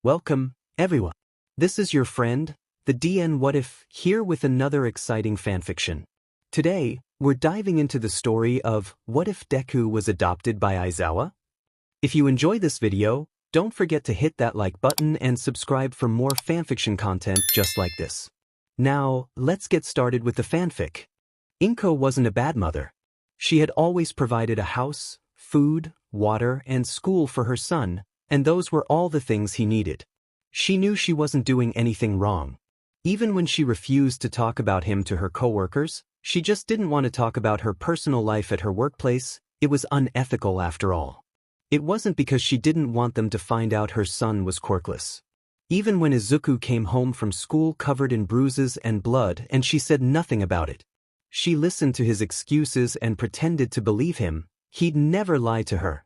Welcome, everyone. This is your friend, the DN What If, here with another exciting fanfiction. Today, we're diving into the story of What If Deku Was Adopted by Aizawa? If you enjoy this video, don't forget to hit that like button and subscribe for more fanfiction content just like this. Now, let's get started with the fanfic. Inko wasn't a bad mother. She had always provided a house, food, water, and school for her son, and those were all the things he needed. She knew she wasn't doing anything wrong. Even when she refused to talk about him to her coworkers, she just didn't want to talk about her personal life at her workplace. It was unethical after all. It wasn't because she didn't want them to find out her son was quirkless. Even when Izuku came home from school covered in bruises and blood and she said nothing about it. She listened to his excuses and pretended to believe him. He'd never lie to her.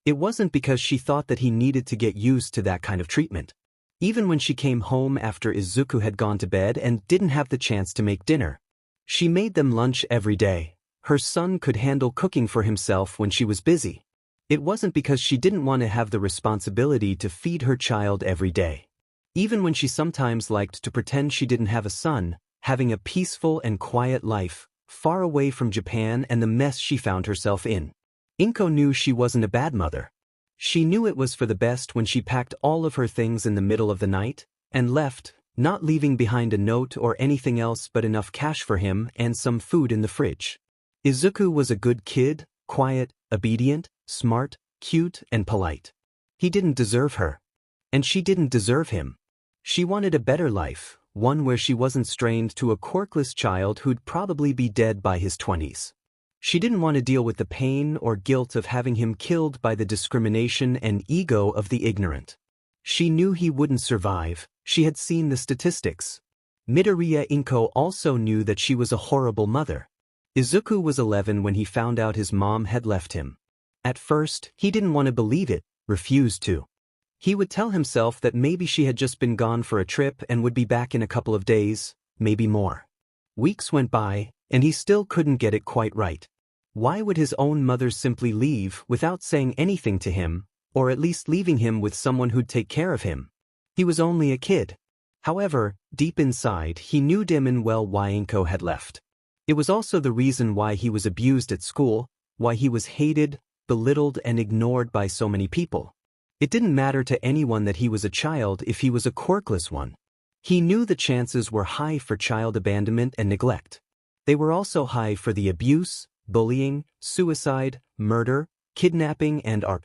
It wasn't because she thought that he needed to get used to that kind of treatment. Even when she came home after Izuku had gone to bed and didn't have the chance to make dinner. She made them lunch every day. Her son could handle cooking for himself when she was busy. It wasn't because she didn't want to have the responsibility to feed her child every day. Even when she sometimes liked to pretend she didn't have a son, having a peaceful and quiet life, far away from Japan and the mess she found herself in. Inko knew she wasn't a bad mother. She knew it was for the best when she packed all of her things in the middle of the night and left, not leaving behind a note or anything else but enough cash for him and some food in the fridge. Izuku was a good kid, quiet, obedient, smart, cute, and polite. He didn't deserve her. And she didn't deserve him. She wanted a better life, one where she wasn't strained to a quirkless child who'd probably be dead by his 20s. She didn't want to deal with the pain or guilt of having him killed by the discrimination and ego of the ignorant. She knew he wouldn't survive. She had seen the statistics. Midoriya Inko also knew that she was a horrible mother. Izuku was 11 when he found out his mom had left him. At first, he didn't want to believe it, refused to. He would tell himself that maybe she had just been gone for a trip and would be back in a couple of days, maybe more. Weeks went by, and he still couldn't get it quite right. Why would his own mother simply leave without saying anything to him, or at least leaving him with someone who'd take care of him? He was only a kid. However, deep inside, he knew dim and well why Inko had left. It was also the reason why he was abused at school, why he was hated, belittled, and ignored by so many people. It didn't matter to anyone that he was a child if he was a quirkless one. He knew the chances were high for child abandonment and neglect. They were also high for the abuse, bullying, suicide, murder, kidnapping, and art.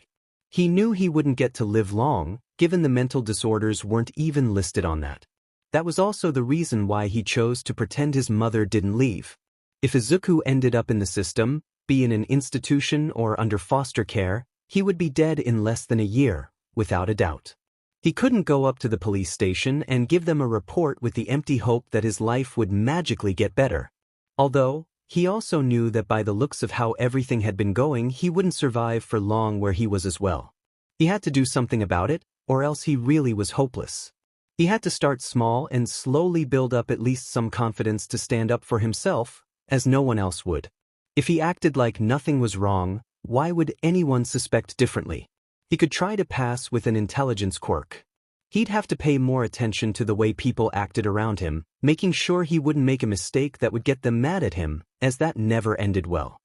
He knew he wouldn't get to live long, given the mental disorders weren't even listed on that. That was also the reason why he chose to pretend his mother didn't leave. If Izuku ended up in the system, be in an institution or under foster care, he would be dead in less than a year, without a doubt. He couldn't go up to the police station and give them a report with the empty hope that his life would magically get better. Although, he also knew that by the looks of how everything had been going, he wouldn't survive for long where he was as well. He had to do something about it, or else he really was hopeless. He had to start small and slowly build up at least some confidence to stand up for himself, as no one else would. If he acted like nothing was wrong, why would anyone suspect differently? He could try to pass with an intelligence quirk. He'd have to pay more attention to the way people acted around him, making sure he wouldn't make a mistake that would get them mad at him, as that never ended well.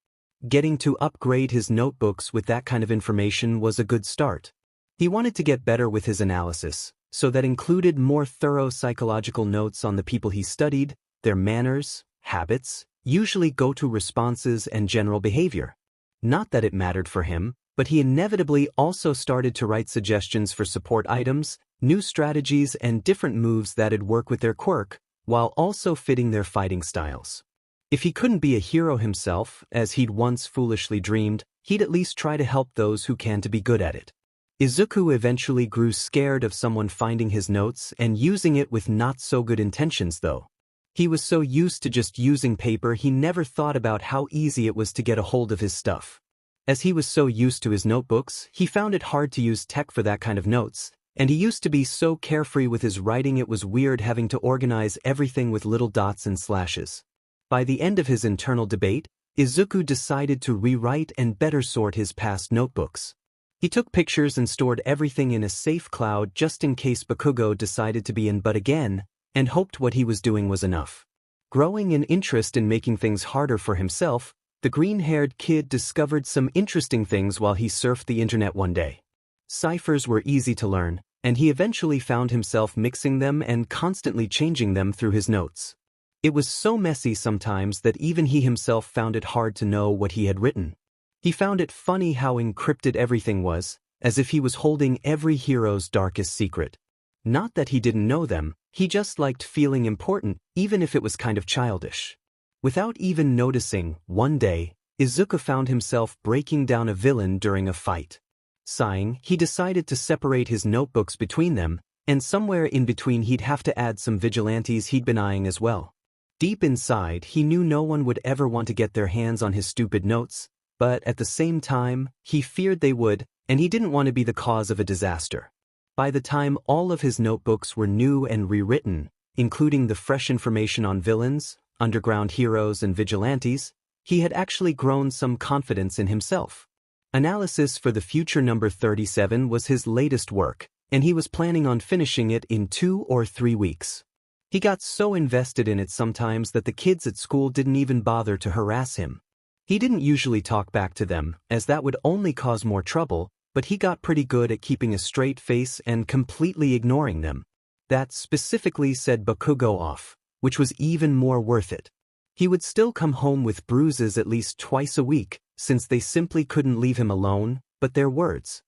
Getting to upgrade his notebooks with that kind of information was a good start. He wanted to get better with his analysis, so that included more thorough psychological notes on the people he studied, their manners, habits, usually go-to responses, and general behavior. Not that it mattered for him, but he inevitably also started to write suggestions for support items, new strategies, and different moves that'd work with their quirk, while also fitting their fighting styles. If he couldn't be a hero himself, as he'd once foolishly dreamed, he'd at least try to help those who can to be good at it. Izuku eventually grew scared of someone finding his notes and using it with not so good intentions though. He was so used to just using paper he never thought about how easy it was to get a hold of his stuff. As he was so used to his notebooks, he found it hard to use tech for that kind of notes, and he used to be so carefree with his writing it was weird having to organize everything with little dots and slashes. By the end of his internal debate, Izuku decided to rewrite and better sort his past notebooks. He took pictures and stored everything in a safe cloud just in case Bakugo decided to be in but again, and hoped what he was doing was enough. Growing an interest in making things harder for himself, the green-haired kid discovered some interesting things while he surfed the internet one day. Ciphers were easy to learn, and he eventually found himself mixing them and constantly changing them through his notes. It was so messy sometimes that even he himself found it hard to know what he had written. He found it funny how encrypted everything was, as if he was holding every hero's darkest secret. Not that he didn't know them, he just liked feeling important, even if it was kind of childish. Without even noticing, one day, Izuku found himself breaking down a villain during a fight. Sighing, he decided to separate his notebooks between them, and somewhere in between he'd have to add some vigilantes he'd been eyeing as well. Deep inside, he knew no one would ever want to get their hands on his stupid notes, but at the same time, he feared they would, and he didn't want to be the cause of a disaster. By the time all of his notebooks were new and rewritten, including the fresh information on villains, underground heroes and vigilantes, he had actually grown some confidence in himself. Analysis for the Future number 37 was his latest work, and he was planning on finishing it in 2 or 3 weeks. He got so invested in it sometimes that the kids at school didn't even bother to harass him. He didn't usually talk back to them, as that would only cause more trouble, but he got pretty good at keeping a straight face and completely ignoring them. That specifically set Bakugo off, which was even more worth it. He would still come home with bruises at least twice a week, since they simply couldn't leave him alone, but their words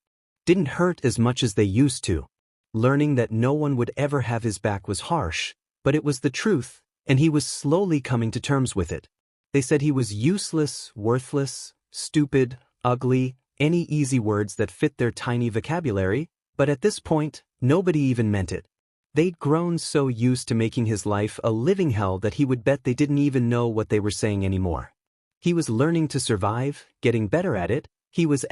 didn't hurt as much as they used to. Learning that no one would ever have his back was harsh, but it was the truth, and he was slowly coming to terms with it. They said he was useless, worthless, stupid, ugly, any easy words that fit their tiny vocabulary, but at this point, nobody even meant it. They'd grown so used to making his life a living hell that he would bet they didn't even know what they were saying anymore. He was learning to survive, getting better at it. He was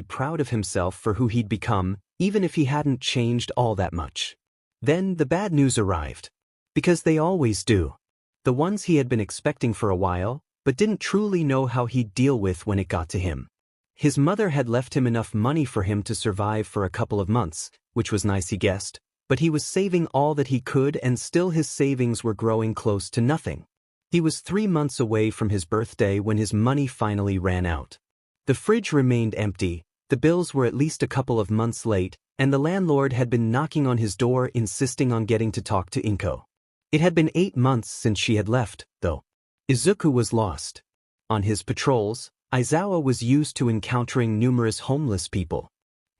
proud of himself for who he'd become, even if he hadn't changed all that much. Then the bad news arrived. Because they always do. The ones he had been expecting for a while, but didn't truly know how he'd deal with when it got to him. His mother had left him enough money for him to survive for a couple of months, which was nice, he guessed, but he was saving all that he could and still his savings were growing close to nothing. He was 3 months away from his birthday when his money finally ran out. The fridge remained empty, the bills were at least a couple of months late, and the landlord had been knocking on his door insisting on getting to talk to Inko. It had been 8 months since she had left, though. Izuku was lost. On his patrols, Aizawa was used to encountering numerous homeless people.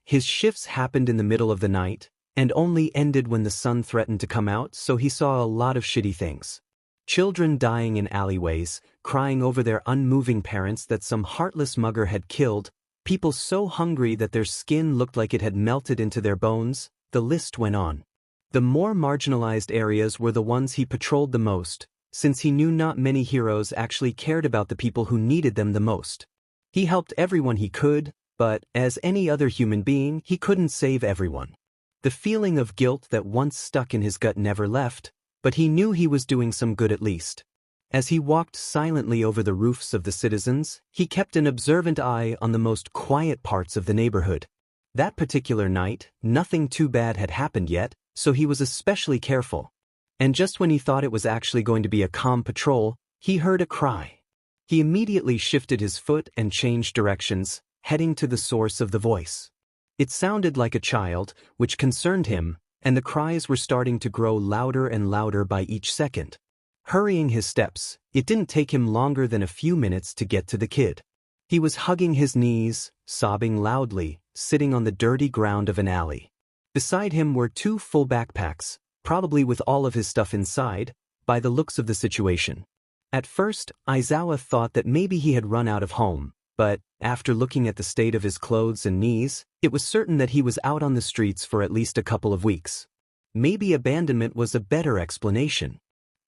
His shifts happened in the middle of the night, and only ended when the sun threatened to come out, so he saw a lot of shitty things. Children dying in alleyways, crying over their unmoving parents that some heartless mugger had killed, people so hungry that their skin looked like it had melted into their bones, the list went on. The more marginalized areas were the ones he patrolled the most, since he knew not many heroes actually cared about the people who needed them the most. He helped everyone he could, but, as any other human being, he couldn't save everyone. The feeling of guilt that once stuck in his gut never left, but he knew he was doing some good at least. As he walked silently over the roofs of the citizens, he kept an observant eye on the most quiet parts of the neighborhood. That particular night, nothing too bad had happened yet, so he was especially careful. And just when he thought it was actually going to be a calm patrol, he heard a cry. He immediately shifted his foot and changed directions, heading to the source of the voice. It sounded like a child, which concerned him, and the cries were starting to grow louder and louder by each second. Hurrying his steps, it didn't take him longer than a few minutes to get to the kid. He was hugging his knees, sobbing loudly, sitting on the dirty ground of an alley. Beside him were 2 full backpacks, probably with all of his stuff inside, by the looks of the situation. At first, Aizawa thought that maybe he had run out of home, but, after looking at the state of his clothes and knees, it was certain that he was out on the streets for at least a couple of weeks. Maybe abandonment was a better explanation.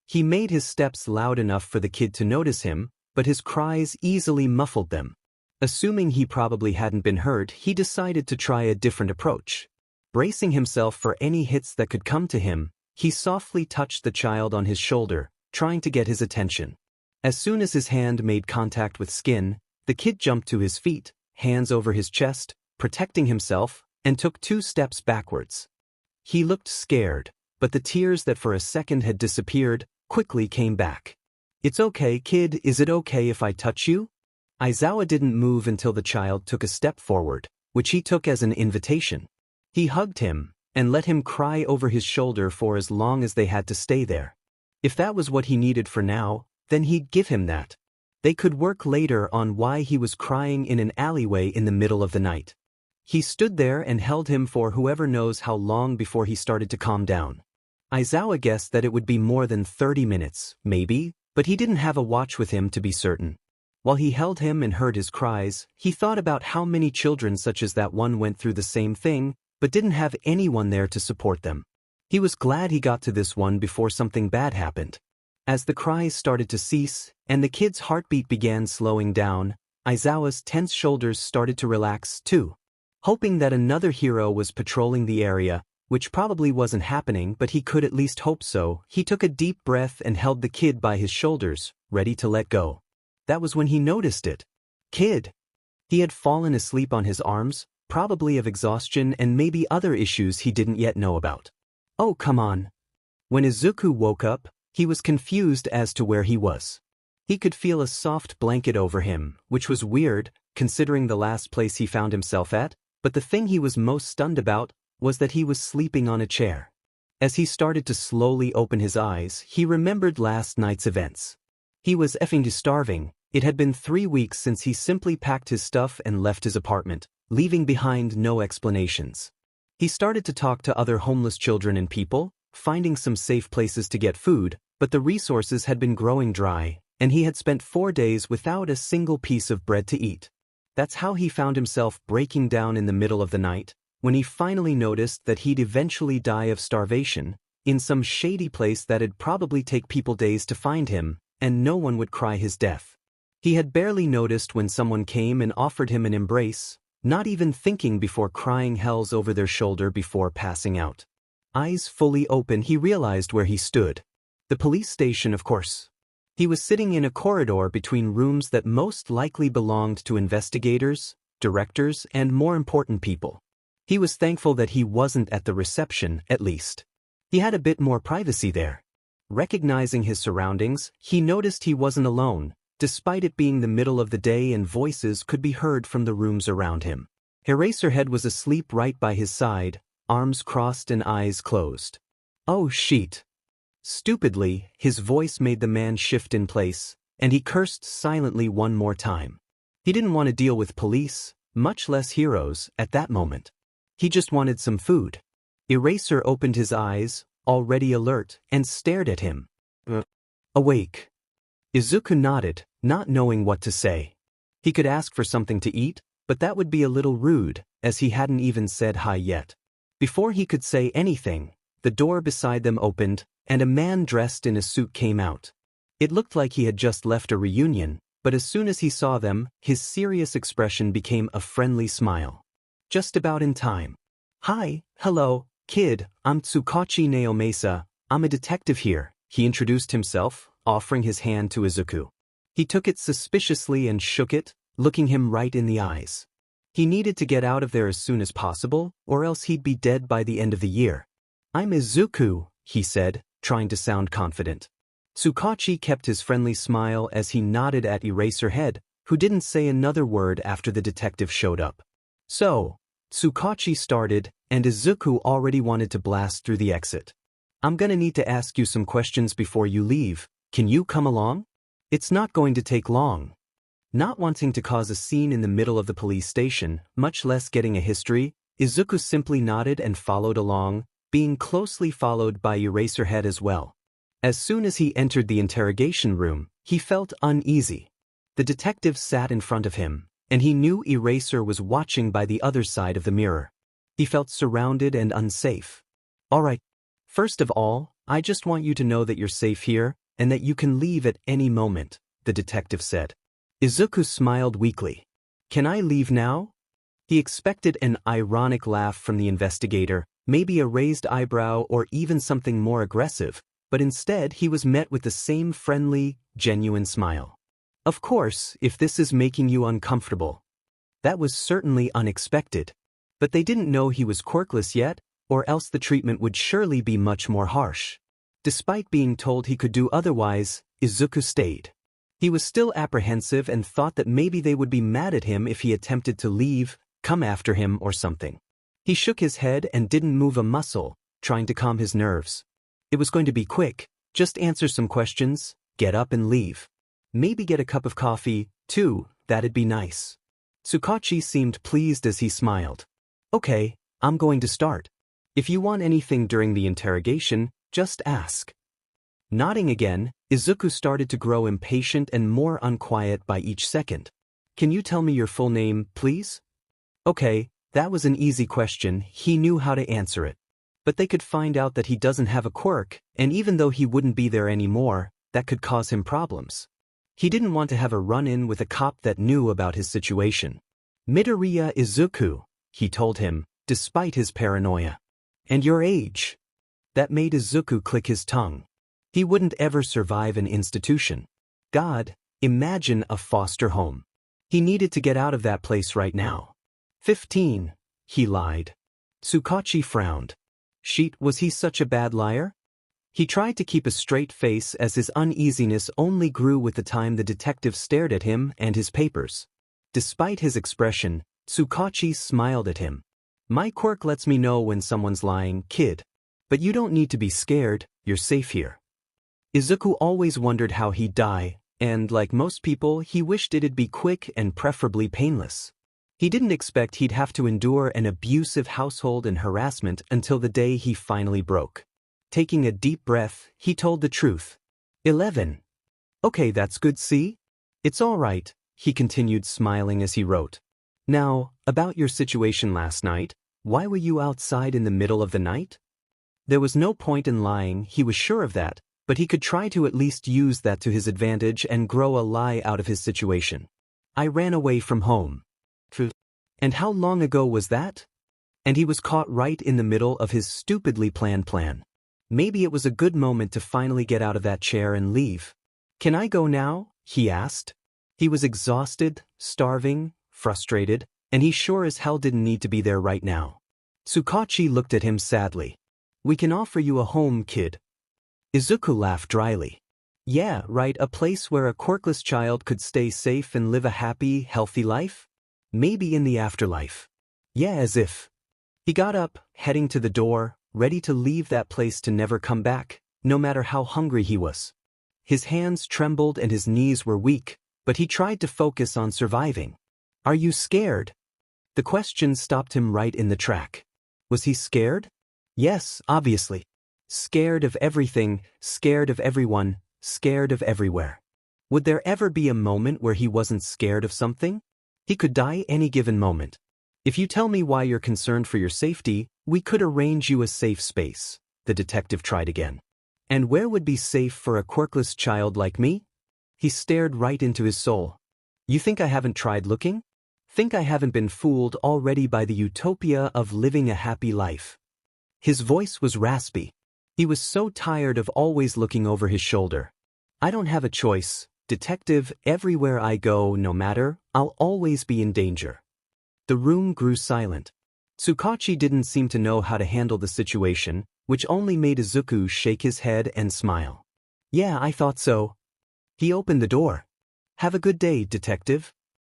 He made his steps loud enough for the kid to notice him, but his cries easily muffled them. Assuming he probably hadn't been hurt, he decided to try a different approach. Bracing himself for any hits that could come to him, he softly touched the child on his shoulder, trying to get his attention. As soon as his hand made contact with skin, the kid jumped to his feet, hands over his chest, protecting himself, and took 2 steps backwards. He looked scared, but the tears that for a second had disappeared quickly came back. "It's okay, kid, is it okay if I touch you?" Aizawa didn't move until the child took a step forward, which he took as an invitation. He hugged him, and let him cry over his shoulder for as long as they had to stay there. If that was what he needed for now, then he'd give him that. They could work later on why he was crying in an alleyway in the middle of the night. He stood there and held him for whoever knows how long before he started to calm down. Aizawa guessed that it would be more than 30 minutes, maybe, but he didn't have a watch with him to be certain. While he held him and heard his cries, he thought about how many children such as that one went through the same thing, but didn't have anyone there to support them. He was glad he got to this one before something bad happened. As the cries started to cease, and the kid's heartbeat began slowing down, Aizawa's tense shoulders started to relax too. Hoping that another hero was patrolling the area, which probably wasn't happening but he could at least hope so, he took a deep breath and held the kid by his shoulders, ready to let go. That was when he noticed it. Kid! He had fallen asleep on his arms, probably of exhaustion and maybe other issues he didn't yet know about. Oh, come on. When Izuku woke up, he was confused as to where he was. He could feel a soft blanket over him, which was weird, considering the last place he found himself at, but the thing he was most stunned about was that he was sleeping on a chair. As he started to slowly open his eyes, he remembered last night's events. He was effing starving. It had been 3 weeks since he simply packed his stuff and left his apartment, leaving behind no explanations. He started to talk to other homeless children and people, finding some safe places to get food, but the resources had been growing dry, and he had spent 4 days without a single piece of bread to eat. That's how he found himself breaking down in the middle of the night, when he finally noticed that he'd eventually die of starvation, in some shady place that'd probably take people days to find him, and no one would cry his death. He had barely noticed when someone came and offered him an embrace, not even thinking before crying hells over their shoulder before passing out. Eyes fully open, he realized where he stood. The police station, of course. He was sitting in a corridor between rooms that most likely belonged to investigators, directors, and more important people. He was thankful that he wasn't at the reception, at least. He had a bit more privacy there. Recognizing his surroundings, he noticed he wasn't alone, despite it being the middle of the day and voices could be heard from the rooms around him. Eraserhead was asleep right by his side, arms crossed and eyes closed. Oh shit. Stupidly, his voice made the man shift in place, and he cursed silently one more time. He didn't want to deal with police, much less heroes, at that moment. He just wanted some food. Eraser opened his eyes, already alert, and stared at him. Awake. Izuku nodded, not knowing what to say. He could ask for something to eat, but that would be a little rude, as he hadn't even said hi yet. Before he could say anything, the door beside them opened, and a man dressed in a suit came out. It looked like he had just left a reunion, but as soon as he saw them, his serious expression became a friendly smile. Just about in time. Hi, hello, kid, I'm Tsukachi Naomesa, I'm a detective here, he introduced himself, offering his hand to Izuku. He took it suspiciously and shook it, looking him right in the eyes. He needed to get out of there as soon as possible, or else he'd be dead by the end of the year. I'm Izuku, he said, trying to sound confident. Tsukachi kept his friendly smile as he nodded at Eraserhead, who didn't say another word after the detective showed up. So, Tsukachi started, and Izuku already wanted to blast through the exit. I'm gonna need to ask you some questions before you leave, can you come along? It's not going to take long. Not wanting to cause a scene in the middle of the police station, much less getting a history, Izuku simply nodded and followed along, being closely followed by Eraserhead as well. As soon as he entered the interrogation room, he felt uneasy. The detective sat in front of him, and he knew Eraser was watching by the other side of the mirror. He felt surrounded and unsafe. All right. First of all, I just want you to know that you're safe here, and that you can leave at any moment, the detective said. Izuku smiled weakly. Can I leave now? He expected an ironic laugh from the investigator, maybe a raised eyebrow or even something more aggressive, but instead he was met with the same friendly, genuine smile. Of course, if this is making you uncomfortable. That was certainly unexpected. But they didn't know he was quirkless yet, or else the treatment would surely be much more harsh. Despite being told he could do otherwise, Izuku stayed. He was still apprehensive and thought that maybe they would be mad at him if he attempted to leave, come after him or something. He shook his head and didn't move a muscle, trying to calm his nerves. It was going to be quick, just answer some questions, get up and leave. Maybe get a cup of coffee, too, that'd be nice. Tsukachi seemed pleased as he smiled. Okay, I'm going to start. If you want anything during the interrogation, just ask. Nodding again, Izuku started to grow impatient and more unquiet by each second. Can you tell me your full name, please? Okay, that was an easy question, he knew how to answer it. But they could find out that he doesn't have a quirk, and even though he wouldn't be there anymore, that could cause him problems. He didn't want to have a run-in with a cop that knew about his situation. Midoriya Izuku, he told him, despite his paranoia. And your age? That made Izuku click his tongue. He wouldn't ever survive an institution. God, imagine a foster home. He needed to get out of that place right now. 15, he lied. Tsukachi frowned. Sheet, was he such a bad liar? He tried to keep a straight face as his uneasiness only grew with the time the detective stared at him and his papers. Despite his expression, Tsukachi smiled at him. My quirk lets me know when someone's lying, kid. But you don't need to be scared, you're safe here. Izuku always wondered how he'd die, and like most people, he wished it'd be quick and preferably painless. He didn't expect he'd have to endure an abusive household and harassment until the day he finally broke. Taking a deep breath, he told the truth. 11. Okay, that's good, see? It's all right, he continued smiling as he wrote. Now, about your situation last night, why were you outside in the middle of the night? There was no point in lying, he was sure of that, but he could try to at least use that to his advantage and grow a lie out of his situation. I ran away from home. And how long ago was that? And he was caught right in the middle of his stupidly planned plan. Maybe it was a good moment to finally get out of that chair and leave. Can I go now? He asked. He was exhausted, starving, frustrated, and he sure as hell didn't need to be there right now. Tsukachi looked at him sadly. We can offer you a home, kid. Izuku laughed dryly. Yeah, right, a place where a quirkless child could stay safe and live a happy, healthy life? Maybe in the afterlife. Yeah, as if. He got up, heading to the door, ready to leave that place to never come back, no matter how hungry he was. His hands trembled and his knees were weak, but he tried to focus on surviving. Are you scared? The question stopped him right in the track. Was he scared? Yes, obviously. Scared of everything, scared of everyone, scared of everywhere. Would there ever be a moment where he wasn't scared of something? He could die any given moment. If you tell me why you're concerned for your safety, we could arrange you a safe space, the detective tried again. And where would be safe for a quirkless child like me? He stared right into his soul. You think I haven't tried looking? Think I haven't been fooled already by the utopia of living a happy life? His voice was raspy. He was so tired of always looking over his shoulder. I don't have a choice, detective, everywhere I go, no matter, I'll always be in danger. The room grew silent. Tsukachi didn't seem to know how to handle the situation, which only made Izuku shake his head and smile. Yeah, I thought so. He opened the door. Have a good day, detective.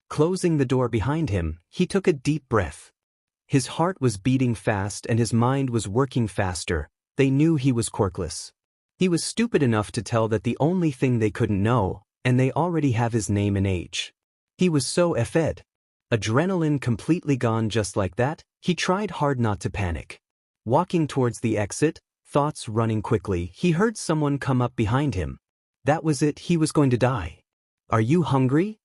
Closing the door behind him, he took a deep breath. His heart was beating fast and his mind was working faster. They knew he was quirkless. He was stupid enough to tell that the only thing they couldn't know, and they already have his name and age. He was so effed. Adrenaline completely gone just like that, he tried hard not to panic. Walking towards the exit, thoughts running quickly, he heard someone come up behind him. That was it, he was going to die. Are you hungry?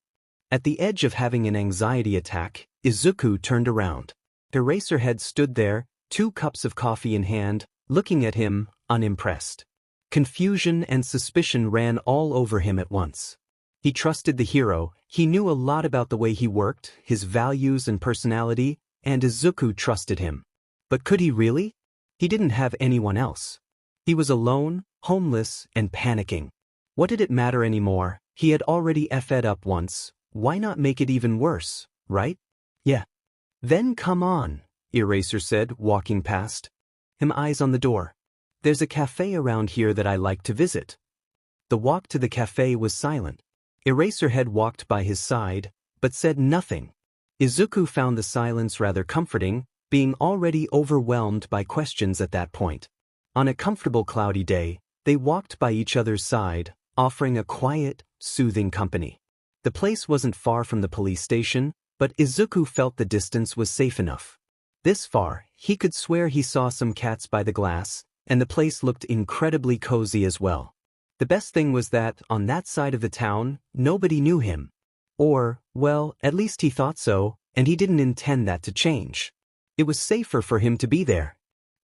At the edge of having an anxiety attack, Izuku turned around. Eraserhead stood there, 2 cups of coffee in hand, looking at him, unimpressed. Confusion and suspicion ran all over him at once. He trusted the hero, he knew a lot about the way he worked, his values and personality, and Izuku trusted him. But could he really? He didn't have anyone else. He was alone, homeless, and panicking. What did it matter anymore? He had already effed up once, why not make it even worse, right? Yeah. Then come on, Eraser said, walking past. Him eyes on the door. There's a cafe around here that I like to visit. The walk to the cafe was silent. Eraserhead walked by his side, but said nothing. Izuku found the silence rather comforting, being already overwhelmed by questions at that point. On a comfortable cloudy day, they walked by each other's side, offering a quiet, soothing company. The place wasn't far from the police station, but Izuku felt the distance was safe enough. This far, he could swear he saw some cats by the glass, and the place looked incredibly cozy as well. The best thing was that, on that side of the town, nobody knew him. Or, well, at least he thought so, and he didn't intend that to change. It was safer for him to be there.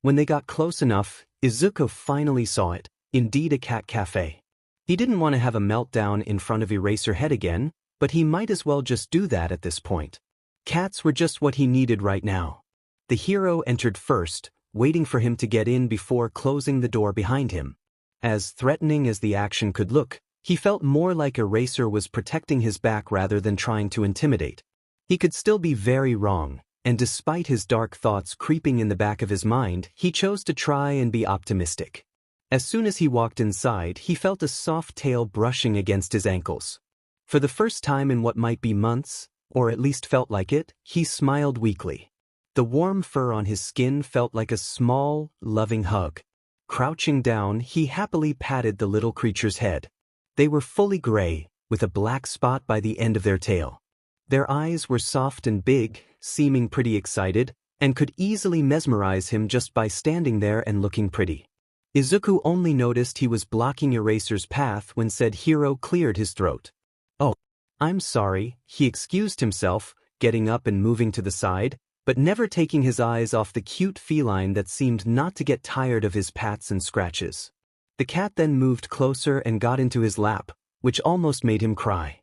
When they got close enough, Izuku finally saw it, indeed a cat cafe. He didn't want to have a meltdown in front of Eraserhead again, but he might as well just do that at this point. Cats were just what he needed right now. The hero entered first, waiting for him to get in before closing the door behind him. As threatening as the action could look, he felt more like Eraser was protecting his back rather than trying to intimidate. He could still be very wrong, and despite his dark thoughts creeping in the back of his mind, he chose to try and be optimistic. As soon as he walked inside, he felt a soft tail brushing against his ankles. For the first time in what might be months, or at least felt like it, he smiled weakly. The warm fur on his skin felt like a small, loving hug. Crouching down, he happily patted the little creature's head. They were fully gray, with a black spot by the end of their tail. Their eyes were soft and big, seeming pretty excited, and could easily mesmerize him just by standing there and looking pretty. Izuku only noticed he was blocking Eraser's path when said hero cleared his throat. "Oh, I'm sorry," he excused himself, getting up and moving to the side, but never taking his eyes off the cute feline that seemed not to get tired of his pats and scratches. The cat then moved closer and got into his lap, which almost made him cry.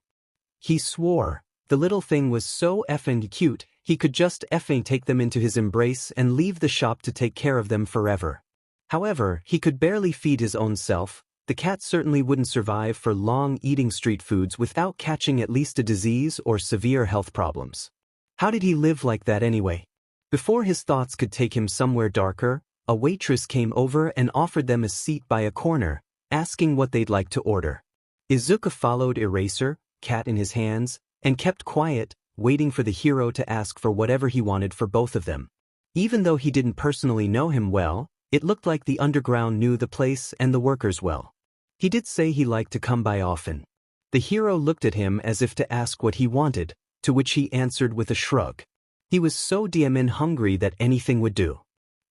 He swore. The little thing was so effing cute, he could just effing take them into his embrace and leave the shop to take care of them forever. However, he could barely feed his own self. The cat certainly wouldn't survive for long eating street foods without catching at least a disease or severe health problems. How did he live like that anyway? Before his thoughts could take him somewhere darker, a waitress came over and offered them a seat by a corner, asking what they'd like to order. Izuku followed Eraser, cat in his hands, and kept quiet, waiting for the hero to ask for whatever he wanted for both of them. Even though he didn't personally know him well, it looked like the underground knew the place and the workers well. He did say he liked to come by often. The hero looked at him as if to ask what he wanted, to which he answered with a shrug. He was so damn hungry that anything would do.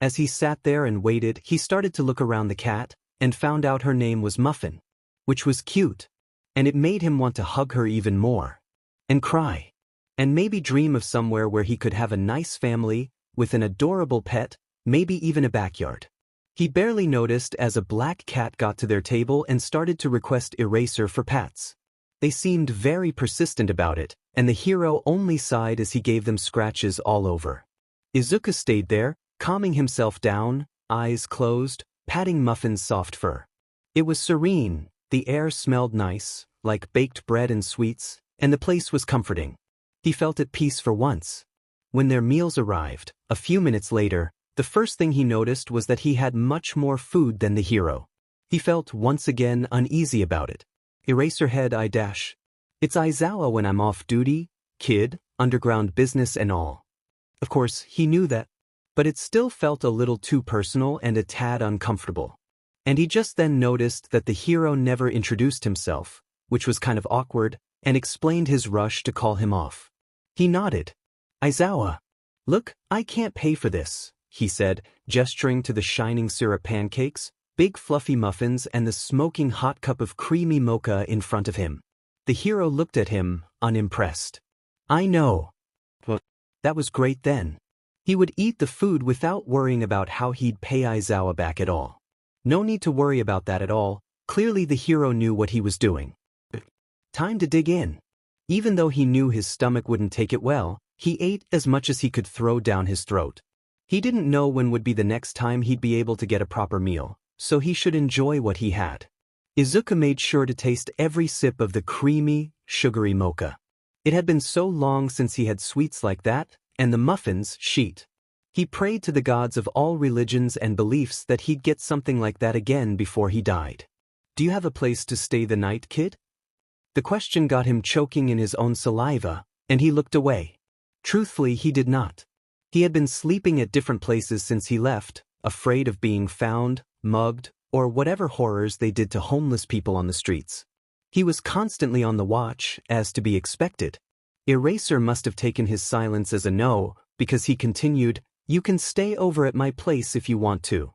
As he sat there and waited, he started to look around the cat, and found out her name was Muffin, which was cute, and it made him want to hug her even more, and cry, and maybe dream of somewhere where he could have a nice family, with an adorable pet, maybe even a backyard. He barely noticed as a black cat got to their table and started to request Eraser for pats. They seemed very persistent about it, and the hero only sighed as he gave them scratches all over. Izuku stayed there, calming himself down, eyes closed, patting Muffin's soft fur. It was serene, the air smelled nice, like baked bread and sweets, and the place was comforting. He felt at peace for once. When their meals arrived, a few minutes later, the first thing he noticed was that he had much more food than the hero. He felt once again uneasy about it. Eraserhead It's Aizawa when I'm off duty, kid, underground business and all. Of course, he knew that, but it still felt a little too personal and a tad uncomfortable. And he just then noticed that the hero never introduced himself, which was kind of awkward, and explained his rush to call him off. He nodded. Aizawa. Look, I can't pay for this, he said, gesturing to the shining syrup pancakes, big fluffy muffins and the smoking hot cup of creamy mocha in front of him. The hero looked at him, unimpressed. I know. Well, that was great then. He would eat the food without worrying about how he'd pay Aizawa back at all. No need to worry about that at all. Clearly the hero knew what he was doing. Time to dig in. Even though he knew his stomach wouldn't take it well, he ate as much as he could throw down his throat. He didn't know when would be the next time he'd be able to get a proper meal, so he should enjoy what he had. Izuku made sure to taste every sip of the creamy, sugary mocha. It had been so long since he had sweets like that, and the muffins, sheet. He prayed to the gods of all religions and beliefs that he'd get something like that again before he died. "Do you have a place to stay the night, kid?" The question got him choking in his own saliva, and he looked away. Truthfully, he did not. He had been sleeping at different places since he left, afraid of being found, mugged, or whatever horrors they did to homeless people on the streets. He was constantly on the watch, as to be expected. Eraser must have taken his silence as a no, because he continued, "You can stay over at my place if you want to."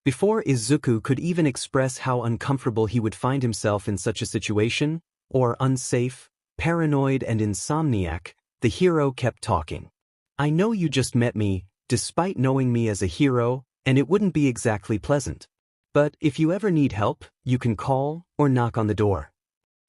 Before Izuku could even express how uncomfortable he would find himself in such a situation, or unsafe, paranoid and insomniac, the hero kept talking. "I know you just met me, despite knowing me as a hero, and it wouldn't be exactly pleasant. But if you ever need help, you can call or knock on the door."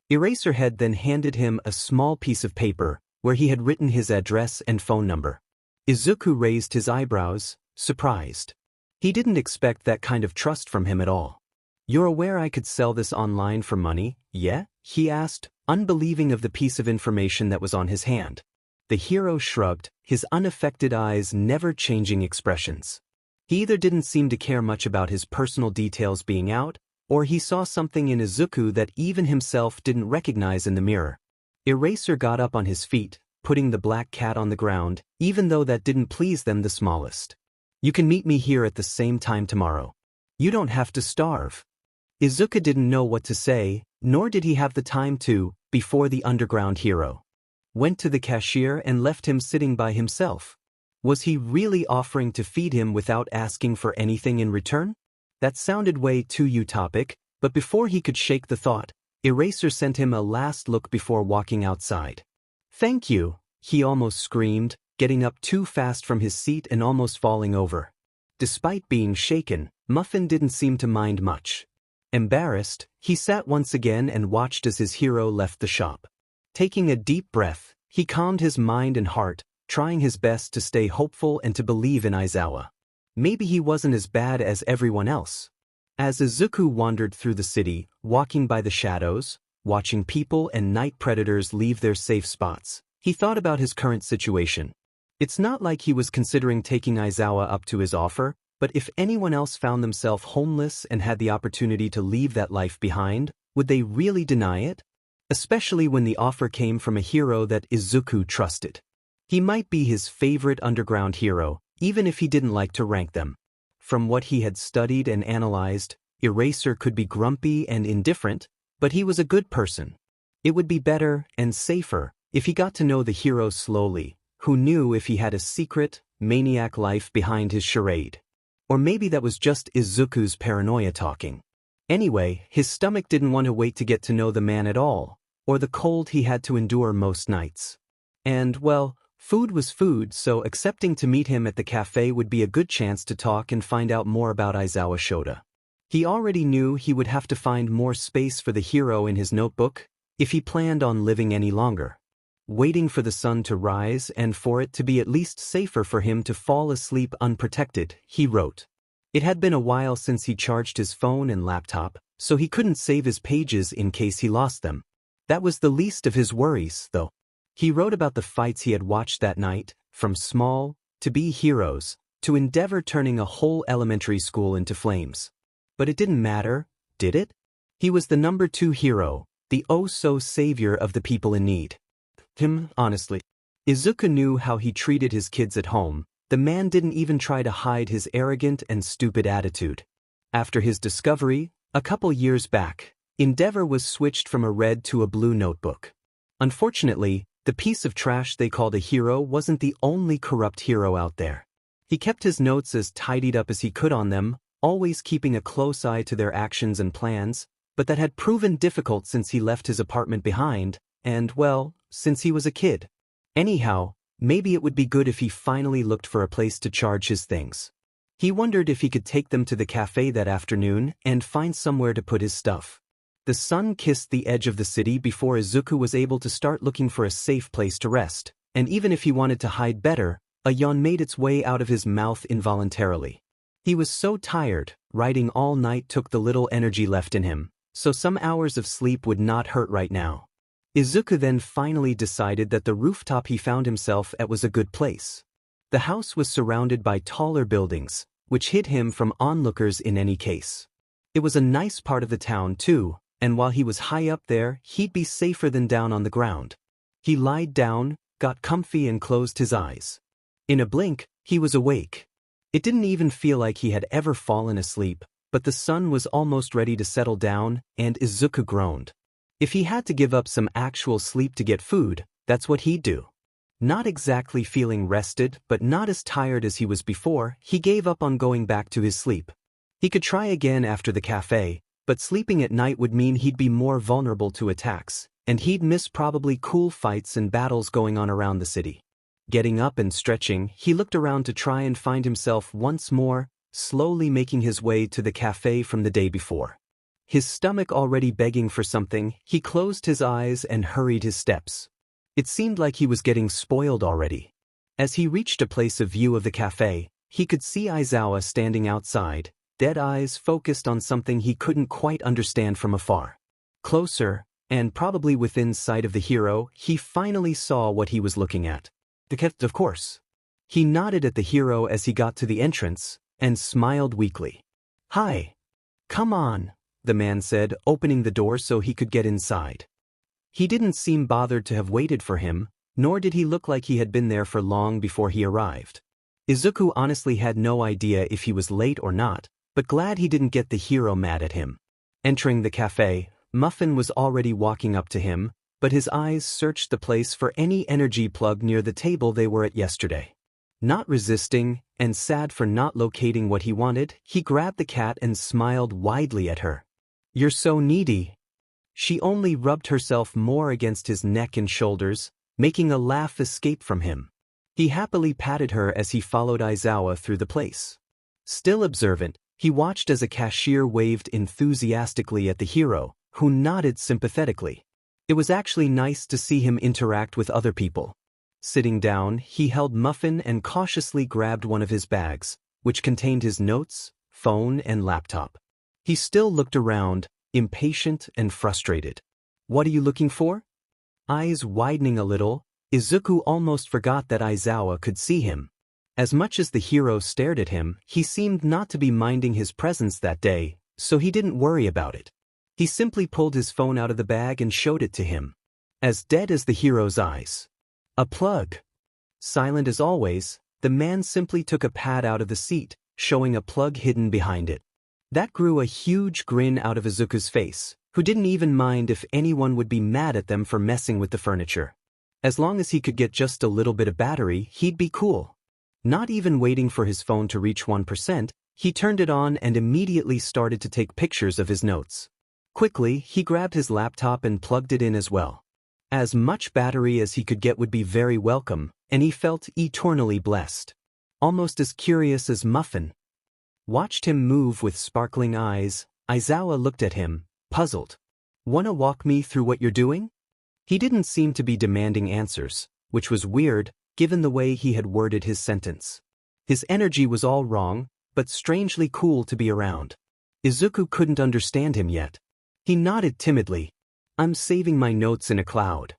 Eraserhead then handed him a small piece of paper, where he had written his address and phone number. Izuku raised his eyebrows, surprised. He didn't expect that kind of trust from him at all. "You're aware I could sell this online for money, yeah?" he asked, unbelieving of the piece of information that was on his hand. The hero shrugged, his unaffected eyes never changing expressions. He either didn't seem to care much about his personal details being out, or he saw something in Izuku that even himself didn't recognize in the mirror. Eraser got up on his feet, putting the black cat on the ground, even though that didn't please them the smallest. "You can meet me here at the same time tomorrow. You don't have to starve." Izuku didn't know what to say, nor did he have the time to, before the underground hero went to the cashier and left him sitting by himself. Was he really offering to feed him without asking for anything in return? That sounded way too utopic, but before he could shake the thought, Eraser sent him a last look before walking outside. "Thank you," he almost screamed, getting up too fast from his seat and almost falling over. Despite being shaken, Muffin didn't seem to mind much. Embarrassed, he sat once again and watched as his hero left the shop. Taking a deep breath, he calmed his mind and heart, trying his best to stay hopeful and to believe in Aizawa. Maybe he wasn't as bad as everyone else. As Izuku wandered through the city, walking by the shadows, watching people and night predators leave their safe spots, he thought about his current situation. It's not like he was considering taking Aizawa up to his offer, but if anyone else found themselves homeless and had the opportunity to leave that life behind, would they really deny it? Especially when the offer came from a hero that Izuku trusted. He might be his favorite underground hero, even if he didn't like to rank them. From what he had studied and analyzed, Eraser could be grumpy and indifferent, but he was a good person. It would be better and safer if he got to know the hero slowly, who knew if he had a secret, maniac life behind his charade. Or maybe that was just Izuku's paranoia talking. Anyway, his stomach didn't want to wait to get to know the man at all, or the cold he had to endure most nights. And, well, food was food, so accepting to meet him at the cafe would be a good chance to talk and find out more about Aizawa Shoda. He already knew he would have to find more space for the hero in his notebook, if he planned on living any longer. Waiting for the sun to rise and for it to be at least safer for him to fall asleep unprotected, he wrote. It had been a while since he charged his phone and laptop, so he couldn't save his pages in case he lost them. That was the least of his worries, though. He wrote about the fights he had watched that night, from small, to be heroes, to Endeavor turning a whole elementary school into flames. But it didn't matter, did it? He was the number 2 hero, the oh-so-savior of the people in need. Honestly. Izuku knew how he treated his kids at home. The man didn't even try to hide his arrogant and stupid attitude. After his discovery, a couple years back, Endeavor was switched from a red to a blue notebook. Unfortunately, the piece of trash they called a hero wasn't the only corrupt hero out there. He kept his notes as tidied up as he could on them, always keeping a close eye to their actions and plans, but that had proven difficult since he left his apartment behind, and, well, since he was a kid. Anyhow, maybe it would be good if he finally looked for a place to charge his things. He wondered if he could take them to the cafe that afternoon and find somewhere to put his stuff. The sun kissed the edge of the city before Izuku was able to start looking for a safe place to rest, and even if he wanted to hide better, a yawn made its way out of his mouth involuntarily. He was so tired, writing all night took the little energy left in him, so some hours of sleep would not hurt right now. Izuku then finally decided that the rooftop he found himself at was a good place. The house was surrounded by taller buildings, which hid him from onlookers in any case. It was a nice part of the town too, and while he was high up there, he'd be safer than down on the ground. He lied down, got comfy and closed his eyes. In a blink, he was awake. It didn't even feel like he had ever fallen asleep, but the sun was almost ready to settle down, and Izuku groaned. If he had to give up some actual sleep to get food, that's what he'd do. Not exactly feeling rested but not as tired as he was before, he gave up on going back to his sleep. He could try again after the cafe, but sleeping at night would mean he'd be more vulnerable to attacks, and he'd miss probably cool fights and battles going on around the city. Getting up and stretching, he looked around to try and find himself once more, slowly making his way to the cafe from the day before. His stomach already begging for something, he closed his eyes and hurried his steps. It seemed like he was getting spoiled already. As he reached a place of view of the cafe, he could see Aizawa standing outside, dead eyes focused on something he couldn't quite understand from afar. Closer, and probably within sight of the hero, he finally saw what he was looking at. The cat, of course. He nodded at the hero as he got to the entrance, and smiled weakly. "Hi. Come on," the man said, opening the door so he could get inside. He didn't seem bothered to have waited for him, nor did he look like he had been there for long before he arrived. Izuku honestly had no idea if he was late or not, but glad he didn't get the hero mad at him. Entering the cafe, Muffin was already walking up to him, but his eyes searched the place for any energy plug near the table they were at yesterday. Not resisting, and sad for not locating what he wanted, he grabbed the cat and smiled widely at her. "You're so needy." She only rubbed herself more against his neck and shoulders, making a laugh escape from him. He happily patted her as he followed Aizawa through the place. Still observant, he watched as a cashier waved enthusiastically at the hero, who nodded sympathetically. It was actually nice to see him interact with other people. Sitting down, he held Muffin and cautiously grabbed one of his bags, which contained his notes, phone, and laptop. He still looked around, impatient and frustrated. "What are you looking for?" Eyes widening a little, Izuku almost forgot that Aizawa could see him. As much as the hero stared at him, he seemed not to be minding his presence that day, so he didn't worry about it. He simply pulled his phone out of the bag and showed it to him. As dead as the hero's eyes. A plug. Silent as always, the man simply took a pad out of the seat, showing a plug hidden behind it. That grew a huge grin out of Izuku's face, who didn't even mind if anyone would be mad at them for messing with the furniture. As long as he could get just a little bit of battery, he'd be cool. Not even waiting for his phone to reach 1%, he turned it on and immediately started to take pictures of his notes. Quickly, he grabbed his laptop and plugged it in as well. As much battery as he could get would be very welcome, and he felt eternally blessed. Almost as curious as Muffin. Watched him move with sparkling eyes, Aizawa looked at him, puzzled. "Wanna walk me through what you're doing?" He didn't seem to be demanding answers, which was weird, given the way he had worded his sentence. His energy was all wrong, but strangely cool to be around. Izuku couldn't understand him yet. He nodded timidly. "I'm saving my notes in a cloud."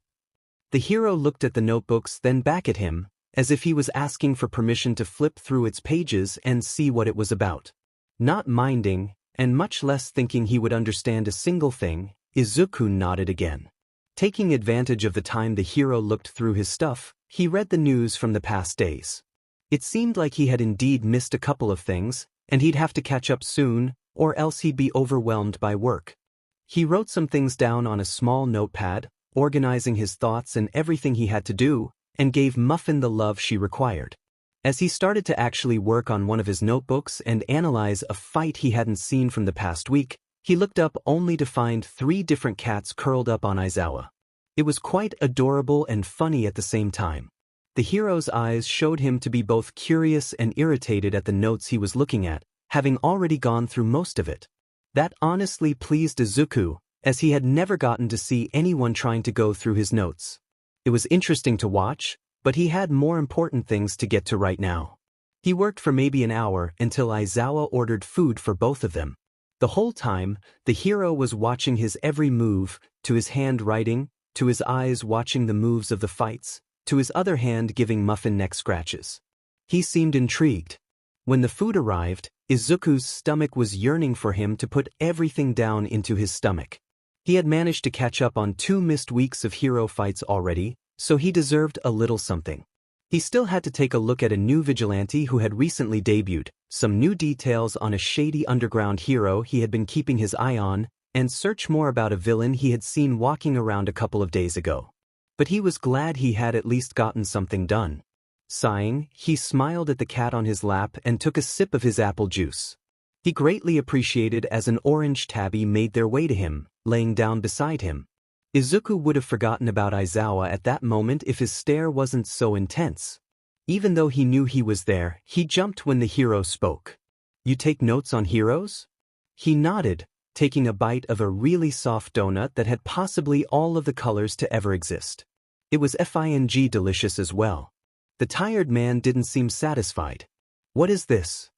The hero looked at the notebooks, then back at him, as if he was asking for permission to flip through its pages and see what it was about. Not minding, and much less thinking he would understand a single thing, Izuku nodded again. Taking advantage of the time the hero looked through his stuff, he read the news from the past days. It seemed like he had indeed missed a couple of things, and he'd have to catch up soon, or else he'd be overwhelmed by work. He wrote some things down on a small notepad, organizing his thoughts and everything he had to do, and gave Muffin the love she required. As he started to actually work on one of his notebooks and analyze a fight he hadn't seen from the past week, he looked up only to find 3 different cats curled up on Aizawa. It was quite adorable and funny at the same time. The hero's eyes showed him to be both curious and irritated at the notes he was looking at, having already gone through most of it. That honestly pleased Izuku, as he had never gotten to see anyone trying to go through his notes. It was interesting to watch, but he had more important things to get to right now. He worked for maybe an hour until Aizawa ordered food for both of them. The whole time, the hero was watching his every move, to his handwriting, to his eyes watching the moves of the fights, to his other hand giving Muffin neck scratches. He seemed intrigued. When the food arrived, Izuku's stomach was yearning for him to put everything down into his stomach. He had managed to catch up on 2 missed weeks of hero fights already, so he deserved a little something. He still had to take a look at a new vigilante who had recently debuted, some new details on a shady underground hero he had been keeping his eye on, and search more about a villain he had seen walking around a couple of days ago. But he was glad he had at least gotten something done. Sighing, he smiled at the cat on his lap and took a sip of his apple juice. He greatly appreciated as an orange tabby made their way to him, laying down beside him. Izuku would have forgotten about Aizawa at that moment if his stare wasn't so intense. Even though he knew he was there, he jumped when the hero spoke. "You take notes on heroes?" He nodded, taking a bite of a really soft donut that had possibly all of the colors to ever exist. It was fing delicious as well. The tired man didn't seem satisfied. "What is this?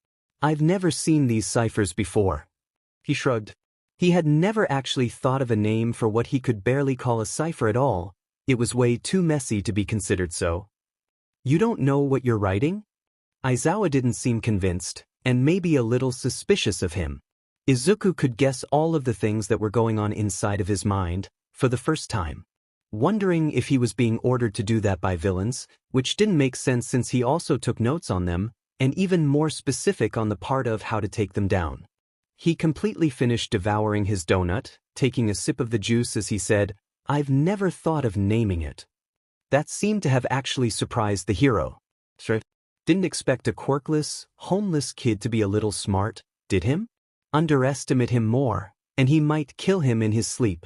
I've never seen these ciphers before." He shrugged. He had never actually thought of a name for what he could barely call a cipher at all. It was way too messy to be considered so. "You don't know what you're writing?" Aizawa didn't seem convinced, and maybe a little suspicious of him. Izuku could guess all of the things that were going on inside of his mind, for the first time. Wondering if he was being ordered to do that by villains, which didn't make sense since he also took notes on them, and even more specific on the part of how to take them down. He completely finished devouring his donut, taking a sip of the juice as he said, "I've never thought of naming it." That seemed to have actually surprised the hero. Didn't expect a quirkless, homeless kid to be a little smart, did him? Underestimate him more, and he might kill him in his sleep.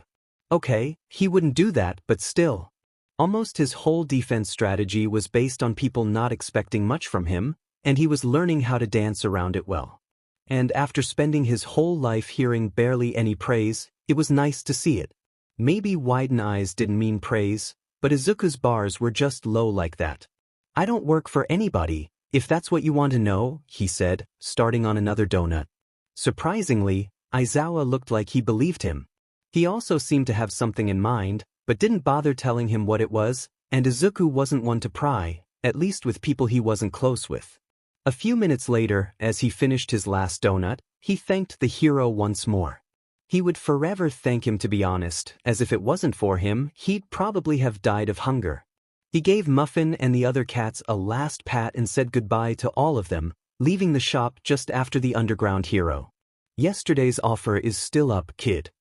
Okay, he wouldn't do that, but still. Almost his whole defense strategy was based on people not expecting much from him, and he was learning how to dance around it well. And after spending his whole life hearing barely any praise, it was nice to see it. Maybe widen eyes didn't mean praise, but Izuku's bars were just low like that. "I don't work for anybody, if that's what you want to know," he said, starting on another donut. Surprisingly, Aizawa looked like he believed him. He also seemed to have something in mind, but didn't bother telling him what it was, and Izuku wasn't one to pry, at least with people he wasn't close with. A few minutes later, as he finished his last donut, he thanked the hero once more. He would forever thank him, to be honest, as if it wasn't for him, he'd probably have died of hunger. He gave Muffin and the other cats a last pat and said goodbye to all of them, leaving the shop just after the underground hero. "Yesterday's offer is still up, kid."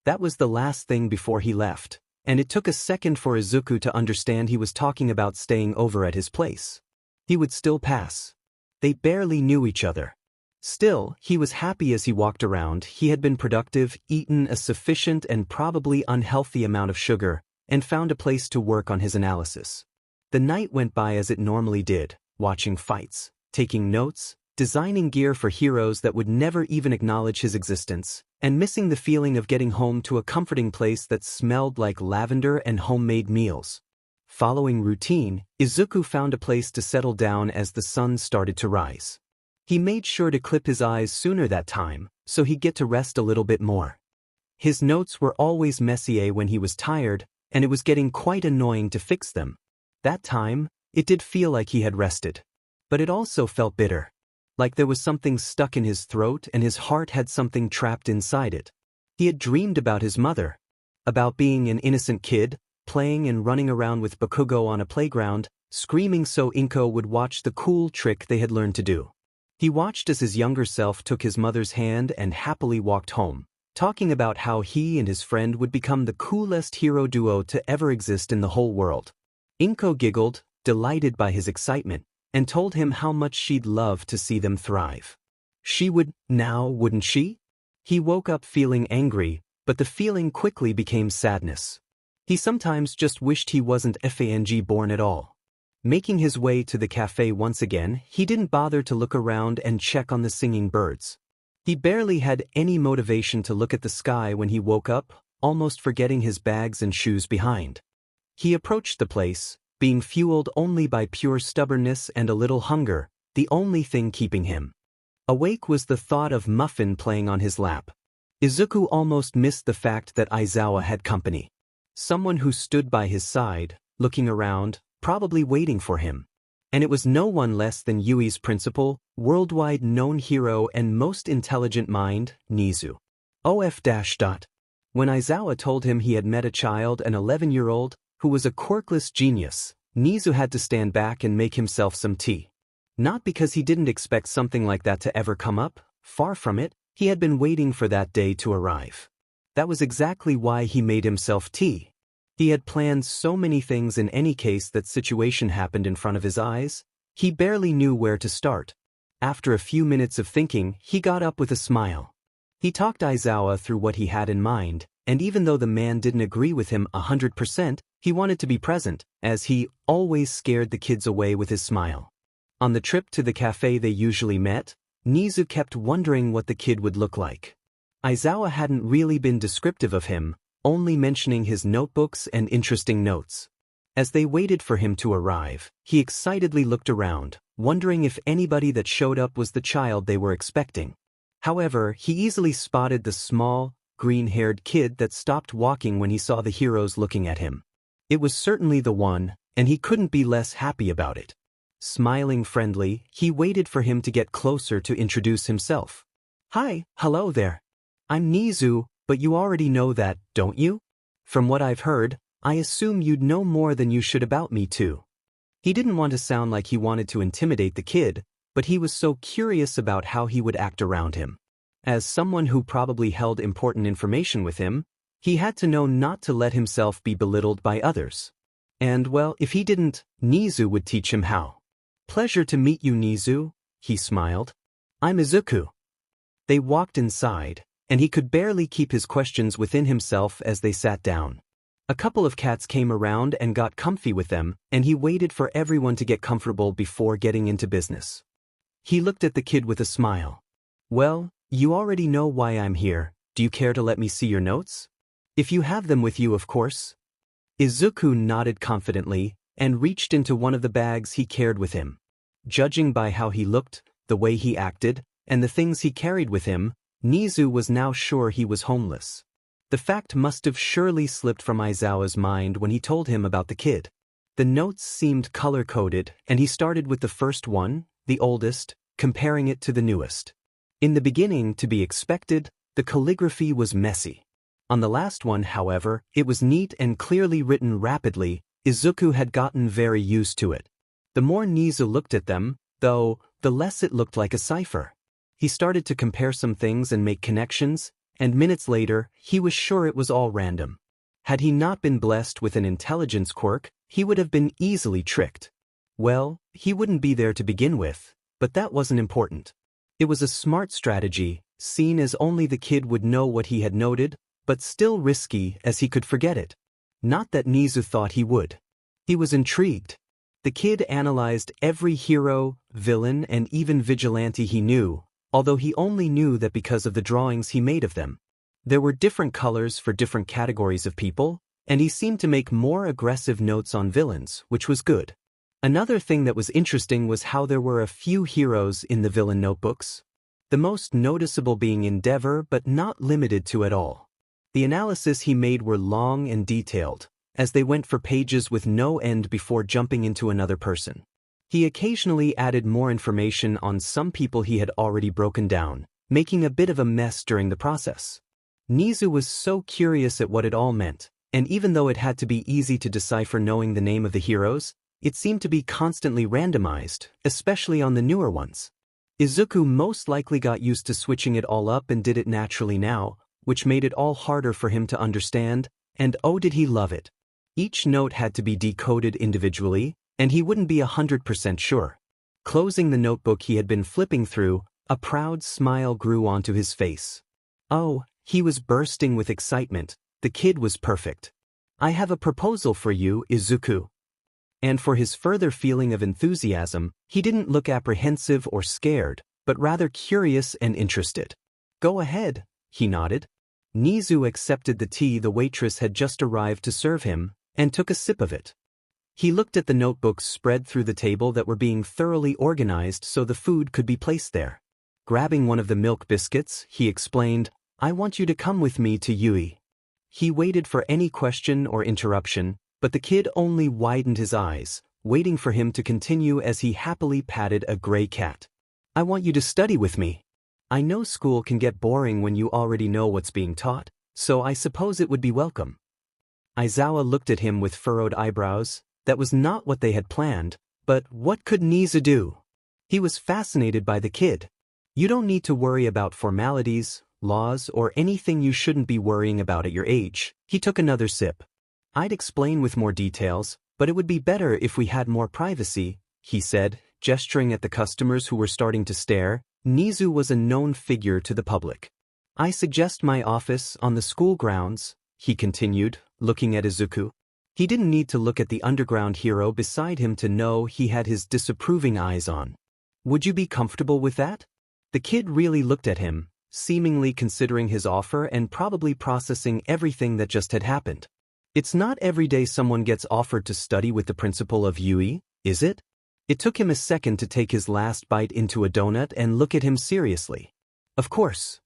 That was the last thing before he left, and it took a second for Izuku to understand he was talking about staying over at his place. He would still pass. They barely knew each other. Still, he was happy as he walked around. He had been productive, eaten a sufficient and probably unhealthy amount of sugar, and found a place to work on his analysis. The night went by as it normally did, watching fights, taking notes, designing gear for heroes that would never even acknowledge his existence, and missing the feeling of getting home to a comforting place that smelled like lavender and homemade meals. Following routine, Izuku found a place to settle down as the sun started to rise. He made sure to clip his eyes sooner that time, so he'd get to rest a little bit more. His notes were always messy when he was tired, and it was getting quite annoying to fix them. That time, it did feel like he had rested. But it also felt bitter. Like there was something stuck in his throat and his heart had something trapped inside it. He had dreamed about his mother. About being an innocent kid, playing and running around with Bakugo on a playground, screaming so Inko would watch the cool trick they had learned to do. He watched as his younger self took his mother's hand and happily walked home, talking about how he and his friend would become the coolest hero duo to ever exist in the whole world. Inko giggled, delighted by his excitement, and told him how much she'd love to see them thrive. She would, now, wouldn't she? He woke up feeling angry, but the feeling quickly became sadness. He sometimes just wished he wasn't FANG born at all. Making his way to the cafe once again, he didn't bother to look around and check on the singing birds. He barely had any motivation to look at the sky when he woke up, almost forgetting his bags and shoes behind. He approached the place, being fueled only by pure stubbornness and a little hunger, the only thing keeping him awake was the thought of Muffin playing on his lap. Izuku almost missed the fact that Aizawa had company. Someone who stood by his side, looking around, probably waiting for him. And it was no one less than Yui's principal, worldwide known hero and most intelligent mind, Nezu. When Aizawa told him he had met a child, an 11-year-old, who was a quirkless genius, Nezu had to stand back and make himself some tea. Not because he didn't expect something like that to ever come up, far from it, he had been waiting for that day to arrive. That was exactly why he made himself tea. He had planned so many things in any case that situation happened in front of his eyes, he barely knew where to start. After a few minutes of thinking, he got up with a smile. He talked Aizawa through what he had in mind, and even though the man didn't agree with him 100%, he wanted to be present, as he always scared the kids away with his smile. On the trip to the cafe they usually met, Nezu kept wondering what the kid would look like. Aizawa hadn't really been descriptive of him, only mentioning his notebooks and interesting notes. As they waited for him to arrive, he excitedly looked around, wondering if anybody that showed up was the child they were expecting. However, he easily spotted the small, green-haired kid that stopped walking when he saw the heroes looking at him. It was certainly the one, and he couldn't be less happy about it. Smiling friendly, he waited for him to get closer to introduce himself. "Hi, hello there. I'm Nezu, but you already know that, don't you? From what I've heard, I assume you'd know more than you should about me too." He didn't want to sound like he wanted to intimidate the kid, but he was so curious about how he would act around him. As someone who probably held important information with him, he had to know not to let himself be belittled by others. And well, if he didn't, Nezu would teach him how. "Pleasure to meet you, Nezu," he smiled. "I'm Izuku." They walked inside, and he could barely keep his questions within himself as they sat down. A couple of cats came around and got comfy with them, and he waited for everyone to get comfortable before getting into business. He looked at the kid with a smile. "Well, you already know why I'm here. Do you care to let me see your notes? If you have them with you, of course." Izuku nodded confidently and reached into one of the bags he carried with him. Judging by how he looked, the way he acted, and the things he carried with him, Nezu was now sure he was homeless. The fact must have surely slipped from Aizawa's mind when he told him about the kid. The notes seemed color-coded, and he started with the first one, the oldest, comparing it to the newest. In the beginning, to be expected, the calligraphy was messy. On the last one, however, it was neat and clearly written rapidly. Izuku had gotten very used to it. The more Nezu looked at them, though, the less it looked like a cipher. He started to compare some things and make connections, and minutes later, he was sure it was all random. Had he not been blessed with an intelligence quirk, he would have been easily tricked. Well, he wouldn't be there to begin with, but that wasn't important. It was a smart strategy, seen as only the kid would know what he had noted, but still risky as he could forget it. Not that Nezu thought he would. He was intrigued. The kid analyzed every hero, villain, and even vigilante he knew, although he only knew that because of the drawings he made of them. There were different colors for different categories of people, and he seemed to make more aggressive notes on villains, which was good. Another thing that was interesting was how there were a few heroes in the villain notebooks. The most noticeable being Endeavor, but not limited to at all. The analysis he made were long and detailed, as they went for pages with no end before jumping into another person. He occasionally added more information on some people he had already broken down, making a bit of a mess during the process. Nezu was so curious at what it all meant, and even though it had to be easy to decipher knowing the name of the heroes, it seemed to be constantly randomized, especially on the newer ones. Izuku most likely got used to switching it all up and did it naturally now, which made it all harder for him to understand, and oh did he love it. Each note had to be decoded individually, and he wouldn't be 100% sure. Closing the notebook he had been flipping through, a proud smile grew onto his face. Oh, he was bursting with excitement. The kid was perfect. "I have a proposal for you, Izuku." And for his further feeling of enthusiasm, he didn't look apprehensive or scared, but rather curious and interested. "Go ahead," he nodded. Nezu accepted the tea the waitress had just arrived to serve him, and took a sip of it. He looked at the notebooks spread through the table that were being thoroughly organized so the food could be placed there. Grabbing one of the milk biscuits, he explained, "I want you to come with me to Yui." He waited for any question or interruption, but the kid only widened his eyes, waiting for him to continue as he happily patted a gray cat. I want you to study with me. I know school can get boring when you already know what's being taught, so I suppose it would be welcome. Aizawa looked at him with furrowed eyebrows. That was not what they had planned, but what could Nezu do? He was fascinated by the kid. You don't need to worry about formalities, laws, or anything you shouldn't be worrying about at your age. He took another sip. I'd explain with more details, but it would be better if we had more privacy, he said, gesturing at the customers who were starting to stare. Nezu was a known figure to the public. I suggest my office on the school grounds, he continued, looking at Izuku. He didn't need to look at the underground hero beside him to know he had his disapproving eyes on. Would you be comfortable with that? The kid really looked at him, seemingly considering his offer and probably processing everything that just had happened. It's not every day someone gets offered to study with the principal of UE, is it? It took him a second to take his last bite into a donut and look at him seriously. Of course.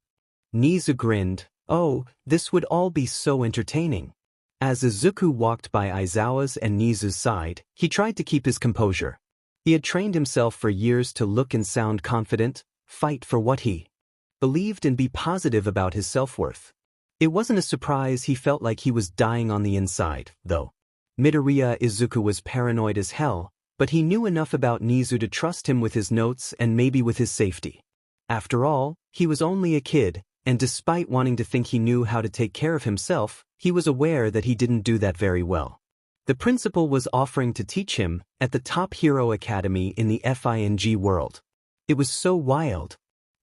Nezu grinned. Oh, this would all be so entertaining. As Izuku walked by Aizawa's and Nezu's side, he tried to keep his composure. He had trained himself for years to look and sound confident, fight for what he believed and be positive about his self-worth. It wasn't a surprise he felt like he was dying on the inside, though. Midoriya Izuku was paranoid as hell, but he knew enough about Nezu to trust him with his notes and maybe with his safety. After all, he was only a kid, and despite wanting to think he knew how to take care of himself, he was aware that he didn't do that very well. The principal was offering to teach him at the top hero academy in the FING world. It was so wild.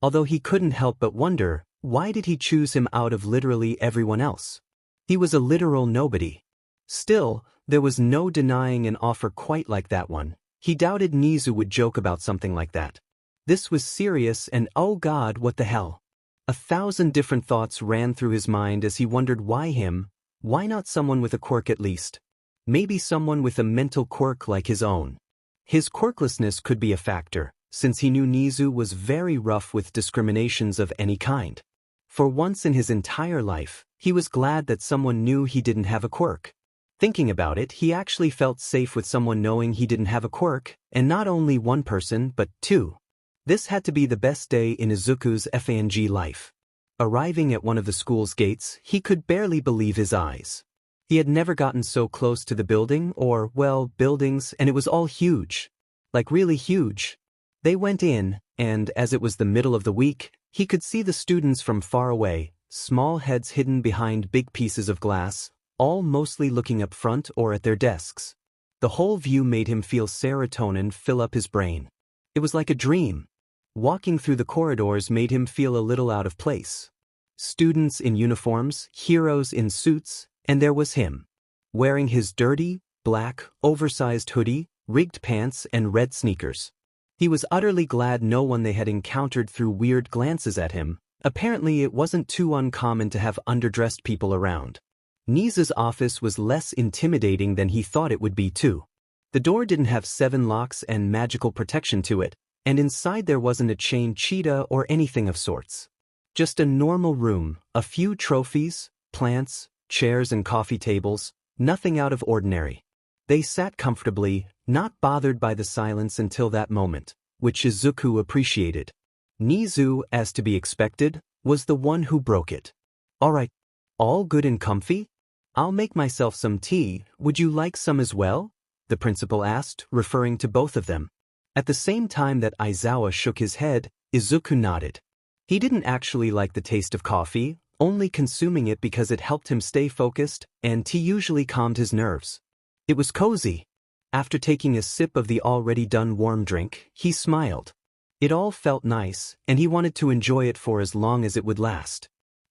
Although he couldn't help but wonder, why did he choose him out of literally everyone else? He was a literal nobody. Still, there was no denying an offer quite like that one. He doubted Nezu would joke about something like that. This was serious and oh god, what the hell? 1,000 different thoughts ran through his mind as he wondered why him, why not someone with a quirk at least? Maybe someone with a mental quirk like his own. His quirklessness could be a factor, since he knew Nezu was very rough with discriminations of any kind. For once in his entire life, he was glad that someone knew he didn't have a quirk. Thinking about it, he actually felt safe with someone knowing he didn't have a quirk, and not only one person but two. This had to be the best day in Izuku's FANG life. Arriving at one of the school's gates, he could barely believe his eyes. He had never gotten so close to the building or, well, buildings, and it was all huge. Like really huge. They went in, and as it was the middle of the week, he could see the students from far away, small heads hidden behind big pieces of glass, all mostly looking up front or at their desks. The whole view made him feel serotonin fill up his brain. It was like a dream. Walking through the corridors made him feel a little out of place. Students in uniforms, heroes in suits, and there was him. Wearing his dirty, black, oversized hoodie, rigged pants, and red sneakers. He was utterly glad no one they had encountered threw weird glances at him. Apparently it wasn't too uncommon to have underdressed people around. Nezu's office was less intimidating than he thought it would be too. The door didn't have 7 locks and magical protection to it, and inside there wasn't a chained cheetah or anything of sorts. Just a normal room, a few trophies, plants, chairs and coffee tables, nothing out of ordinary. They sat comfortably, not bothered by the silence until that moment, which Izuku appreciated. Nezu, as to be expected, was the one who broke it. All right, all good and comfy? I'll make myself some tea, would you like some as well? The principal asked, referring to both of them. At the same time that Aizawa shook his head, Izuku nodded. He didn't actually like the taste of coffee, only consuming it because it helped him stay focused, and tea usually calmed his nerves. It was cozy. After taking a sip of the already done warm drink, he smiled. It all felt nice, and he wanted to enjoy it for as long as it would last.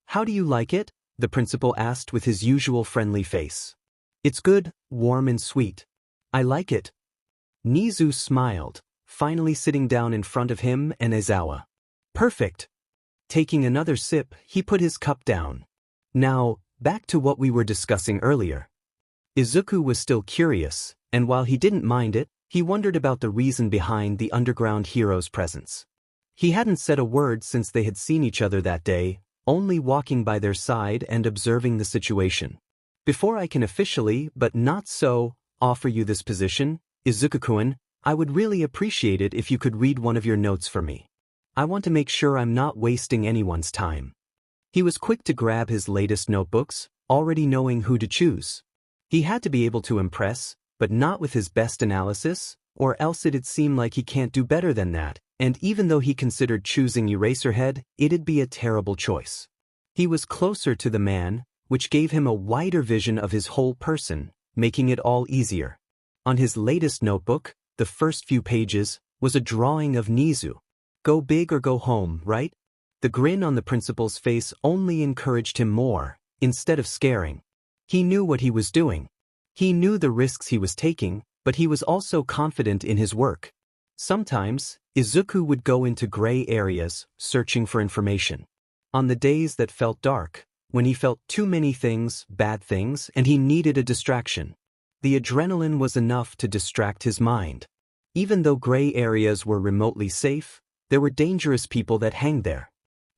How do you like it? The principal asked with his usual friendly face. It's good, warm and sweet. I like it. Nezu smiled, finally sitting down in front of him and Aizawa. Perfect. Taking another sip, he put his cup down. Now, back to what we were discussing earlier. Izuku was still curious, and while he didn't mind it, he wondered about the reason behind the underground hero's presence. He hadn't said a word since they had seen each other that day, only walking by their side and observing the situation. Before I can officially, but not so, offer you this position, Izuku-kun, I would really appreciate it if you could read one of your notes for me. I want to make sure I'm not wasting anyone's time. He was quick to grab his latest notebooks, already knowing who to choose. He had to be able to impress, but not with his best analysis, or else it'd seem like he can't do better than that, and even though he considered choosing Eraserhead, it'd be a terrible choice. He was closer to the man, which gave him a wider vision of his whole person, making it all easier. On his latest notebook, the first few pages, was a drawing of Nezu. Go big or go home, right? The grin on the principal's face only encouraged him more, instead of scaring. He knew what he was doing. He knew the risks he was taking, but he was also confident in his work. Sometimes, Izuku would go into gray areas, searching for information. On the days that felt dark, when he felt too many things, bad things, and he needed a distraction, the adrenaline was enough to distract his mind. Even though gray areas were remotely safe, there were dangerous people that hang there.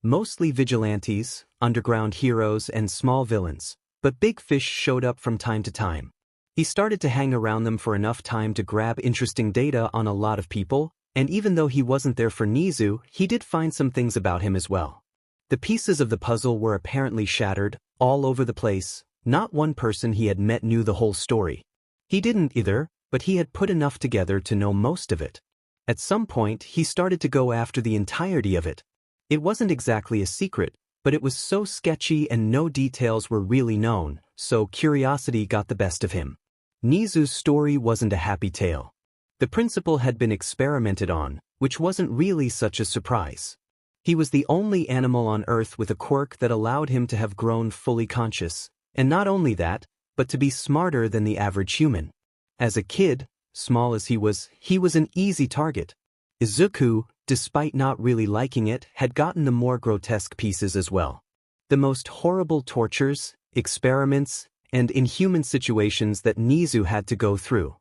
Mostly vigilantes, underground heroes, and small villains, but big fish showed up from time to time. He started to hang around them for enough time to grab interesting data on a lot of people, and even though he wasn't there for Nezu, he did find some things about him as well. The pieces of the puzzle were apparently shattered, all over the place. Not one person he had met knew the whole story. He didn't either, but he had put enough together to know most of it. At some point, he started to go after the entirety of it. It wasn't exactly a secret, but it was so sketchy and no details were really known, so curiosity got the best of him. Nezu's story wasn't a happy tale. The principal had been experimented on, which wasn't really such a surprise. He was the only animal on Earth with a quirk that allowed him to have grown fully conscious, and not only that, but to be smarter than the average human. As a kid, small as he was an easy target. Izuku, despite not really liking it, had gotten the more grotesque pieces as well. The most horrible tortures, experiments, and inhuman situations that Nezu had to go through.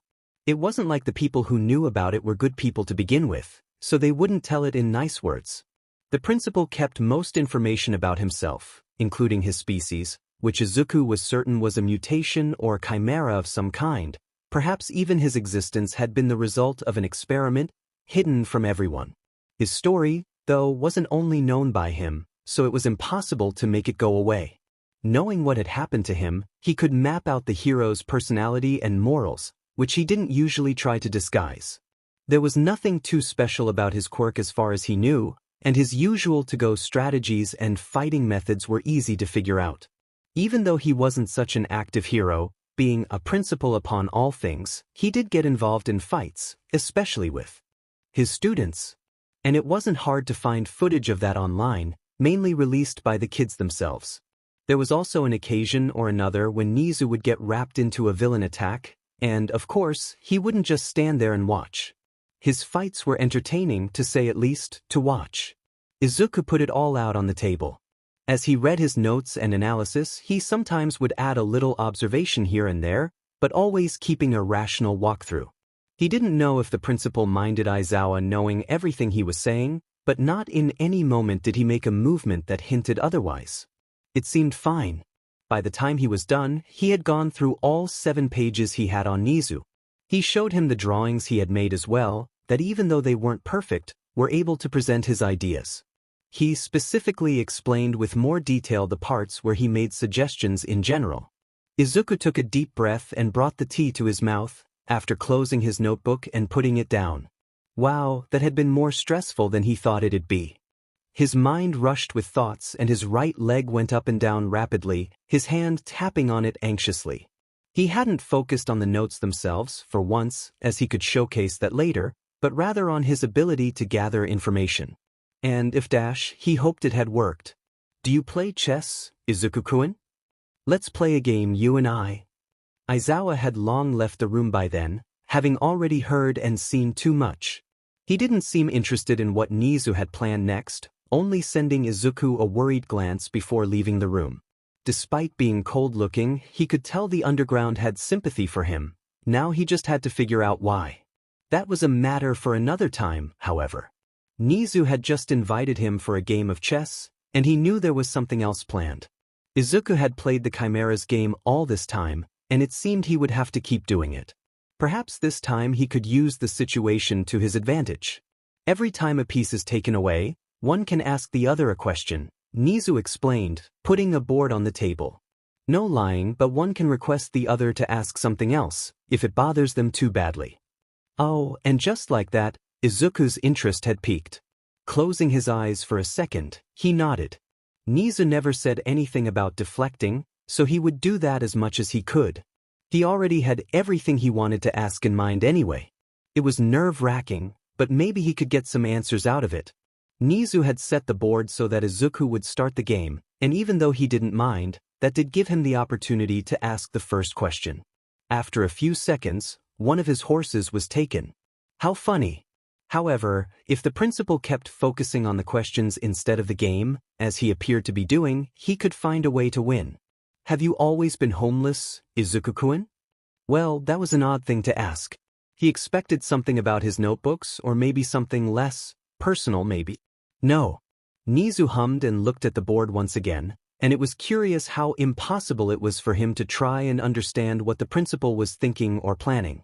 It wasn't like the people who knew about it were good people to begin with, so they wouldn't tell it in nice words. The principal kept most information about himself, including his species, which Izuku was certain was a mutation or chimera of some kind. Perhaps even his existence had been the result of an experiment, hidden from everyone. His story, though, wasn't only known by him, so it was impossible to make it go away. Knowing what had happened to him, he could map out the hero's personality and morals, which he didn't usually try to disguise. There was nothing too special about his quirk as far as he knew, and his usual to-go strategies and fighting methods were easy to figure out. Even though he wasn't such an active hero, being a principal upon all things, he did get involved in fights, especially with his students. And it wasn't hard to find footage of that online, mainly released by the kids themselves. There was also an occasion or another when Nezu would get wrapped into a villain attack, and, of course, he wouldn't just stand there and watch. His fights were entertaining, to say at least, to watch. Izuku put it all out on the table. As he read his notes and analysis, he sometimes would add a little observation here and there, but always keeping a rational walkthrough. He didn't know if the principal minded Aizawa knowing everything he was saying, but not in any moment did he make a movement that hinted otherwise. It seemed fine. By the time he was done, he had gone through all 7 pages he had on Nezu. He showed him the drawings he had made as well, that even though they weren't perfect, were able to present his ideas. He specifically explained with more detail the parts where he made suggestions in general. Izuku took a deep breath and brought the tea to his mouth, after closing his notebook and putting it down. Wow, that had been more stressful than he thought it'd be. His mind rushed with thoughts and his right leg went up and down rapidly, his hand tapping on it anxiously. He hadn't focused on the notes themselves, for once, as he could showcase that later, but rather on his ability to gather information. And if he hoped it had worked. Do you play chess, Izuku-kun? Let's play a game, you and I. Aizawa had long left the room by then, having already heard and seen too much. He didn't seem interested in what Nezu had planned next, only sending Izuku a worried glance before leaving the room. Despite being cold-looking, he could tell the underground had sympathy for him. Now he just had to figure out why. That was a matter for another time, however. Nezu had just invited him for a game of chess, And he knew there was something else planned. Izuku had played the Chimera's game all this time, and it seemed he would have to keep doing it. Perhaps this time he could use the situation to his advantage. Every time a piece is taken away, one can ask the other a question, Nezu explained, putting a board on the table. No lying, but one can request the other to ask something else, if it bothers them too badly. Oh, and just like that, Izuku's interest had peaked. Closing his eyes for a second, he nodded. Nezu never said anything about deflecting, so he would do that as much as he could. He already had everything he wanted to ask in mind anyway. It was nerve-wracking, but maybe he could get some answers out of it. Nezu had set the board so that Izuku would start the game, and even though he didn't mind, that did give him the opportunity to ask the first question. After a few seconds, one of his horses was taken. How funny. However, if the principal kept focusing on the questions instead of the game, as he appeared to be doing, he could find a way to win. Have you always been homeless, Izuku-kun? Well, that was an odd thing to ask. He expected something about his notebooks, or maybe something less personal maybe. No. Nezu hummed and looked at the board once again, and it was curious how impossible it was for him to try and understand what the principal was thinking or planning.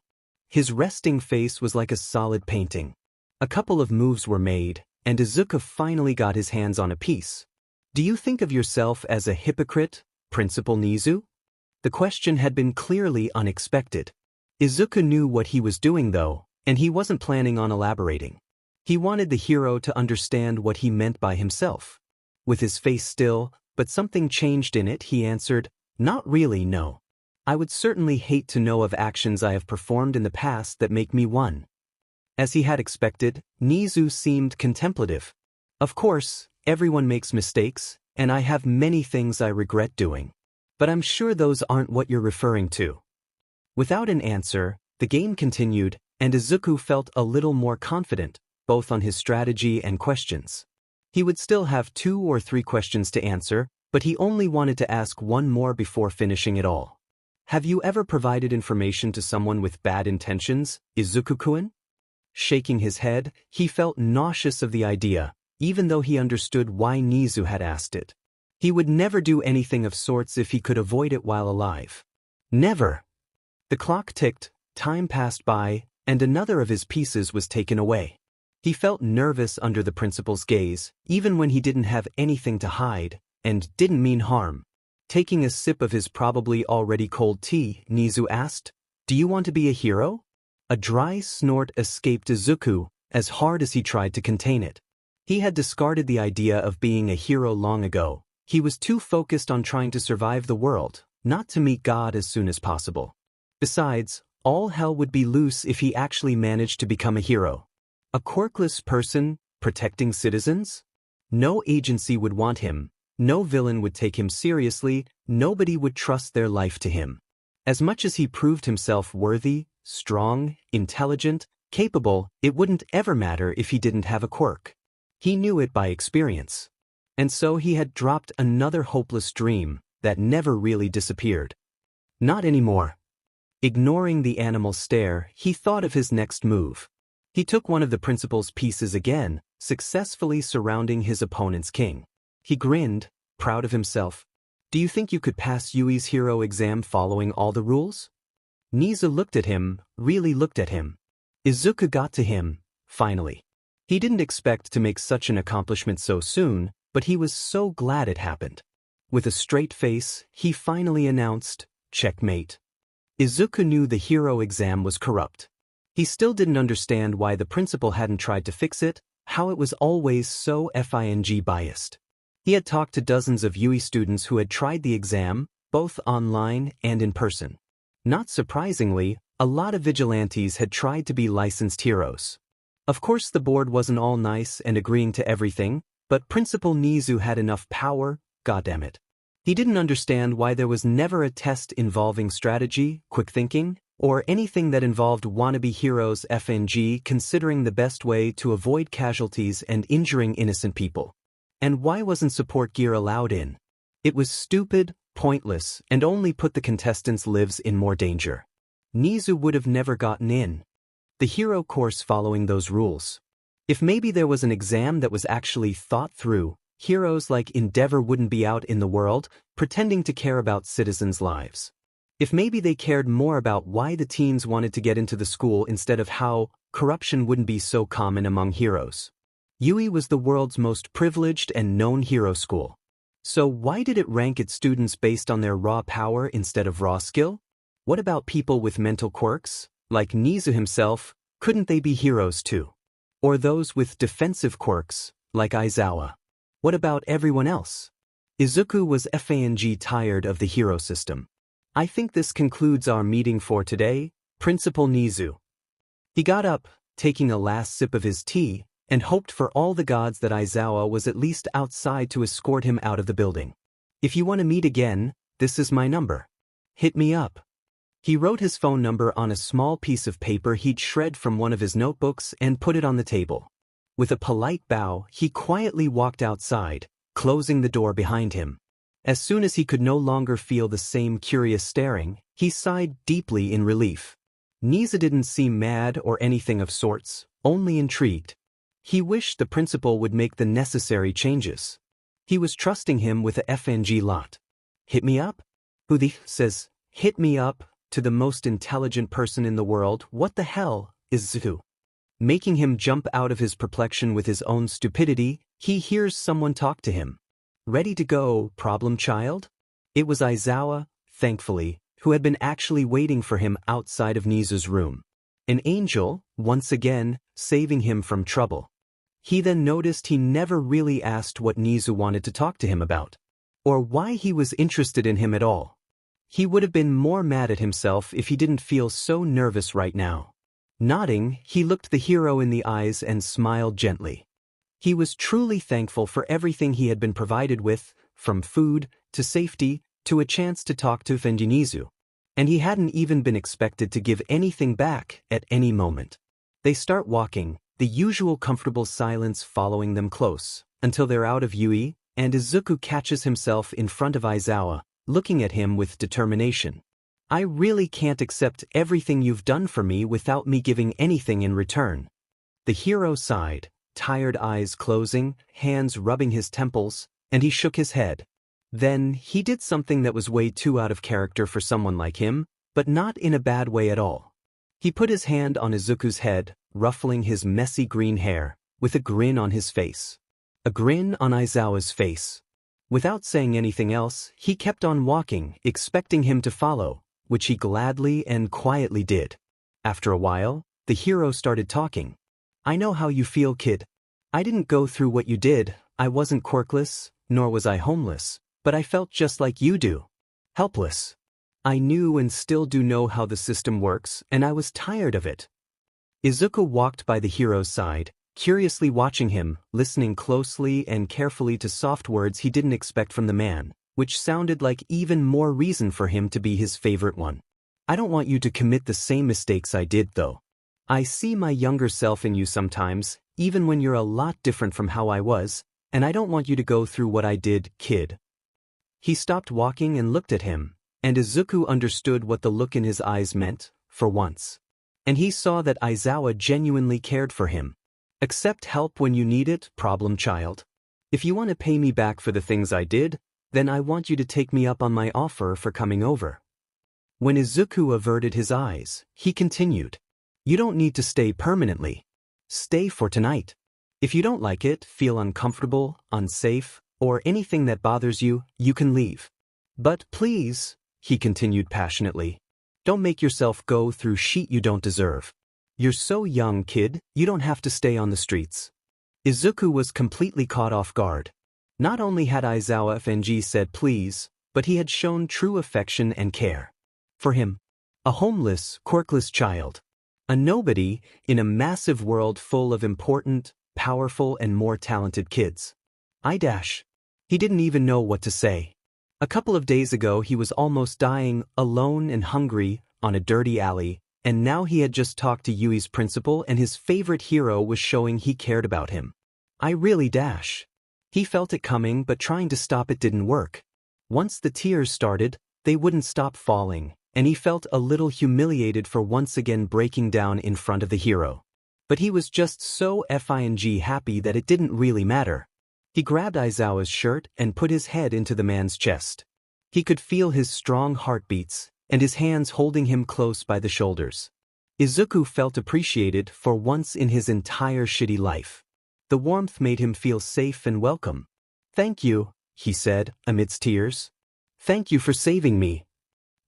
His resting face was like a solid painting. A couple of moves were made, and Izuku finally got his hands on a piece. Do you think of yourself as a hypocrite, Principal Nezu? The question had been clearly unexpected. Izuku knew what he was doing though, and he wasn't planning on elaborating. He wanted the hero to understand what he meant by himself. With his face still, but something changed in it, he answered, "Not really, no. I would certainly hate to know of actions I have performed in the past that make me one." As he had expected, Nezu seemed contemplative. Of course, everyone makes mistakes, and I have many things I regret doing. But I'm sure those aren't what you're referring to. Without an answer, the game continued, and Izuku felt a little more confident, both on his strategy and questions. He would still have 2 or 3 questions to answer, but he only wanted to ask one more before finishing it all. Have you ever provided information to someone with bad intentions, Izuku-kun? Shaking his head, he felt nauseous of the idea, even though he understood why Nezu had asked it. He would never do anything of sorts if he could avoid it while alive. Never! The clock ticked, time passed by, and another of his pieces was taken away. He felt nervous under the principal's gaze, even when he didn't have anything to hide, and didn't mean harm. Taking a sip of his probably already cold tea, Nezu asked, "Do you want to be a hero?" A dry snort escaped Izuku, as hard as he tried to contain it. He had discarded the idea of being a hero long ago. He was too focused on trying to survive the world, not to meet God as soon as possible. Besides, all hell would be loose if he actually managed to become a hero. A quirkless person, protecting citizens? No agency would want him, no villain would take him seriously, nobody would trust their life to him. As much as he proved himself worthy, strong, intelligent, capable, it wouldn't ever matter if he didn't have a quirk. He knew it by experience. And so he had dropped another hopeless dream that never really disappeared. Not anymore. Ignoring the animal's stare, he thought of his next move. He took one of the principal's pieces again, successfully surrounding his opponent's king. He grinned, proud of himself. "Do you think you could pass Yui's hero exam following all the rules?" Nezu looked at him, really looked at him. Izuku got to him, finally. He didn't expect to make such an accomplishment so soon, but he was so glad it happened. With a straight face, he finally announced, "Checkmate." Izuku knew the hero exam was corrupt. He still didn't understand why the principal hadn't tried to fix it, how it was always so biased. He had talked to dozens of Yui students who had tried the exam, both online and in person. Not surprisingly, a lot of vigilantes had tried to be licensed heroes. Of course the board wasn't all nice and agreeing to everything, but Principal Nezu had enough power, goddammit. He didn't understand why there was never a test involving strategy, quick thinking, or anything that involved wannabe heroes considering the best way to avoid casualties and injuring innocent people. And why wasn't support gear allowed in? It was stupid, pointless, and only put the contestants' lives in more danger. Nezu would have never gotten in. The hero course following those rules. If maybe there was an exam that was actually thought through, heroes like Endeavor wouldn't be out in the world, pretending to care about citizens' lives. If maybe they cared more about why the teens wanted to get into the school instead of how corruption wouldn't be so common among heroes. Yui was the world's most privileged and known hero school. So why did it rank its students based on their raw power instead of raw skill? What about people with mental quirks? Like Nezu himself, couldn't they be heroes too? Or those with defensive quirks, like Aizawa? What about everyone else? Izuku was tired of the hero system. I think this concludes our meeting for today, Principal Nezu. He got up, taking a last sip of his tea, and hoped for all the gods that Aizawa was at least outside to escort him out of the building. If you want to meet again, this is my number. Hit me up. He wrote his phone number on a small piece of paper he'd shred from one of his notebooks and put it on the table. With a polite bow, he quietly walked outside, closing the door behind him. As soon as he could no longer feel the same curious staring, he sighed deeply in relief. Nezu didn't seem mad or anything of sorts, only intrigued. He wished the principal would make the necessary changes. He was trusting him with a FNG lot. Hit me up? Who the says, hit me up, to the most intelligent person in the world? What the hell is Izuku? Making him jump out of his perplexion with his own stupidity, he hears someone talk to him. Ready to go, problem child? It was Aizawa, thankfully, who had been actually waiting for him outside of Nezu's room. An angel, once again, saving him from trouble. He then noticed he never really asked what Nezu wanted to talk to him about, or why he was interested in him at all. He would have been more mad at himself if he didn't feel so nervous right now. Nodding, he looked the hero in the eyes and smiled gently. He was truly thankful for everything he had been provided with, from food, to safety, to a chance to talk to Nezu. And he hadn't even been expected to give anything back at any moment. They start walking, the usual comfortable silence following them close, until they're out of Yui, and Izuku catches himself in front of Aizawa, looking at him with determination. I really can't accept everything you've done for me without me giving anything in return. The hero sighed, tired eyes closing, hands rubbing his temples, and he shook his head. Then, he did something that was way too out of character for someone like him, but not in a bad way at all. He put his hand on Izuku's head, ruffling his messy green hair, with a grin on his face. A grin on Aizawa's face. Without saying anything else, he kept on walking, expecting him to follow, which he gladly and quietly did. After a while, the hero started talking. I know how you feel, kid. I didn't go through what you did, I wasn't quirkless, nor was I homeless, but I felt just like you do. Helpless. I knew and still do know how the system works, and I was tired of it. Izuku walked by the hero's side, curiously watching him, listening closely and carefully to soft words he didn't expect from the man, which sounded like even more reason for him to be his favorite one. I don't want you to commit the same mistakes I did, though. I see my younger self in you sometimes, even when you're a lot different from how I was, and I don't want you to go through what I did, kid. He stopped walking and looked at him, and Izuku understood what the look in his eyes meant, for once. And he saw that Aizawa genuinely cared for him. Accept help when you need it, problem child. If you want to pay me back for the things I did, then I want you to take me up on my offer for coming over. When Izuku averted his eyes, he continued. You don't need to stay permanently. Stay for tonight. If you don't like it, feel uncomfortable, unsafe, or anything that bothers you, you can leave. But please, he continued passionately, don't make yourself go through shit you don't deserve. You're so young, kid, you don't have to stay on the streets. Izuku was completely caught off guard. Not only had Aizawa FNG said please, but he had shown true affection and care. For him, a homeless, quirkless child. A nobody in a massive world full of important, powerful and more talented kids. He didn't even know what to say. A couple of days ago he was almost dying, alone and hungry, on a dirty alley, and now he had just talked to Yui's principal and his favorite hero was showing he cared about him. He felt it coming, but trying to stop it didn't work. Once the tears started, they wouldn't stop falling, and he felt a little humiliated for once again breaking down in front of the hero. But he was just so happy that it didn't really matter. He grabbed Aizawa's shirt and put his head into the man's chest. He could feel his strong heartbeats, and his hands holding him close by the shoulders. Izuku felt appreciated for once in his entire shitty life. The warmth made him feel safe and welcome. "Thank you," he said, amidst tears. "Thank you for saving me."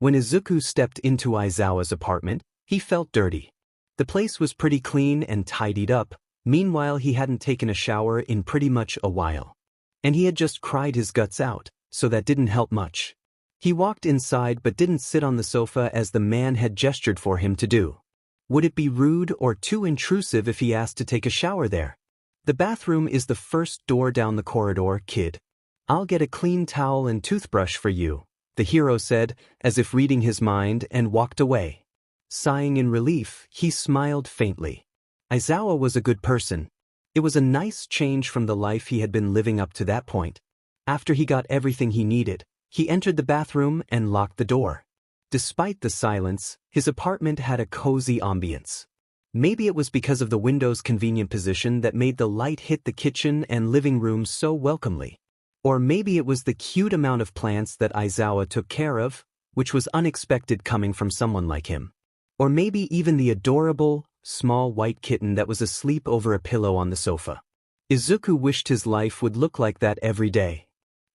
When Izuku stepped into Aizawa's apartment, he felt dirty. The place was pretty clean and tidied up. Meanwhile, he hadn't taken a shower in pretty much a while. And he had just cried his guts out, so that didn't help much. He walked inside but didn't sit on the sofa as the man had gestured for him to do. Would it be rude or too intrusive if he asked to take a shower there? "The bathroom is the first door down the corridor, kid. I'll get a clean towel and toothbrush for you," the hero said, as if reading his mind, and walked away. Sighing in relief, he smiled faintly. Aizawa was a good person. It was a nice change from the life he had been living up to that point. After he got everything he needed, he entered the bathroom and locked the door. Despite the silence, his apartment had a cozy ambience. Maybe it was because of the window's convenient position that made the light hit the kitchen and living room so welcomely. Or maybe it was the cute amount of plants that Aizawa took care of, which was unexpected coming from someone like him. Or maybe even the adorable, small white kitten that was asleep over a pillow on the sofa. Izuku wished his life would look like that every day.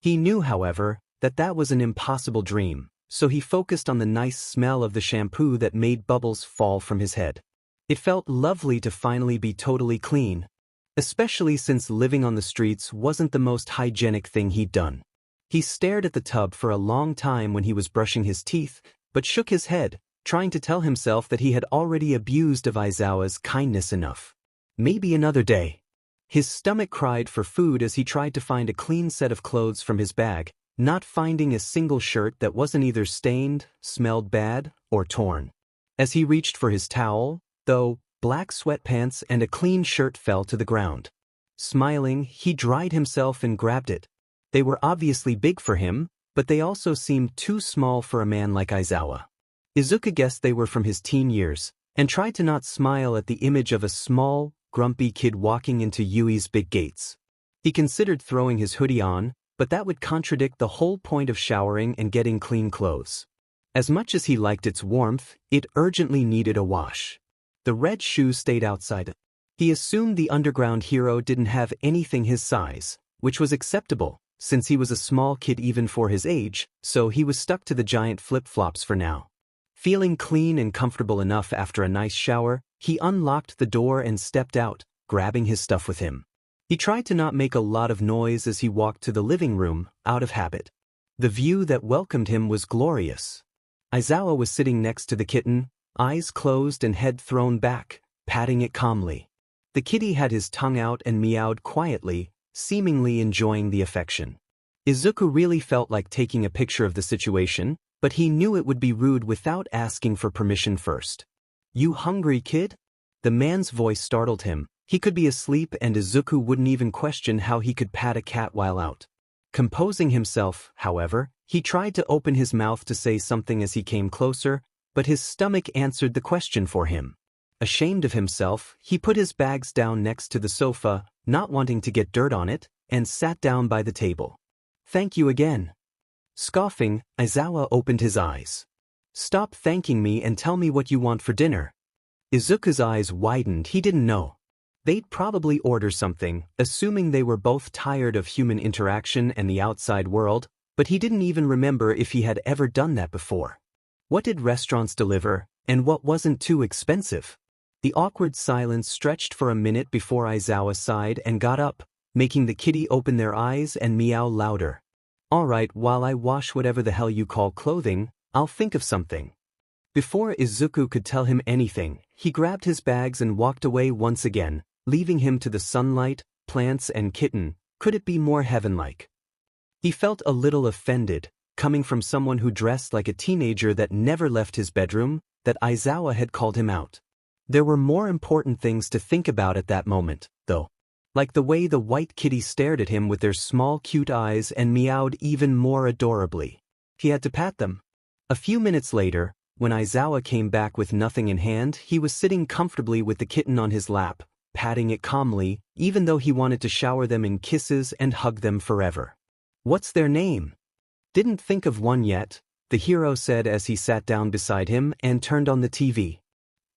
He knew, however, that that was an impossible dream, so he focused on the nice smell of the shampoo that made bubbles fall from his head. It felt lovely to finally be totally clean, especially since living on the streets wasn't the most hygienic thing he'd done. He stared at the tub for a long time when he was brushing his teeth, but shook his head, trying to tell himself that he had already abused of Aizawa's kindness enough. Maybe another day. His stomach cried for food as he tried to find a clean set of clothes from his bag, not finding a single shirt that wasn't either stained, smelled bad, or torn. As he reached for his towel, though, black sweatpants and a clean shirt fell to the ground. Smiling, he dried himself and grabbed it. They were obviously big for him, but they also seemed too small for a man like Aizawa. Izuku guessed they were from his teen years, and tried to not smile at the image of a small, grumpy kid walking into Yui's big gates. He considered throwing his hoodie on, but that would contradict the whole point of showering and getting clean clothes. As much as he liked its warmth, it urgently needed a wash. The red shoe stayed outside. He assumed the underground hero didn't have anything his size, which was acceptable, since he was a small kid even for his age, so he was stuck to the giant flip-flops for now. Feeling clean and comfortable enough after a nice shower, he unlocked the door and stepped out, grabbing his stuff with him. He tried to not make a lot of noise as he walked to the living room, out of habit. The view that welcomed him was glorious. Aizawa was sitting next to the kitten, eyes closed and head thrown back, patting it calmly. The kitty had his tongue out and meowed quietly, seemingly enjoying the affection. Izuku really felt like taking a picture of the situation, but he knew it would be rude without asking for permission first. "You hungry, kid?" The man's voice startled him. He could be asleep and Izuku wouldn't even question how he could pat a cat while out. Composing himself, however, he tried to open his mouth to say something as he came closer, but his stomach answered the question for him. Ashamed of himself, he put his bags down next to the sofa, not wanting to get dirt on it, and sat down by the table. "Thank you again." Scoffing, Aizawa opened his eyes. "Stop thanking me and tell me what you want for dinner." Izuku's eyes widened. He didn't know. They'd probably order something, assuming they were both tired of human interaction and the outside world, but he didn't even remember if he had ever done that before. What did restaurants deliver, and what wasn't too expensive? The awkward silence stretched for a minute before Aizawa sighed and got up, making the kitty open their eyes and meow louder. "All right, while I wash whatever the hell you call clothing, I'll think of something." Before Izuku could tell him anything, he grabbed his bags and walked away once again, leaving him to the sunlight, plants and kitten. Could it be more heaven-like? He felt a little offended, coming from someone who dressed like a teenager that never left his bedroom, that Aizawa had called him out. There were more important things to think about at that moment, though. Like the way the white kitty stared at him with their small cute eyes and meowed even more adorably. He had to pat them. A few minutes later, when Aizawa came back with nothing in hand, he was sitting comfortably with the kitten on his lap, patting it calmly, even though he wanted to shower them in kisses and hug them forever. "What's their name?" "Didn't think of one yet," the hero said as he sat down beside him and turned on the TV.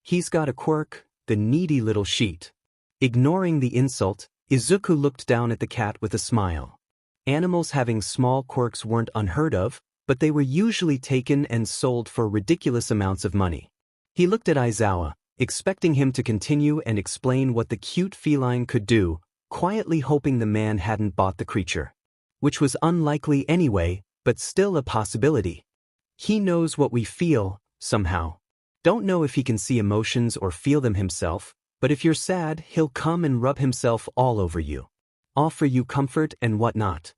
"He's got a quirk, the needy little sheet." Ignoring the insult, Izuku looked down at the cat with a smile. Animals having small quirks weren't unheard of, but they were usually taken and sold for ridiculous amounts of money. He looked at Aizawa, expecting him to continue and explain what the cute feline could do, quietly hoping the man hadn't bought the creature. Which was unlikely anyway, but still a possibility. He knows what we feel, somehow. Don't know if he can see emotions or feel them himself, but if you're sad, he'll come and rub himself all over you. Offer you comfort and whatnot.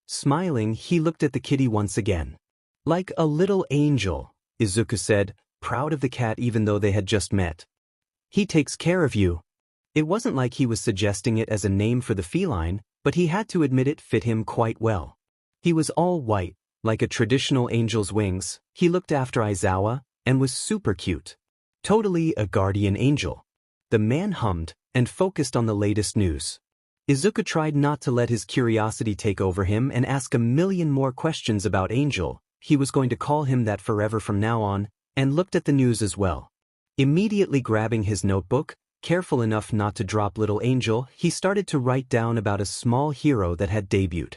Smiling, he looked at the kitty once again. "Like a little angel," Izuku said, proud of the cat even though they had just met. "He takes care of you." It wasn't like he was suggesting it as a name for the feline, but he had to admit it fit him quite well. He was all white, like a traditional angel's wings. He looked after Aizawa, and was super cute. Totally a guardian angel. The man hummed, and focused on the latest news. Izuku tried not to let his curiosity take over him and ask a million more questions about Angel. He was going to call him that forever from now on, and looked at the news as well. Immediately grabbing his notebook, careful enough not to drop little Angel, he started to write down about a small hero that had debuted.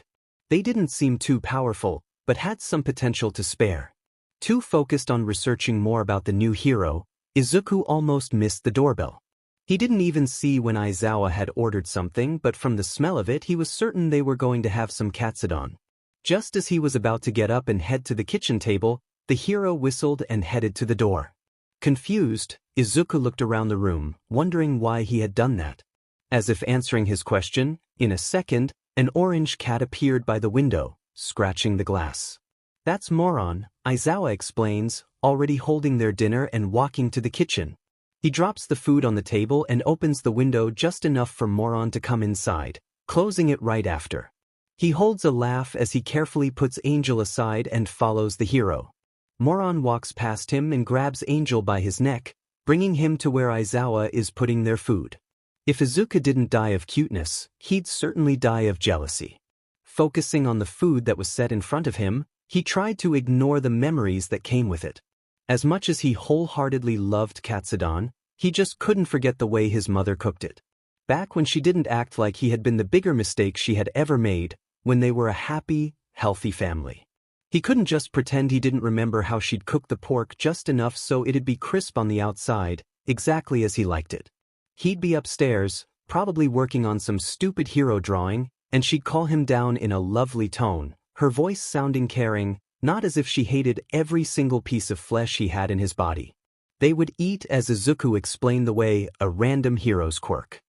They didn't seem too powerful, but had some potential to spare. Too focused on researching more about the new hero, Izuku almost missed the doorbell. He didn't even see when Aizawa had ordered something, but from the smell of it he was certain they were going to have some katsudon. Just as he was about to get up and head to the kitchen table, the hero whistled and headed to the door. Confused, Izuku looked around the room, wondering why he had done that. As if answering his question, in a second, an orange cat appeared by the window, scratching the glass. "That's Moron," Aizawa explains, already holding their dinner and walking to the kitchen. He drops the food on the table and opens the window just enough for Moron to come inside, closing it right after. He holds a laugh as he carefully puts Angel aside and follows the hero. Moron walks past him and grabs Angel by his neck, bringing him to where Aizawa is putting their food. If Izuku didn't die of cuteness, he'd certainly die of jealousy. Focusing on the food that was set in front of him, he tried to ignore the memories that came with it. As much as he wholeheartedly loved katsudon, he just couldn't forget the way his mother cooked it. Back when she didn't act like he had been the bigger mistake she had ever made, when they were a happy, healthy family. He couldn't just pretend he didn't remember how she'd cooked the pork just enough so it'd be crisp on the outside, exactly as he liked it. He'd be upstairs, probably working on some stupid hero drawing, and she'd call him down in a lovely tone, her voice sounding caring, not as if she hated every single piece of flesh he had in his body. They would eat as Izuku explained the way a random hero's quirk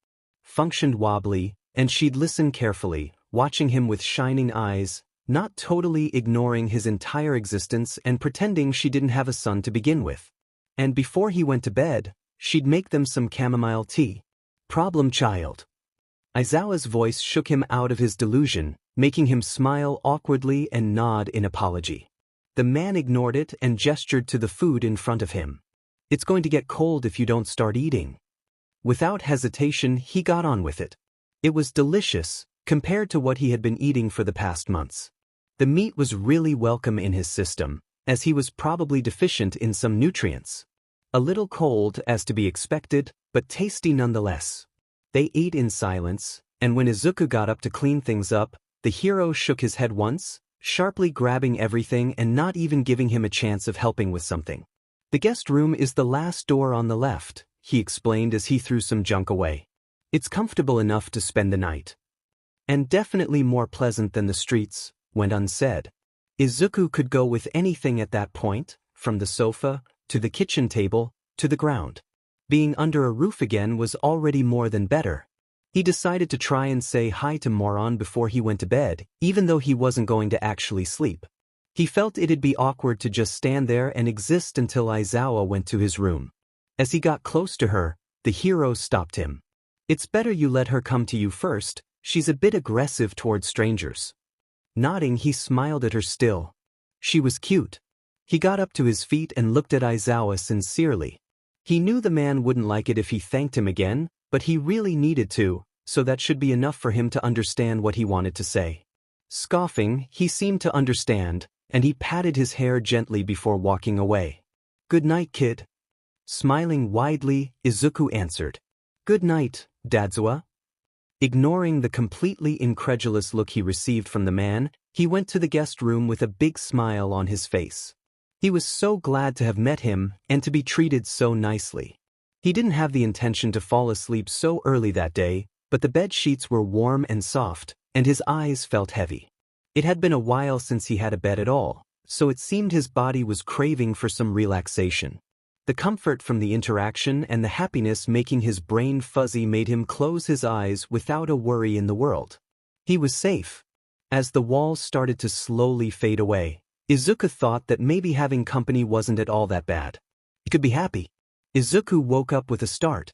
functioned wobbly, and she'd listen carefully, watching him with shining eyes, not totally ignoring his entire existence and pretending she didn't have a son to begin with. And before he went to bed, she'd make them some chamomile tea. Problem child. Aizawa's voice shook him out of his delusion, making him smile awkwardly and nod in apology. The man ignored it and gestured to the food in front of him. "It's going to get cold if you don't start eating." Without hesitation, he got on with it. It was delicious, compared to what he had been eating for the past months. The meat was really welcome in his system, as he was probably deficient in some nutrients. A little cold, as to be expected, but tasty nonetheless. They ate in silence, and when Izuku got up to clean things up, the hero shook his head once, sharply grabbing everything and not even giving him a chance of helping with something. "The guest room is the last door on the left," he explained as he threw some junk away. "It's comfortable enough to spend the night. And definitely more pleasant than the streets," went unsaid. Izuku could go with anything at that point, from the sofa, to the kitchen table, to the ground. Being under a roof again was already more than better. He decided to try and say hi to Moron before he went to bed, even though he wasn't going to actually sleep. He felt it'd be awkward to just stand there and exist until Aizawa went to his room. As he got close to her, the hero stopped him. "It's better you let her come to you first, she's a bit aggressive toward strangers." Nodding, he smiled at her still. She was cute. He got up to his feet and looked at Aizawa sincerely. He knew the man wouldn't like it if he thanked him again, but he really needed to, so that should be enough for him to understand what he wanted to say. Scoffing, he seemed to understand, and he patted his hair gently before walking away. "Good night, kid." Smiling widely, Izuku answered. "Good night, Dadzawa." Ignoring the completely incredulous look he received from the man, he went to the guest room with a big smile on his face. He was so glad to have met him and to be treated so nicely. He didn't have the intention to fall asleep so early that day, but the bed sheets were warm and soft, and his eyes felt heavy. It had been a while since he had a bed at all, so it seemed his body was craving for some relaxation. The comfort from the interaction and the happiness making his brain fuzzy made him close his eyes without a worry in the world. He was safe. As the walls started to slowly fade away, Izuku thought that maybe having company wasn't at all that bad. He could be happy. Izuku woke up with a start.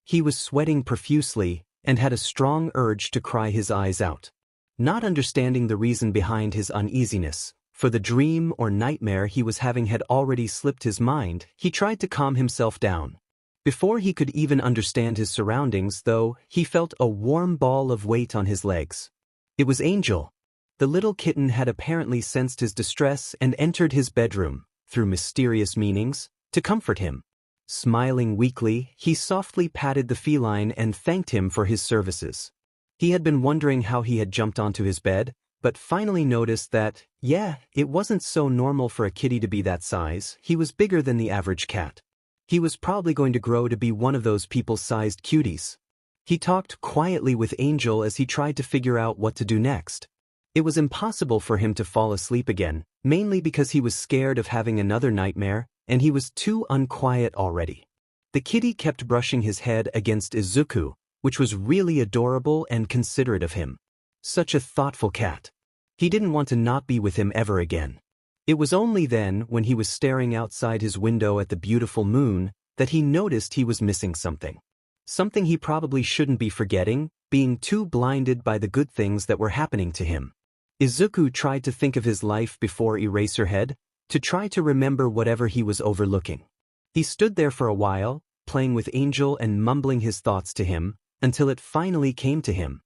He was sweating profusely and had a strong urge to cry his eyes out. Not understanding the reason behind his uneasiness, for the dream or nightmare he was having had already slipped his mind, he tried to calm himself down. Before he could even understand his surroundings, though, he felt a warm ball of weight on his legs. It was Angel. The little kitten had apparently sensed his distress and entered his bedroom, through mysterious meanings, to comfort him. Smiling weakly, he softly patted the feline and thanked him for his services. He had been wondering how he had jumped onto his bed, but finally noticed that, it wasn't so normal for a kitty to be that size. He was bigger than the average cat. He was probably going to grow to be one of those people-sized cuties. He talked quietly with Angel as he tried to figure out what to do next. It was impossible for him to fall asleep again, mainly because he was scared of having another nightmare, and he was too unquiet already. The kitty kept brushing his head against Izuku, which was really adorable and considerate of him. Such a thoughtful cat. He didn't want to not be with him ever again. It was only then, when he was staring outside his window at the beautiful moon, that he noticed he was missing something. Something he probably shouldn't be forgetting, being too blinded by the good things that were happening to him. Izuku tried to think of his life before Eraserhead, to try to remember whatever he was overlooking. He stood there for a while, playing with Angel and mumbling his thoughts to him, until it finally came to him.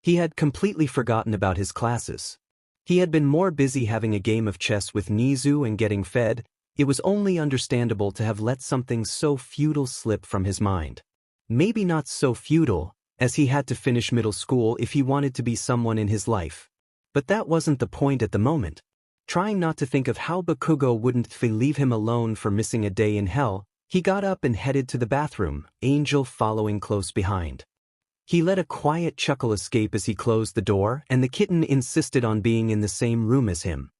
He had completely forgotten about his classes. He had been more busy having a game of chess with Nezu and getting fed. It was only understandable to have let something so futile slip from his mind. Maybe not so futile, as he had to finish middle school if he wanted to be someone in his life. But that wasn't the point at the moment. Trying not to think of how Bakugo wouldn't leave him alone for missing a day in hell, he got up and headed to the bathroom, Angel following close behind. He let a quiet chuckle escape as he closed the door, and the kitten insisted on being in the same room as him.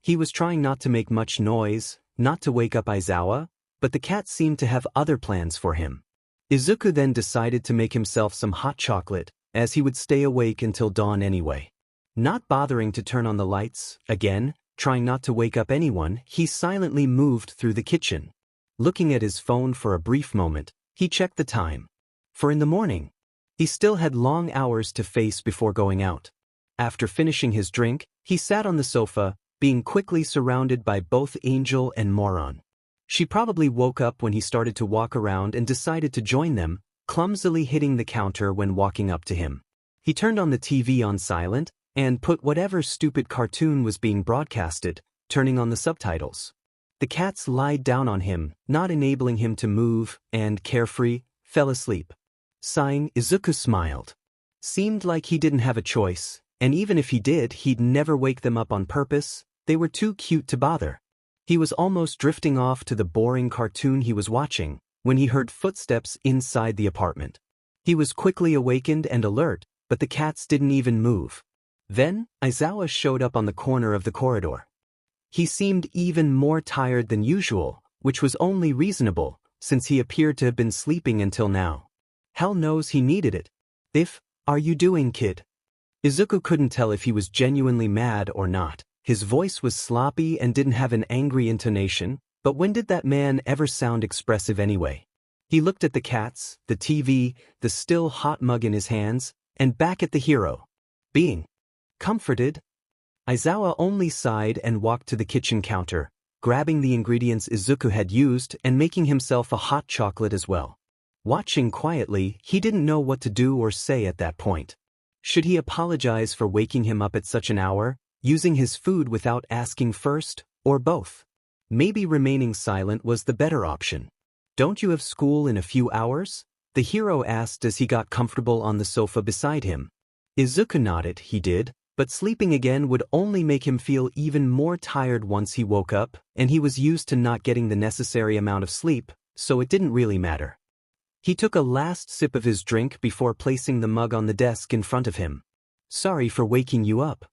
He was trying not to make much noise, not to wake up Aizawa, but the cat seemed to have other plans for him. Izuku then decided to make himself some hot chocolate, as he would stay awake until dawn anyway. Not bothering to turn on the lights, again, trying not to wake up anyone, he silently moved through the kitchen. Looking at his phone for a brief moment, he checked the time. For in the morning. He still had long hours to face before going out. After finishing his drink, he sat on the sofa, being quickly surrounded by both Angel and Moron. She probably woke up when he started to walk around and decided to join them, clumsily hitting the counter when walking up to him. He turned on the TV on silent, and put whatever stupid cartoon was being broadcasted, turning on the subtitles. The cats lied down on him, not enabling him to move, and, carefree, fell asleep. Sighing, Izuku smiled. Seemed like he didn't have a choice, and even if he did, he'd never wake them up on purpose. They were too cute to bother. He was almost drifting off to the boring cartoon he was watching, when he heard footsteps inside the apartment. He was quickly awakened and alert, but the cats didn't even move. Then, Aizawa showed up on the corner of the corridor. He seemed even more tired than usual, which was only reasonable, since he appeared to have been sleeping until now. Hell knows he needed it. Are you doing, kid? Izuku couldn't tell if he was genuinely mad or not. His voice was sloppy and didn't have an angry intonation, but when did that man ever sound expressive anyway? He looked at the cats, the TV, the still hot mug in his hands, and back at the hero. Being comforted. Aizawa only sighed and walked to the kitchen counter, grabbing the ingredients Izuku had used and making himself a hot chocolate as well. Watching quietly, he didn't know what to do or say at that point. Should he apologize for waking him up at such an hour, using his food without asking first, or both? Maybe remaining silent was the better option. "Don't you have school in a few hours?" the hero asked as he got comfortable on the sofa beside him. Izuku nodded. He did, but sleeping again would only make him feel even more tired once he woke up, and he was used to not getting the necessary amount of sleep, so it didn't really matter. He took a last sip of his drink before placing the mug on the desk in front of him. "Sorry for waking you up.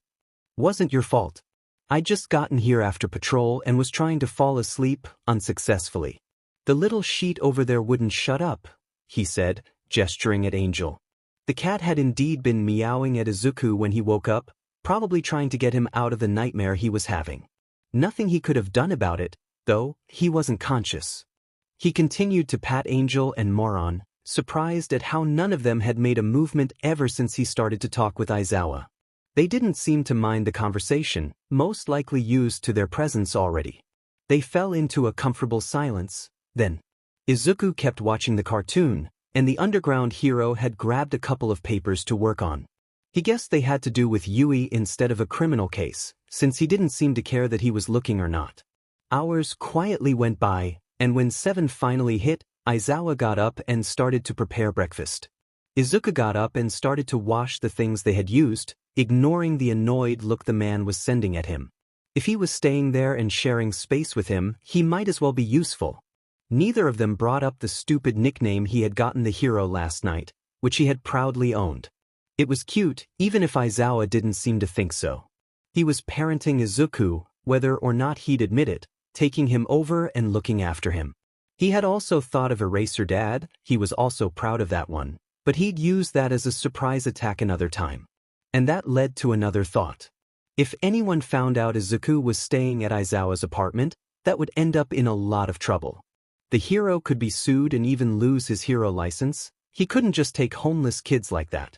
Wasn't your fault. I'd just gotten here after patrol and was trying to fall asleep, unsuccessfully. The little sheet over there wouldn't shut up," he said, gesturing at Angel. The cat had indeed been meowing at Izuku when he woke up, probably trying to get him out of the nightmare he was having. Nothing he could have done about it, though. He wasn't conscious. He continued to pat Angel and Moron, surprised at how none of them had made a movement ever since he started to talk with Aizawa. They didn't seem to mind the conversation, most likely used to their presence already. They fell into a comfortable silence. Then, Izuku kept watching the cartoon, and the underground hero had grabbed a couple of papers to work on. He guessed they had to do with Yui instead of a criminal case, since he didn't seem to care that he was looking or not. Hours quietly went by, and when 7 finally hit, Aizawa got up and started to prepare breakfast. Izuku got up and started to wash the things they had used, ignoring the annoyed look the man was sending at him. If he was staying there and sharing space with him, he might as well be useful. Neither of them brought up the stupid nickname he had gotten the hero last night, which he had proudly owned. It was cute, even if Aizawa didn't seem to think so. He was parenting Izuku, whether or not he'd admit it, taking him over and looking after him. He had also thought of Eraser Dad. He was also proud of that one, but he'd use that as a surprise attack another time. And that led to another thought. If anyone found out Izuku was staying at Aizawa's apartment, that would end up in a lot of trouble. The hero could be sued and even lose his hero license. He couldn't just take homeless kids like that.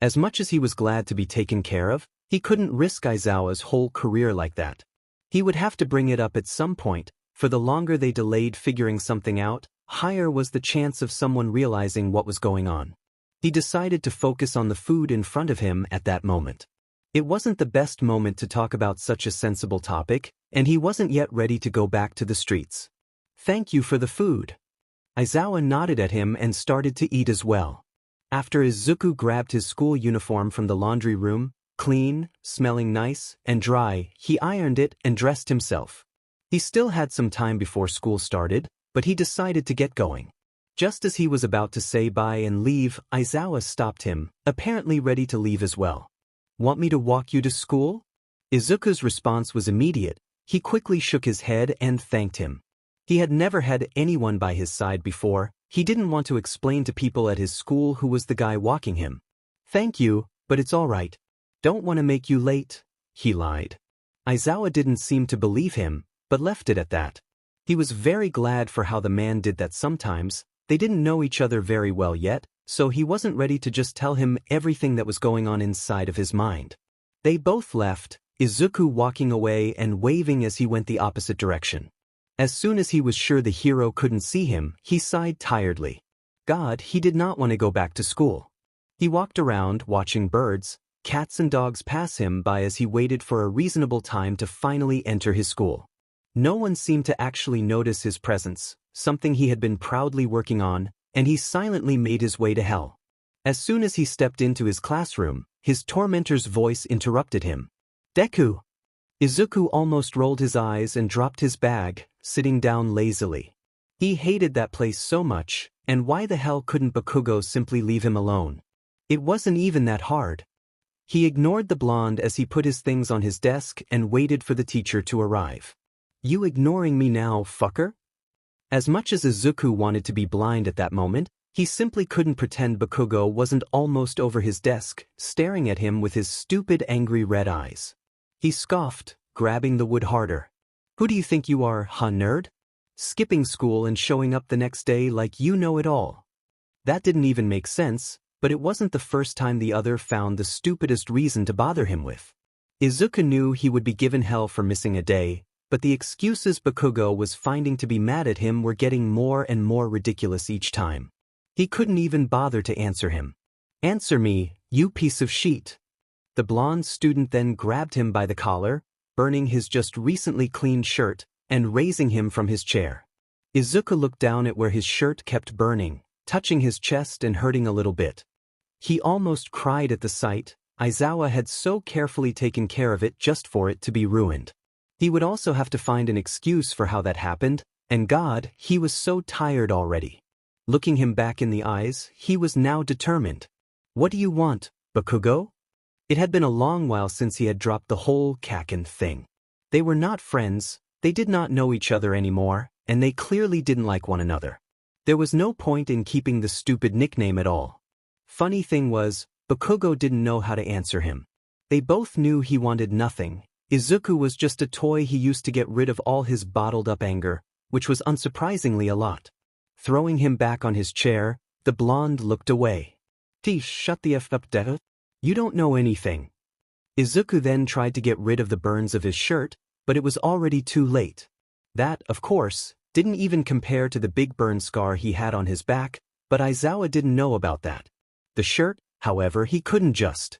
As much as he was glad to be taken care of, he couldn't risk Aizawa's whole career like that. He would have to bring it up at some point, for the longer they delayed figuring something out, higher was the chance of someone realizing what was going on. He decided to focus on the food in front of him at that moment. It wasn't the best moment to talk about such a sensible topic, and he wasn't yet ready to go back to the streets. "Thank you for the food." Aizawa nodded at him and started to eat as well. After Izuku grabbed his school uniform from the laundry room, clean, smelling nice, and dry, he ironed it and dressed himself. He still had some time before school started, but he decided to get going. Just as he was about to say bye and leave, Aizawa stopped him, apparently ready to leave as well. "Want me to walk you to school?" Izuku's response was immediate. He quickly shook his head and thanked him. He had never had anyone by his side before. He didn't want to explain to people at his school who was the guy walking him. "Thank you, but it's all right. Don't want to make you late," he lied. Aizawa didn't seem to believe him, but left it at that. He was very glad for how the man did that sometimes. They didn't know each other very well yet, so he wasn't ready to just tell him everything that was going on inside of his mind. They both left, Izuku walking away and waving as he went the opposite direction. As soon as he was sure the hero couldn't see him, he sighed tiredly. God, he did not want to go back to school. He walked around, watching birds, cats and dogs pass him by as he waited for a reasonable time to finally enter his school. No one seemed to actually notice his presence, something he had been proudly working on, and he silently made his way to hell. As soon as he stepped into his classroom, his tormentor's voice interrupted him. "Deku!" Izuku almost rolled his eyes and dropped his bag, sitting down lazily. He hated that place so much, and why the hell couldn't Bakugo simply leave him alone? It wasn't even that hard. He ignored the blonde as he put his things on his desk and waited for the teacher to arrive. "You ignoring me now, fucker?" As much as Izuku wanted to be blind at that moment, he simply couldn't pretend Bakugo wasn't almost over his desk, staring at him with his stupid angry red eyes. He scoffed, grabbing the wood harder. "Who do you think you are, huh, nerd? Skipping school and showing up the next day like you know it all." That didn't even make sense, but it wasn't the first time the other found the stupidest reason to bother him with. Izuku knew he would be given hell for missing a day, but the excuses Bakugo was finding to be mad at him were getting more and more ridiculous each time. He couldn't even bother to answer him. "Answer me, you piece of shit." The blonde student then grabbed him by the collar, burning his just recently cleaned shirt, and raising him from his chair. Izuku looked down at where his shirt kept burning, touching his chest and hurting a little bit. He almost cried at the sight. Aizawa had so carefully taken care of it just for it to be ruined. He would also have to find an excuse for how that happened, and God, he was so tired already. Looking him back in the eyes, he was now determined. "What do you want, Bakugo?" It had been a long while since he had dropped the whole Kaken thing. They were not friends, they did not know each other anymore, and they clearly didn't like one another. There was no point in keeping the stupid nickname at all. Funny thing was, Bakugo didn't know how to answer him. They both knew he wanted nothing. Izuku was just a toy he used to get rid of all his bottled-up anger, which was unsurprisingly a lot. Throwing him back on his chair, the blonde looked away. Shut the F up, Deku. You don't know anything." Izuku then tried to get rid of the burns of his shirt, but it was already too late. That, of course, didn't even compare to the big burn scar he had on his back, but Aizawa didn't know about that. The shirt, however, he couldn't just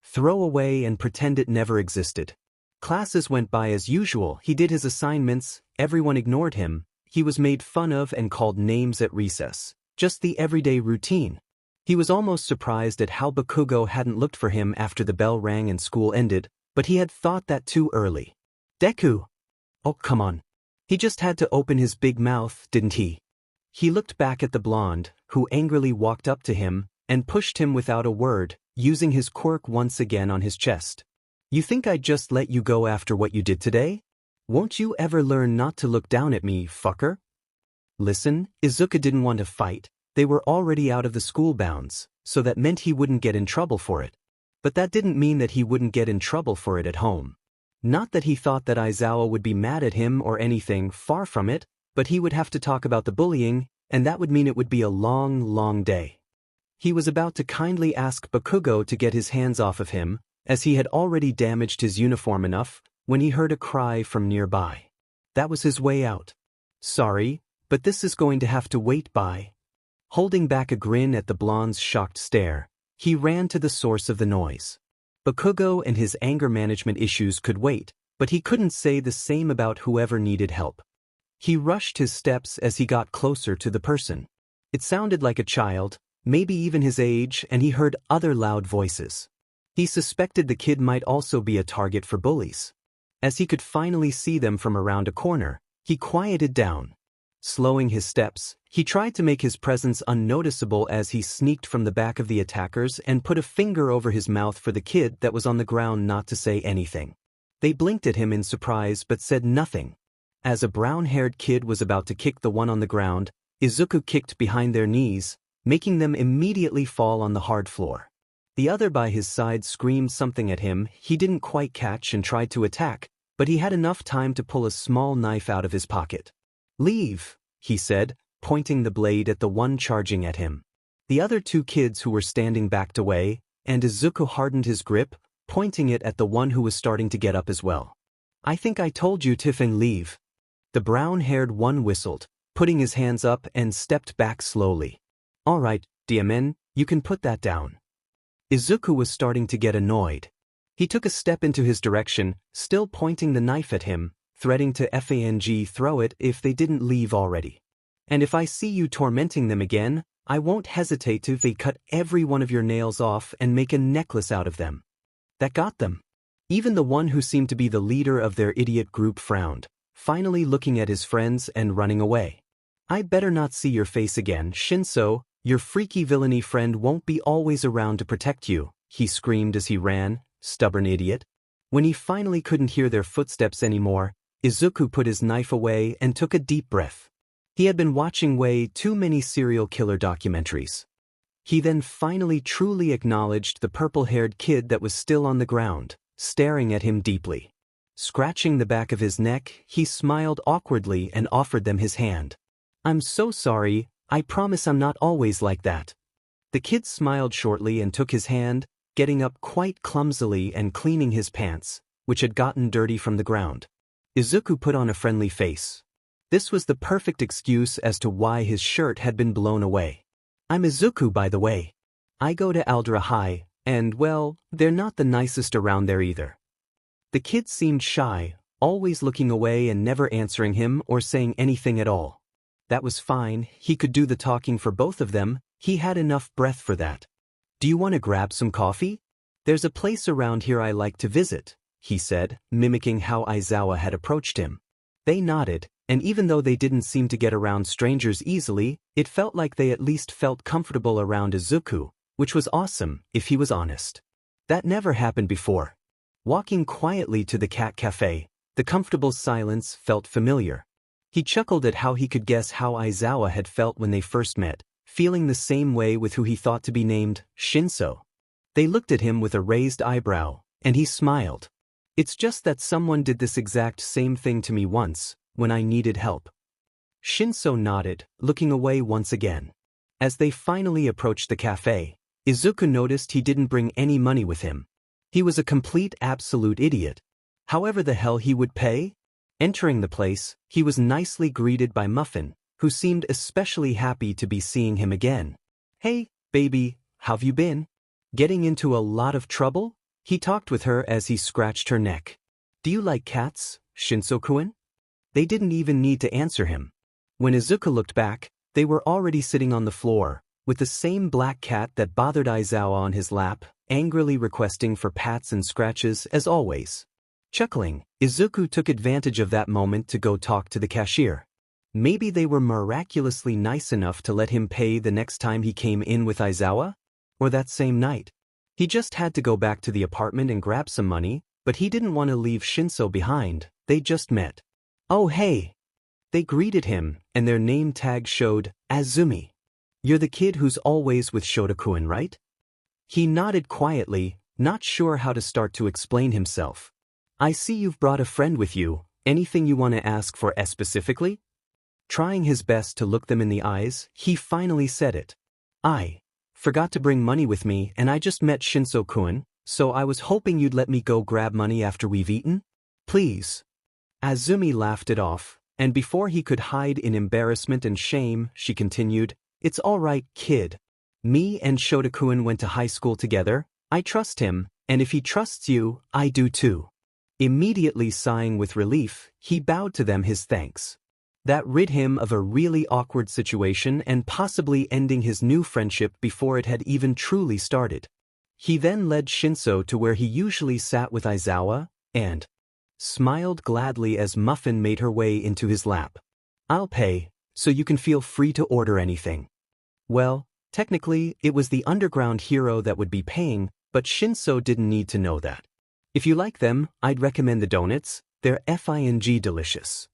throw away and pretend it never existed. Classes went by as usual, he did his assignments, everyone ignored him, he was made fun of and called names at recess. Just the everyday routine. He was almost surprised at how Bakugo hadn't looked for him after the bell rang and school ended, but he had thought that too early. "Deku!" "Oh, come on." He just had to open his big mouth, didn't he? He looked back at the blonde, who angrily walked up to him, and pushed him without a word, using his quirk once again on his chest. "You think I'd just let you go after what you did today? Won't you ever learn not to look down at me, fucker?" Listen, Izuku didn't want to fight. They were already out of the school bounds, so that meant he wouldn't get in trouble for it. But that didn't mean that he wouldn't get in trouble for it at home. Not that he thought that Aizawa would be mad at him or anything, far from it, but he would have to talk about the bullying, and that would mean it would be a long, long day. He was about to kindly ask Bakugo to get his hands off of him, as he had already damaged his uniform enough, when he heard a cry from nearby. That was his way out. "Sorry, but this is going to have to wait by." Holding back a grin at the blonde's shocked stare, he ran to the source of the noise. Bakugo and his anger management issues could wait, but he couldn't say the same about whoever needed help. He rushed his steps as he got closer to the person. It sounded like a child, maybe even his age, and he heard other loud voices. He suspected the kid might also be a target for bullies. As he could finally see them from around a corner, he quieted down. Slowing his steps, he tried to make his presence unnoticeable as he sneaked from the back of the attackers and put a finger over his mouth for the kid that was on the ground not to say anything. They blinked at him in surprise but said nothing. As a brown-haired kid was about to kick the one on the ground, Izuku kicked behind their knees, making them immediately fall on the hard floor. The other by his side screamed something at him he didn't quite catch and tried to attack, but he had enough time to pull a small knife out of his pocket. "Leave," he said, pointing the blade at the one charging at him. The other two kids who were standing backed away, and Izuku hardened his grip, pointing it at the one who was starting to get up as well. "I think I told you to leave." The brown-haired one whistled, putting his hands up and stepped back slowly. "All right, Diamen, you can put that down." Izuku was starting to get annoyed. He took a step into his direction, still pointing the knife at him, threatening to throw it if they didn't leave already. "And if I see you tormenting them again, I won't hesitate to cut every one of your nails off and make a necklace out of them." That got them. Even the one who seemed to be the leader of their idiot group frowned, finally looking at his friends and running away. "I better not see your face again, Shinsou. Your freaky villainy friend won't be always around to protect you," he screamed as he ran, "stubborn idiot." When he finally couldn't hear their footsteps anymore, Izuku put his knife away and took a deep breath. He had been watching way too many serial killer documentaries. He then finally truly acknowledged the purple-haired kid that was still on the ground, staring at him deeply. Scratching the back of his neck, he smiled awkwardly and offered them his hand. "I'm so sorry, I promise I'm not always like that." The kid smiled shortly and took his hand, getting up quite clumsily and cleaning his pants, which had gotten dirty from the ground. Izuku put on a friendly face. This was the perfect excuse as to why his shirt had been blown away. I'm Izuku, by the way. I go to Aldera High, and well, they're not the nicest around there either. The kid seemed shy, always looking away and never answering him or saying anything at all. That was fine, he could do the talking for both of them, he had enough breath for that. Do you want to grab some coffee? There's a place around here I like to visit, he said, mimicking how Aizawa had approached him. They nodded, and even though they didn't seem to get around strangers easily, it felt like they at least felt comfortable around Izuku, which was awesome, if he was honest. That never happened before. Walking quietly to the cat cafe, the comfortable silence felt familiar. He chuckled at how he could guess how Aizawa had felt when they first met, feeling the same way with who he thought to be named Shinsou. They looked at him with a raised eyebrow, and he smiled. It's just that someone did this exact same thing to me once, when I needed help. Shinsou nodded, looking away once again. As they finally approached the cafe, Izuku noticed he didn't bring any money with him. He was a complete absolute idiot. However the hell he would pay? Entering the place, he was nicely greeted by Muffin, who seemed especially happy to be seeing him again. Hey, baby, how've you been? Getting into a lot of trouble? He talked with her as he scratched her neck. Do you like cats, Shinsou-kun? They didn't even need to answer him. When Izuku looked back, they were already sitting on the floor, with the same black cat that bothered Aizawa on his lap, angrily requesting for pats and scratches as always. Chuckling, Izuku took advantage of that moment to go talk to the cashier. Maybe they were miraculously nice enough to let him pay the next time he came in with Aizawa? Or that same night. He just had to go back to the apartment and grab some money, but he didn't want to leave Shinsou behind. They just met. Oh hey! They greeted him, and their name tag showed, Azumi. You're the kid who's always with Shotoku-kun, right? He nodded quietly, not sure how to start to explain himself. I see you've brought a friend with you, anything you want to ask for specifically? Trying his best to look them in the eyes, he finally said it. I forgot to bring money with me and I just met Shinsou-kun, so I was hoping you'd let me go grab money after we've eaten? Please. Azumi laughed it off, and before he could hide in embarrassment and shame, she continued, It's all right, kid. Me and Shotoku-kun went to high school together, I trust him, and if he trusts you, I do too. Immediately sighing with relief, he bowed to them his thanks. That rid him of a really awkward situation and possibly ending his new friendship before it had even truly started. He then led Shinsou to where he usually sat with Aizawa, and smiled gladly as Muffin made her way into his lap. I'll pay, so you can feel free to order anything. Well, technically, it was the underground hero that would be paying, but Shinsou didn't need to know that. If you like them, I'd recommend the donuts, they're fing delicious.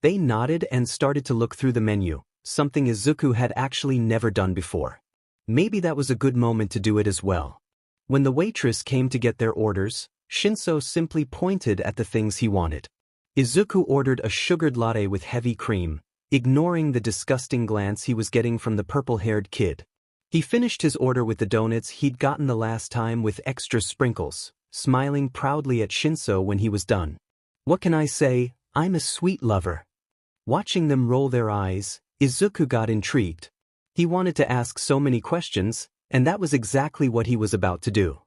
They nodded and started to look through the menu, something Izuku had actually never done before. Maybe that was a good moment to do it as well. When the waitress came to get their orders, Shinsou simply pointed at the things he wanted. Izuku ordered a sugared latte with heavy cream, ignoring the disgusting glance he was getting from the purple-haired kid. He finished his order with the donuts he'd gotten the last time with extra sprinkles, smiling proudly at Shinsou when he was done. What can I say? I'm a sweet lover. Watching them roll their eyes, Izuku got intrigued. He wanted to ask so many questions, and that was exactly what he was about to do.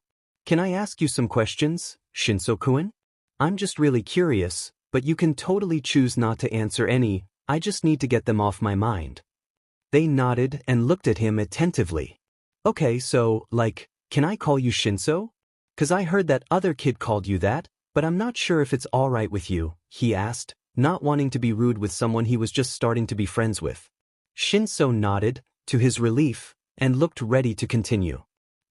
Can I ask you some questions, Shinsou-kun? I'm just really curious, but you can totally choose not to answer any, I just need to get them off my mind. They nodded and looked at him attentively. Okay, so, can I call you Shinsou? 'Cause I heard that other kid called you that, but I'm not sure if it's alright with you, he asked, not wanting to be rude with someone he was just starting to be friends with. Shinsou nodded, to his relief, and looked ready to continue.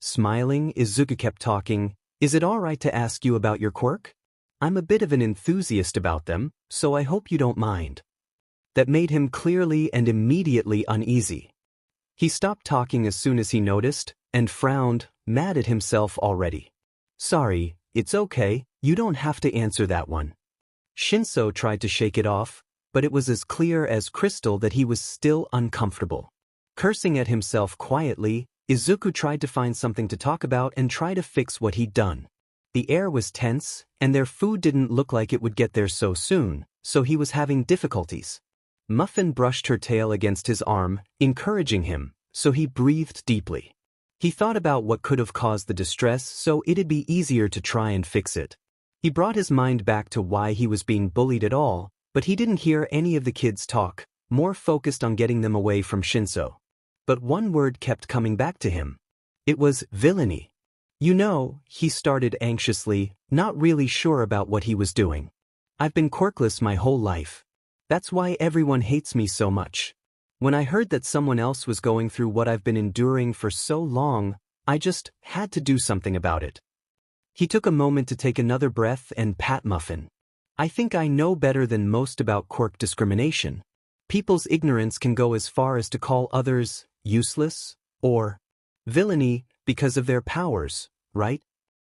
Smiling, Izuku kept talking, Is it alright to ask you about your quirk? I'm a bit of an enthusiast about them, so I hope you don't mind. That made him clearly and immediately uneasy. He stopped talking as soon as he noticed, and frowned, mad at himself already. Sorry, it's okay, you don't have to answer that one. Shinsou tried to shake it off, but it was as clear as crystal that he was still uncomfortable. Cursing at himself quietly, Izuku tried to find something to talk about and try to fix what he'd done. The air was tense, and their food didn't look like it would get there so soon, so he was having difficulties. Muffin brushed her tail against his arm, encouraging him, so he breathed deeply. He thought about what could have caused the distress so it'd be easier to try and fix it. He brought his mind back to why he was being bullied at all, but he didn't hear any of the kids talk, more focused on getting them away from Shinsou. But one word kept coming back to him. It was villainy. You know, he started anxiously, not really sure about what he was doing. I've been quirkless my whole life. That's why everyone hates me so much. When I heard that someone else was going through what I've been enduring for so long, I just had to do something about it. He took a moment to take another breath and pat Muffin. I think I know better than most about quirk discrimination. People's ignorance can go as far as to call others useless or villainy because of their powers, right?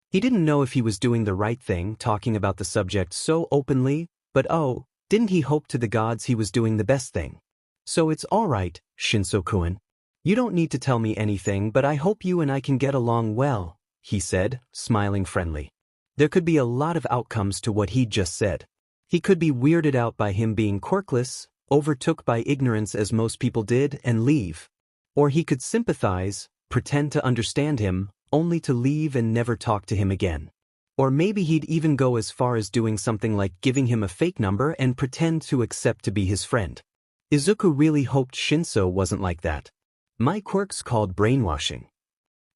He didn't know if he was doing the right thing talking about the subject so openly, but oh, didn't he hope to the gods he was doing the best thing? So it's all right, Shinsou-kun. You don't need to tell me anything, but I hope you and I can get along well, he said, smiling friendly. There could be a lot of outcomes to what he'd just said. He could be weirded out by him being quirkless, overtook by ignorance as most people did, and leave. Or he could sympathize, pretend to understand him, only to leave and never talk to him again. Or maybe he'd even go as far as doing something like giving him a fake number and pretend to accept to be his friend. Izuku really hoped Shinsou wasn't like that. My quirk's called brainwashing.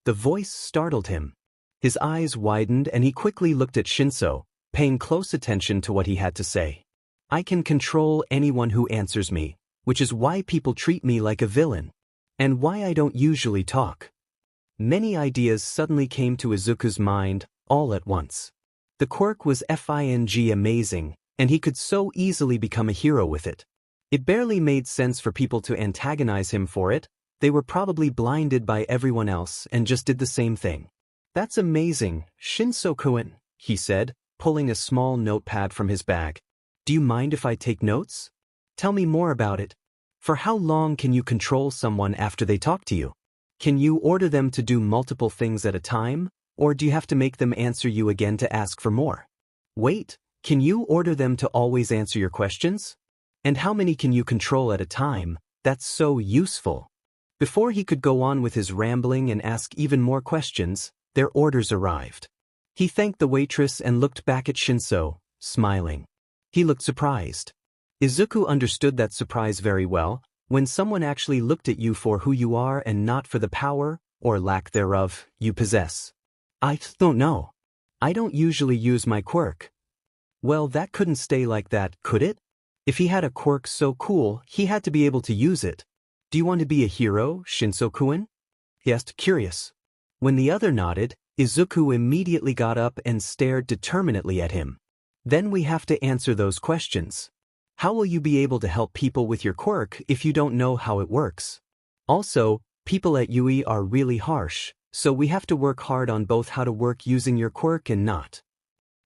The voice startled him. His eyes widened and he quickly looked at Shinsou, paying close attention to what he had to say. I can control anyone who answers me, which is why people treat me like a villain. And why I don't usually talk. Many ideas suddenly came to Izuku's mind, all at once. The quirk was FING amazing, and he could so easily become a hero with it. It barely made sense for people to antagonize him for it. They were probably blinded by everyone else and just did the same thing. That's amazing, Shinsou-kun, he said, pulling a small notepad from his bag. Do you mind if I take notes? Tell me more about it. For how long can you control someone after they talk to you? Can you order them to do multiple things at a time, or do you have to make them answer you again to ask for more? Wait, can you order them to always answer your questions? And how many can you control at a time? That's so useful. Before he could go on with his rambling and ask even more questions, their orders arrived. He thanked the waitress and looked back at Shinsou, smiling. He looked surprised. Izuku understood that surprise very well, when someone actually looked at you for who you are and not for the power, or lack thereof, you possess. I don't know. I don't usually use my quirk. Well, that couldn't stay like that, could it? If he had a quirk so cool, he had to be able to use it. Do you want to be a hero, Shinsou-kun? He asked, curious. When the other nodded, Izuku immediately got up and stared determinedly at him. Then we have to answer those questions. How will you be able to help people with your quirk if you don't know how it works? Also, people at UE are really harsh, so we have to work hard on both how to work using your quirk and not.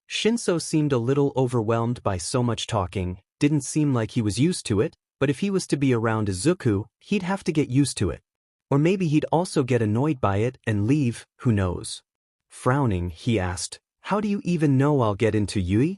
Shinsou seemed a little overwhelmed by so much talking, didn't seem like he was used to it, but if he was to be around Izuku, he'd have to get used to it. Or maybe he'd also get annoyed by it and leave, who knows. Frowning, he asked, how do you even know I'll get into UE?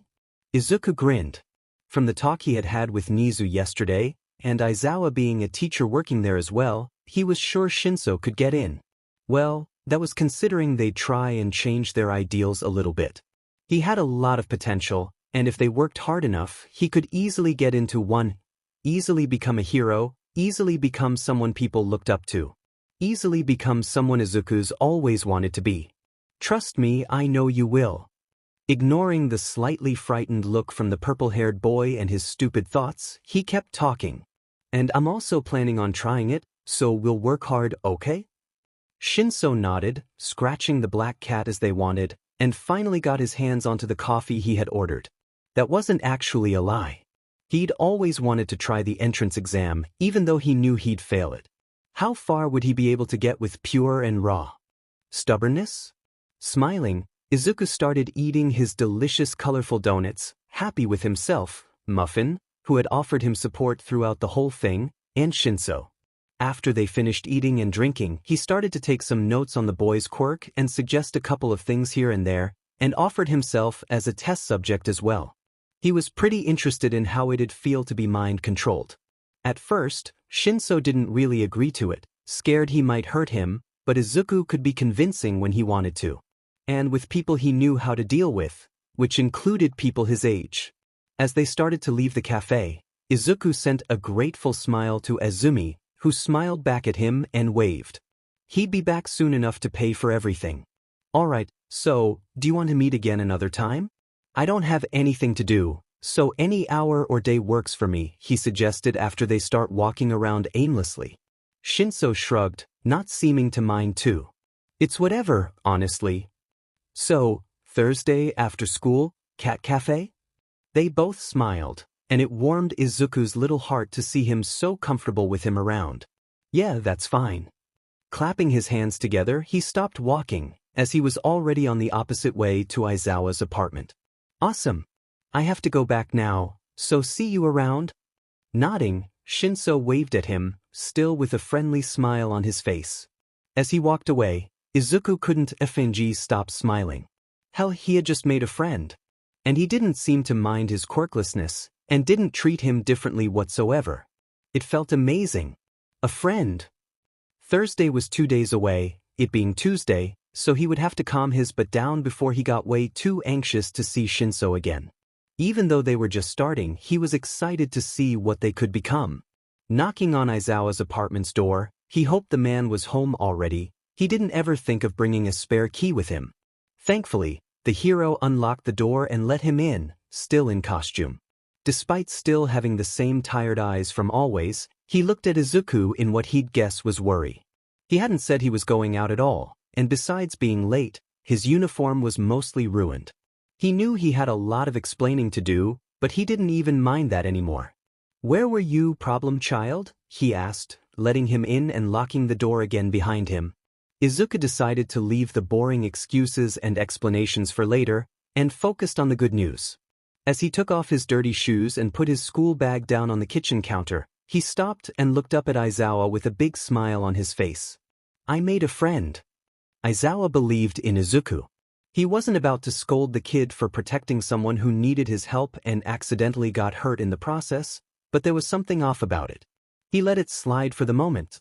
Izuku grinned. From the talk he had had with Nezu yesterday, and Aizawa being a teacher working there as well, he was sure Shinsou could get in. Well, that was considering they'd try and change their ideals a little bit. He had a lot of potential, and if they worked hard enough, he could easily get into one, easily become a hero, easily become someone people looked up to, easily become someone Izuku's always wanted to be. Trust me, I know you will. Ignoring the slightly frightened look from the purple-haired boy and his stupid thoughts, he kept talking. And I'm also planning on trying it, so we'll work hard, okay? Shinsou nodded, scratching the black cat as they wanted, and finally got his hands onto the coffee he had ordered. That wasn't actually a lie. He'd always wanted to try the entrance exam, even though he knew he'd fail it. How far would he be able to get with pure and raw stubbornness? Smiling, Izuku started eating his delicious colorful donuts, happy with himself, Muffin, who had offered him support throughout the whole thing, and Shinsou. After they finished eating and drinking, he started to take some notes on the boy's quirk and suggest a couple of things here and there, and offered himself as a test subject as well. He was pretty interested in how it'd feel to be mind-controlled. At first, Shinsou didn't really agree to it, scared he might hurt him, but Izuku could be convincing when he wanted to. And with people he knew how to deal with, which included people his age. As they started to leave the cafe, Izuku sent a grateful smile to Azumi, who smiled back at him and waved. He'd be back soon enough to pay for everything. Alright, so, do you want to meet again another time? I don't have anything to do, so any hour or day works for me, he suggested after they start walking around aimlessly. Shinsou shrugged, not seeming to mind too. It's whatever, honestly. So, Thursday after school, cat cafe? They both smiled, and it warmed Izuku's little heart to see him so comfortable with him around. Yeah, that's fine. Clapping his hands together, he stopped walking, as he was already on the opposite way to Aizawa's apartment. Awesome. I have to go back now, so see you around? Nodding, Shinsou waved at him, still with a friendly smile on his face. As he walked away, Izuku couldn't stop smiling. Hell, he had just made a friend. And he didn't seem to mind his quirklessness, and didn't treat him differently whatsoever. It felt amazing. A friend. Thursday was 2 days away, it being Tuesday, so he would have to calm his butt down before he got way too anxious to see Shinsou again. Even though they were just starting, he was excited to see what they could become. Knocking on Aizawa's apartment's door, he hoped the man was home already. He didn't ever think of bringing a spare key with him. Thankfully, the hero unlocked the door and let him in, still in costume. Despite still having the same tired eyes from always, he looked at Izuku in what he'd guess was worry. He hadn't said he was going out at all, and besides being late, his uniform was mostly ruined. He knew he had a lot of explaining to do, but he didn't even mind that anymore. Where were you, problem child? He asked, letting him in and locking the door again behind him. Izuku decided to leave the boring excuses and explanations for later, and focused on the good news. As he took off his dirty shoes and put his school bag down on the kitchen counter, he stopped and looked up at Aizawa with a big smile on his face. I made a friend. Aizawa believed in Izuku. He wasn't about to scold the kid for protecting someone who needed his help and accidentally got hurt in the process, but there was something off about it. He let it slide for the moment.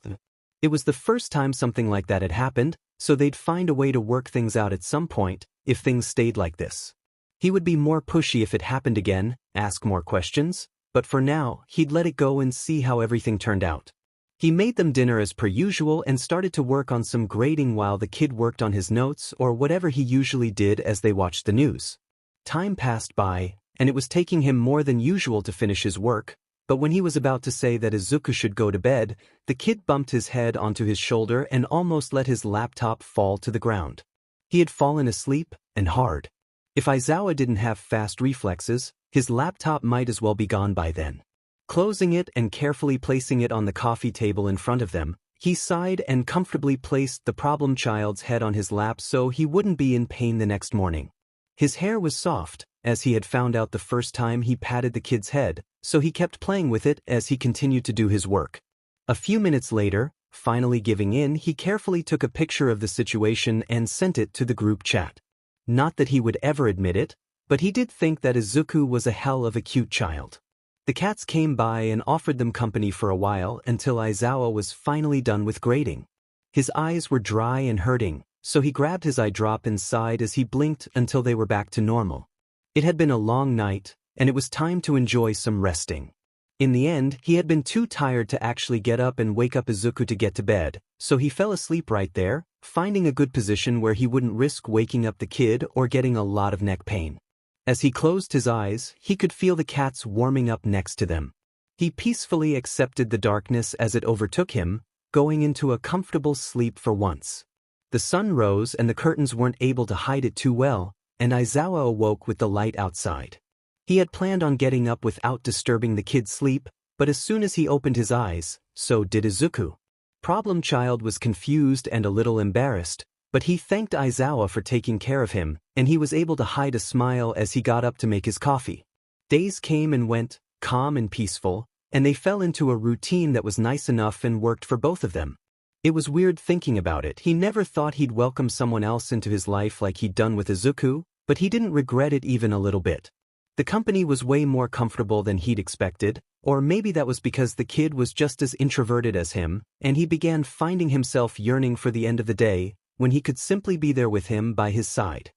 It was the first time something like that had happened, so they'd find a way to work things out at some point, if things stayed like this. He would be more pushy if it happened again, ask more questions, but for now, he'd let it go and see how everything turned out. He made them dinner as per usual and started to work on some grading while the kid worked on his notes or whatever he usually did as they watched the news. Time passed by, and it was taking him more than usual to finish his work, but when he was about to say that Izuku should go to bed, the kid bumped his head onto his shoulder and almost let his laptop fall to the ground. He had fallen asleep, and hard. If Aizawa didn't have fast reflexes, his laptop might as well be gone by then. Closing it and carefully placing it on the coffee table in front of them, he sighed and comfortably placed the problem child's head on his lap so he wouldn't be in pain the next morning. His hair was soft, as he had found out the first time he patted the kid's head, so he kept playing with it as he continued to do his work. A few minutes later, finally giving in, he carefully took a picture of the situation and sent it to the group chat. Not that he would ever admit it, but he did think that Izuku was a hell of a cute child. The cats came by and offered them company for a while until Aizawa was finally done with grading. His eyes were dry and hurting, so he grabbed his eye drop and sighed as he blinked until they were back to normal. It had been a long night, and it was time to enjoy some resting. In the end, he had been too tired to actually get up and wake up Izuku to get to bed, so he fell asleep right there, finding a good position where he wouldn't risk waking up the kid or getting a lot of neck pain. As he closed his eyes, he could feel the cats warming up next to them. He peacefully accepted the darkness as it overtook him, going into a comfortable sleep for once. The sun rose and the curtains weren't able to hide it too well, and Aizawa awoke with the light outside. He had planned on getting up without disturbing the kid's sleep, but as soon as he opened his eyes, so did Izuku. Problem Child was confused and a little embarrassed, but he thanked Aizawa for taking care of him, and he was able to hide a smile as he got up to make his coffee. Days came and went, calm and peaceful, and they fell into a routine that was nice enough and worked for both of them. It was weird thinking about it. He never thought he'd welcome someone else into his life like he'd done with Izuku, but he didn't regret it even a little bit. The company was way more comfortable than he'd expected, or maybe that was because the kid was just as introverted as him, and he began finding himself yearning for the end of the day, when he could simply be there with him by his side.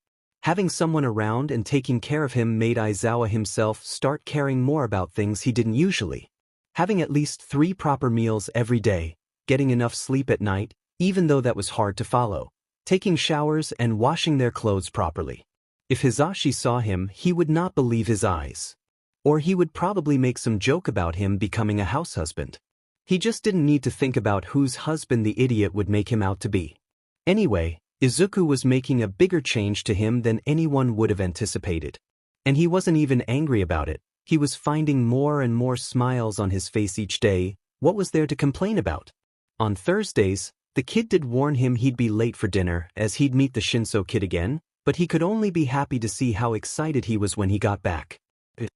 Having someone around and taking care of him made Aizawa himself start caring more about things he didn't usually. Having at least 3 proper meals every day, getting enough sleep at night, even though that was hard to follow, taking showers and washing their clothes properly. If Hisashi saw him, he would not believe his eyes. Or he would probably make some joke about him becoming a house husband. He just didn't need to think about whose husband the idiot would make him out to be. Anyway, Izuku was making a bigger change to him than anyone would have anticipated. And he wasn't even angry about it. He was finding more and more smiles on his face each day. What was there to complain about? On Thursdays, the kid did warn him he'd be late for dinner as he'd meet the Shinsou kid again, but he could only be happy to see how excited he was when he got back. It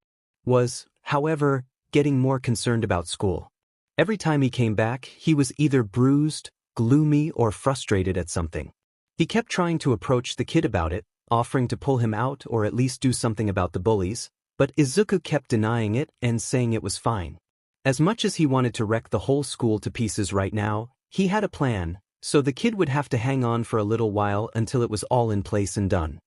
was, however, getting more concerned about school. Every time he came back, he was either bruised, gloomy, or frustrated at something. He kept trying to approach the kid about it, offering to pull him out or at least do something about the bullies, but Izuku kept denying it and saying it was fine. As much as he wanted to wreck the whole school to pieces right now, he had a plan, so the kid would have to hang on for a little while until it was all in place and done.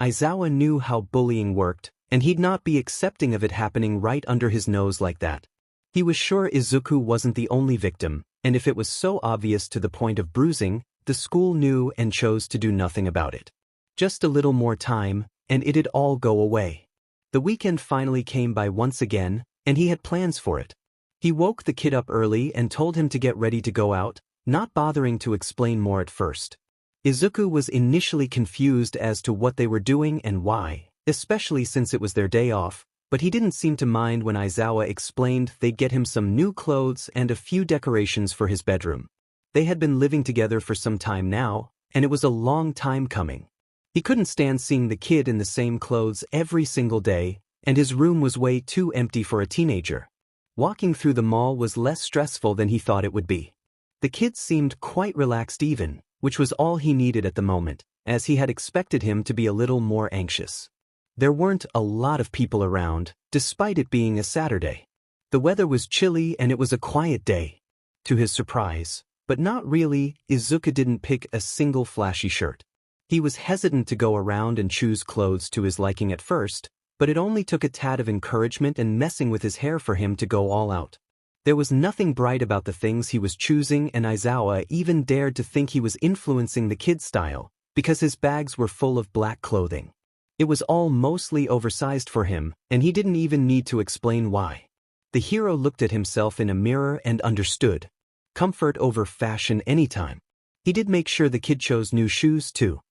Aizawa knew how bullying worked, and he'd not be accepting of it happening right under his nose like that. He was sure Izuku wasn't the only victim, and if it was so obvious to the point of bruising, the school knew and chose to do nothing about it. Just a little more time, and it'd all go away. The weekend finally came by once again, and he had plans for it. He woke the kid up early and told him to get ready to go out, not bothering to explain more at first. Izuku was initially confused as to what they were doing and why, especially since it was their day off, but he didn't seem to mind when Aizawa explained they'd get him some new clothes and a few decorations for his bedroom. They had been living together for some time now, and it was a long time coming. He couldn't stand seeing the kid in the same clothes every single day, and his room was way too empty for a teenager. Walking through the mall was less stressful than he thought it would be. The kid seemed quite relaxed even, which was all he needed at the moment, as he had expected him to be a little more anxious. There weren't a lot of people around, despite it being a Saturday. The weather was chilly and it was a quiet day. To his surprise, but not really, Izuku didn't pick a single flashy shirt. He was hesitant to go around and choose clothes to his liking at first, but it only took a tad of encouragement and messing with his hair for him to go all out. There was nothing bright about the things he was choosing, and Aizawa even dared to think he was influencing the kid's style, because his bags were full of black clothing. It was all mostly oversized for him, and he didn't even need to explain why. The hero looked at himself in a mirror and understood. Comfort over fashion anytime. He did make sure the kid chose new shoes too.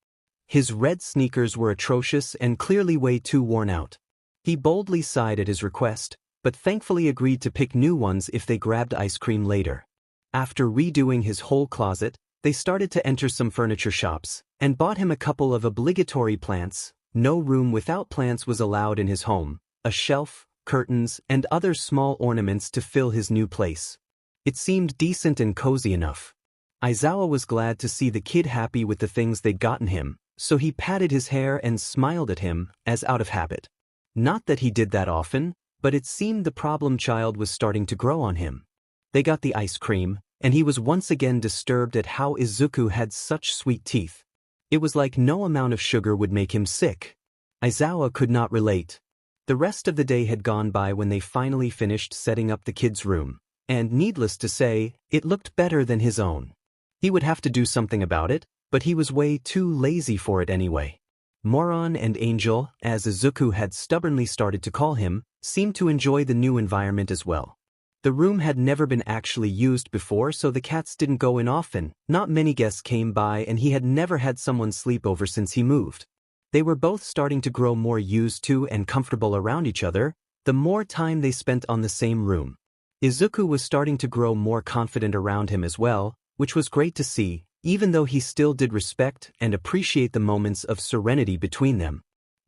His red sneakers were atrocious and clearly way too worn out. He boldly sighed at his request, but thankfully agreed to pick new ones if they grabbed ice cream later. After redoing his whole closet, they started to enter some furniture shops, and bought him a couple of obligatory plants. No room without plants was allowed in his home, a shelf, curtains, and other small ornaments to fill his new place. It seemed decent and cozy enough. Aizawa was glad to see the kid happy with the things they'd gotten him, so he patted his hair and smiled at him, as out of habit. Not that he did that often, but it seemed the problem child was starting to grow on him. They got the ice cream, and he was once again disturbed at how Izuku had such sweet teeth. It was like no amount of sugar would make him sick. Aizawa could not relate. The rest of the day had gone by when they finally finished setting up the kid's room, and needless to say, it looked better than his own. He would have to do something about it, but he was way too lazy for it anyway. Moron and Angel, as Izuku had stubbornly started to call him, seemed to enjoy the new environment as well. The room had never been actually used before, so the cats didn't go in often, not many guests came by, and he had never had someone sleep over since he moved. They were both starting to grow more used to and comfortable around each other, the more time they spent on the same room. Izuku was starting to grow more confident around him as well, which was great to see, even though he still did respect and appreciate the moments of serenity between them.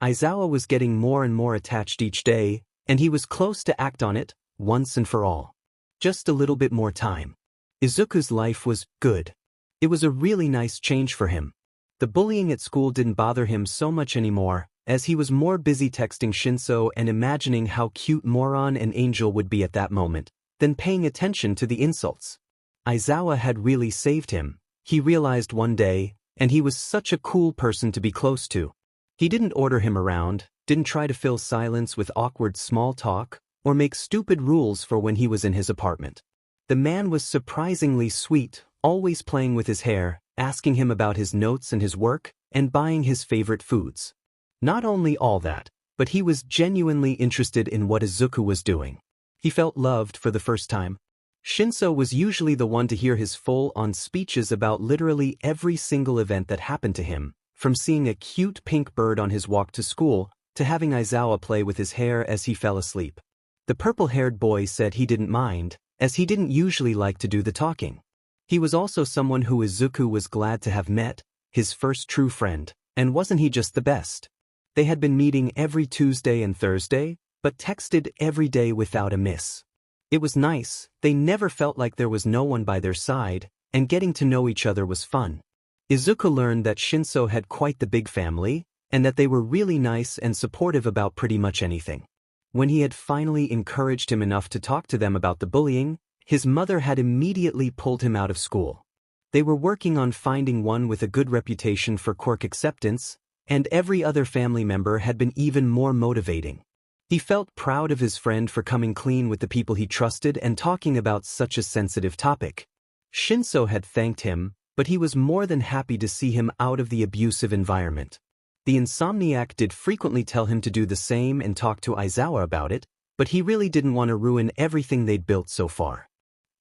Aizawa was getting more and more attached each day, and he was close to act on it, once and for all. Just a little bit more time. Izuku's life was good. It was a really nice change for him. The bullying at school didn't bother him so much anymore, as he was more busy texting Shinsou and imagining how cute Moron and Angel would be at that moment, than paying attention to the insults. Aizawa had really saved him, he realized one day, and he was such a cool person to be close to. He didn't order him around, didn't try to fill silence with awkward small talk, or make stupid rules for when he was in his apartment. The man was surprisingly sweet, always playing with his hair, asking him about his notes and his work, and buying his favorite foods. Not only all that, but he was genuinely interested in what Izuku was doing. He felt loved for the first time. Shinsou was usually the one to hear his full-on speeches about literally every single event that happened to him, from seeing a cute pink bird on his walk to school, to having Aizawa play with his hair as he fell asleep. The purple-haired boy said he didn't mind, as he didn't usually like to do the talking. He was also someone who Izuku was glad to have met, his first true friend, and wasn't he just the best? They had been meeting every Tuesday and Thursday, but texted every day without a miss. It was nice, they never felt like there was no one by their side, and getting to know each other was fun. Izuku learned that Shinsou had quite the big family, and that they were really nice and supportive about pretty much anything. When he had finally encouraged him enough to talk to them about the bullying, his mother had immediately pulled him out of school. They were working on finding one with a good reputation for quirk acceptance, and every other family member had been even more motivating. He felt proud of his friend for coming clean with the people he trusted and talking about such a sensitive topic. Shinsou had thanked him, but he was more than happy to see him out of the abusive environment. The insomniac did frequently tell him to do the same and talk to Aizawa about it, but he really didn't want to ruin everything they'd built so far.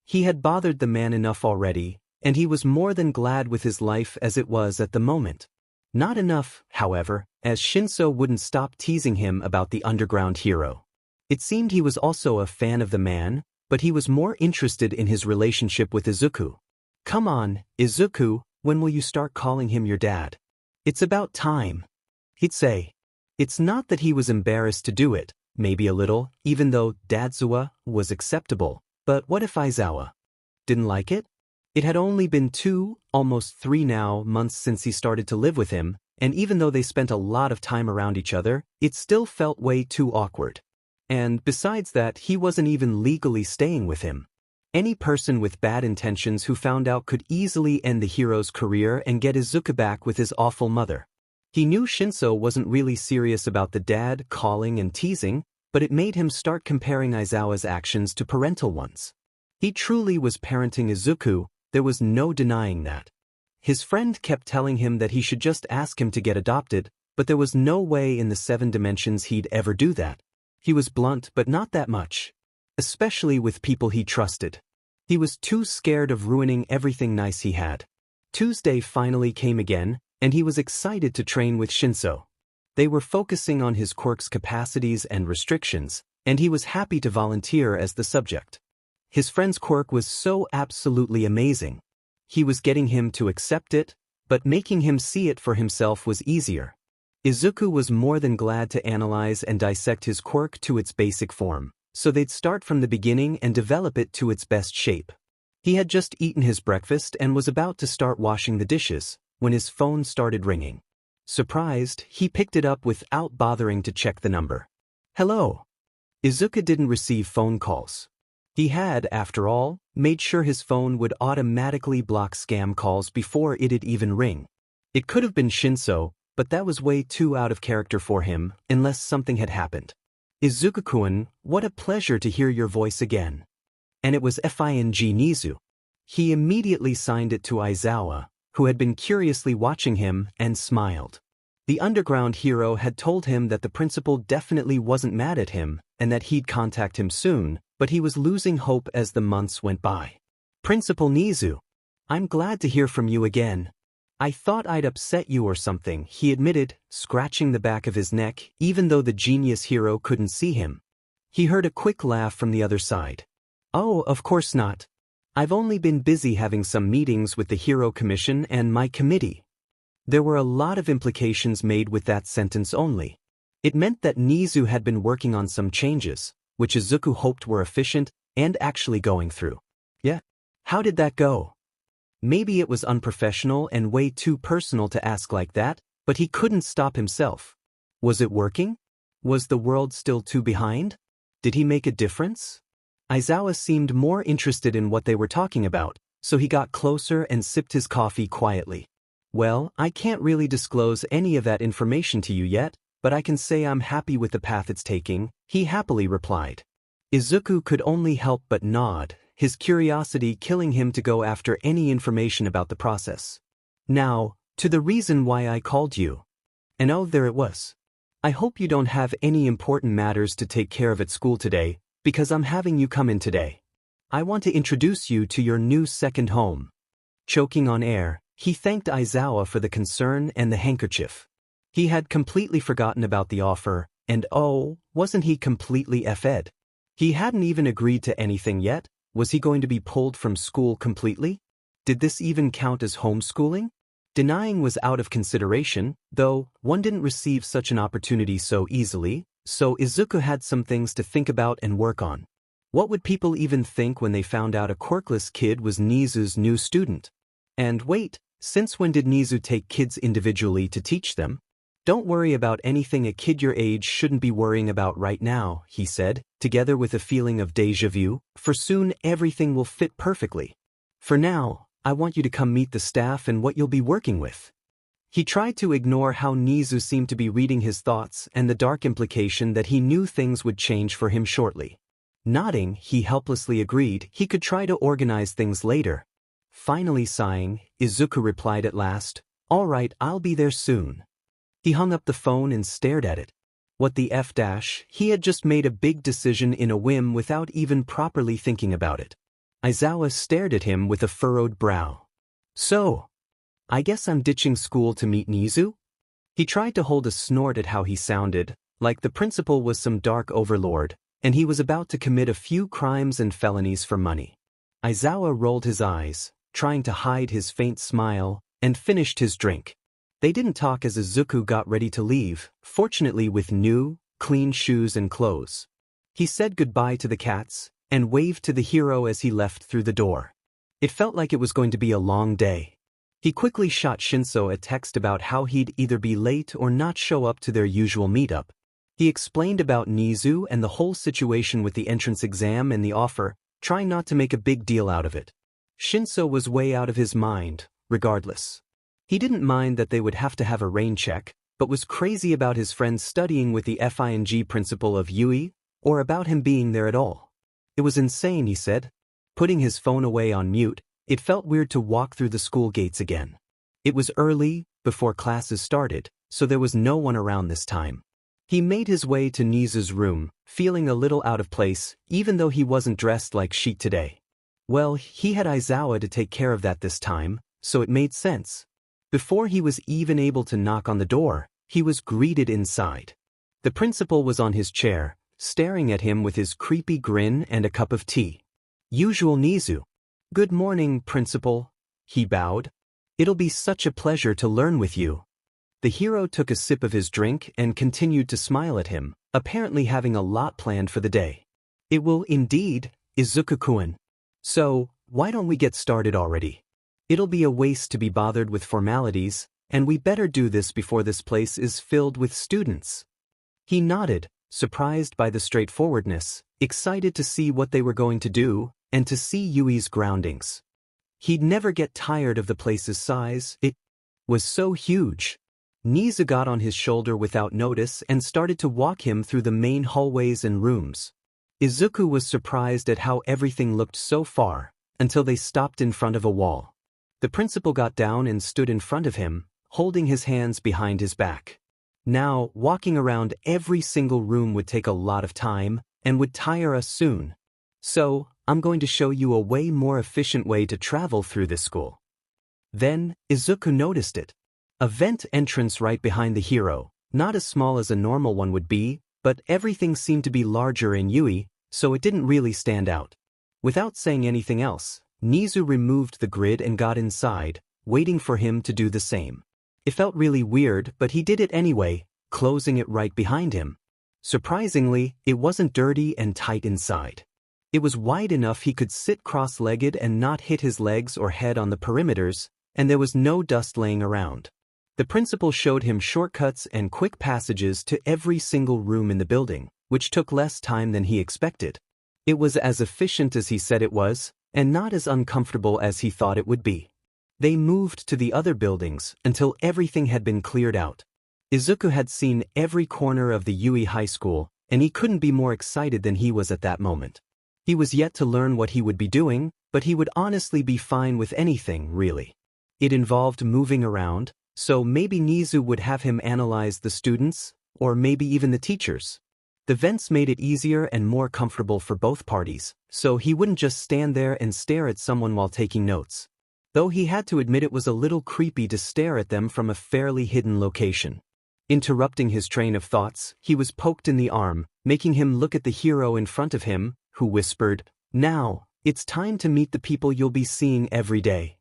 He had bothered the man enough already, and he was more than glad with his life as it was at the moment. Not enough, however, as Shinsou wouldn't stop teasing him about the underground hero. It seemed he was also a fan of the man, but he was more interested in his relationship with Izuku. "Come on, Izuku, when will you start calling him your dad? It's about time," he'd say. It's not that he was embarrassed to do it, maybe a little, even though Dadzuwa was acceptable, but what if Aizawa didn't like it? It had only been 2, almost 3 now, months since he started to live with him, and even though they spent a lot of time around each other, it still felt way too awkward. And besides that, he wasn't even legally staying with him. Any person with bad intentions who found out could easily end the hero's career and get Izuku back with his awful mother. He knew Shinsou wasn't really serious about the dad calling and teasing, but it made him start comparing Aizawa's actions to parental ones. He truly was parenting Izuku, there was no denying that. His friend kept telling him that he should just ask him to get adopted, but there was no way in the 7 dimensions he'd ever do that. He was blunt, but not that much. Especially with people he trusted. He was too scared of ruining everything nice he had. Tuesday finally came again, and he was excited to train with Shinsou. They were focusing on his quirk's capacities and restrictions, and he was happy to volunteer as the subject. His friend's quirk was so absolutely amazing. He was getting him to accept it, but making him see it for himself was easier. Izuku was more than glad to analyze and dissect his quirk to its basic form, so they'd start from the beginning and develop it to its best shape. He had just eaten his breakfast and was about to start washing the dishes, when his phone started ringing. Surprised, he picked it up without bothering to check the number. "Hello." Izuku didn't receive phone calls. He had, after all, made sure his phone would automatically block scam calls before it'd even ring. It could have been Shinsou, but that was way too out of character for him, unless something had happened. "Izuku-kun, what a pleasure to hear your voice again." And it was Nezu. He immediately signed it to Aizawa, who had been curiously watching him, and smiled. The underground hero had told him that the principal definitely wasn't mad at him, and that he'd contact him soon, but he was losing hope as the months went by. "Principal Nezu, I'm glad to hear from you again. I thought I'd upset you or something," he admitted, scratching the back of his neck, even though the genius hero couldn't see him. He heard a quick laugh from the other side. "Oh, of course not. I've only been busy having some meetings with the Hero Commission and my committee." There were a lot of implications made with that sentence only. It meant that Nezu had been working on some changes, which Izuku hoped were efficient and actually going through. Yeah. How did that go? Maybe it was unprofessional and way too personal to ask like that, but he couldn't stop himself. Was it working? Was the world still too behind? Did he make a difference? Aizawa seemed more interested in what they were talking about, so he got closer and sipped his coffee quietly. Well, I can't really disclose any of that information to you yet, but I can say I'm happy with the path it's taking, he happily replied. Izuku could only help but nod, his curiosity killing him to go after any information about the process. Now, to the reason why I called you. And oh, there it was. I hope you don't have any important matters to take care of at school today, because I'm having you come in today. I want to introduce you to your new second home. Choking on air, he thanked Aizawa for the concern and the handkerchief. He had completely forgotten about the offer, and oh, wasn't he completely effed? He hadn't even agreed to anything yet. Was he going to be pulled from school completely? Did this even count as homeschooling? Denying was out of consideration, though one didn't receive such an opportunity so easily, so Izuku had some things to think about and work on. What would people even think when they found out a quirkless kid was Nezu's new student? And wait, since when did Nezu take kids individually to teach them? Don't worry about anything a kid your age shouldn't be worrying about right now, he said, together with a feeling of déjà vu, for soon everything will fit perfectly. For now, I want you to come meet the staff and what you'll be working with. He tried to ignore how Nezu seemed to be reading his thoughts and the dark implication that he knew things would change for him shortly. Nodding, he helplessly agreed he could try to organize things later. Finally sighing, Izuku replied at last, "All right, I'll be there soon." He hung up the phone and stared at it. What the F-? He had just made a big decision in a whim without even properly thinking about it. Aizawa stared at him with a furrowed brow. So, I guess I'm ditching school to meet Nezu? He tried to hold a snort at how he sounded, like the principal was some dark overlord, and he was about to commit a few crimes and felonies for money. Aizawa rolled his eyes, trying to hide his faint smile, and finished his drink. They didn't talk as Izuku got ready to leave, fortunately with new, clean shoes and clothes. He said goodbye to the cats, and waved to the hero as he left through the door. It felt like it was going to be a long day. He quickly shot Shinsou a text about how he'd either be late or not show up to their usual meetup. He explained about Nezu and the whole situation with the entrance exam and the offer, trying not to make a big deal out of it. Shinsou was way out of his mind, regardless. He didn't mind that they would have to have a rain check, but was crazy about his friends studying with the FING principal of Yui, or about him being there at all. It was insane, he said. Putting his phone away on mute, it felt weird to walk through the school gates again. It was early, before classes started, so there was no one around this time. He made his way to Nezu's room, feeling a little out of place, even though he wasn't dressed like chic today. Well, he had Aizawa to take care of that this time, so it made sense. Before he was even able to knock on the door, he was greeted inside. The principal was on his chair, staring at him with his creepy grin and a cup of tea. Usual Nezu. "Good morning, principal," he bowed. "It'll be such a pleasure to learn with you." The hero took a sip of his drink and continued to smile at him, apparently having a lot planned for the day. "It will indeed, Izuku-kun. So, why don't we get started already? It'll be a waste to be bothered with formalities, and we better do this before this place is filled with students." He nodded, surprised by the straightforwardness, excited to see what they were going to do, and to see Yui's groundings. He'd never get tired of the place's size, it was so huge. Nezu got on his shoulder without notice and started to walk him through the main hallways and rooms. Izuku was surprised at how everything looked so far, until they stopped in front of a wall. The principal got down and stood in front of him, holding his hands behind his back. Now, walking around every single room would take a lot of time, and would tire us soon. So, I'm going to show you a way more efficient way to travel through this school. Then, Izuku noticed it. A vent entrance right behind the hero, not as small as a normal one would be, but everything seemed to be larger in Yui, so it didn't really stand out. Without saying anything else, Nezu removed the grid and got inside, waiting for him to do the same. It felt really weird, but he did it anyway, closing it right behind him. Surprisingly, it wasn't dirty and tight inside. It was wide enough he could sit cross-legged and not hit his legs or head on the perimeters, and there was no dust laying around. The principal showed him shortcuts and quick passages to every single room in the building, which took less time than he expected. It was as efficient as he said it was, and not as uncomfortable as he thought it would be. They moved to the other buildings until everything had been cleared out. Izuku had seen every corner of the Yui High School, and he couldn't be more excited than he was at that moment. He was yet to learn what he would be doing, but he would honestly be fine with anything, really. It involved moving around, so maybe Nezu would have him analyze the students, or maybe even the teachers. The vents made it easier and more comfortable for both parties, so he wouldn't just stand there and stare at someone while taking notes. Though he had to admit it was a little creepy to stare at them from a fairly hidden location. Interrupting his train of thoughts, he was poked in the arm, making him look at the hero in front of him, who whispered, "Now, it's time to meet the people you'll be seeing every day."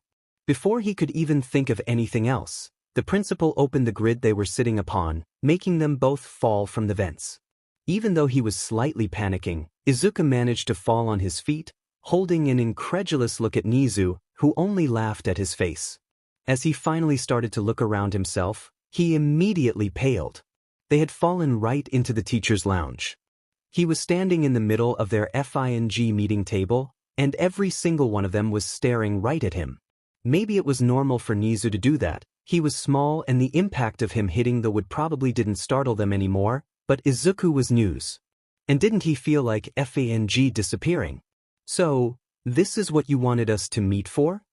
Before he could even think of anything else, the principal opened the grid they were sitting upon, making them both fall from the vents. Even though he was slightly panicking, Izuku managed to fall on his feet, holding an incredulous look at Nezu, who only laughed at his face. As he finally started to look around himself, he immediately paled. They had fallen right into the teacher's lounge. He was standing in the middle of their FING meeting table, and every single one of them was staring right at him. Maybe it was normal for Nezu to do that. He was small and the impact of him hitting the wood probably didn't startle them anymore, but Izuku was news. And didn't he feel like FING disappearing? "So, this is what you wanted us to meet for?"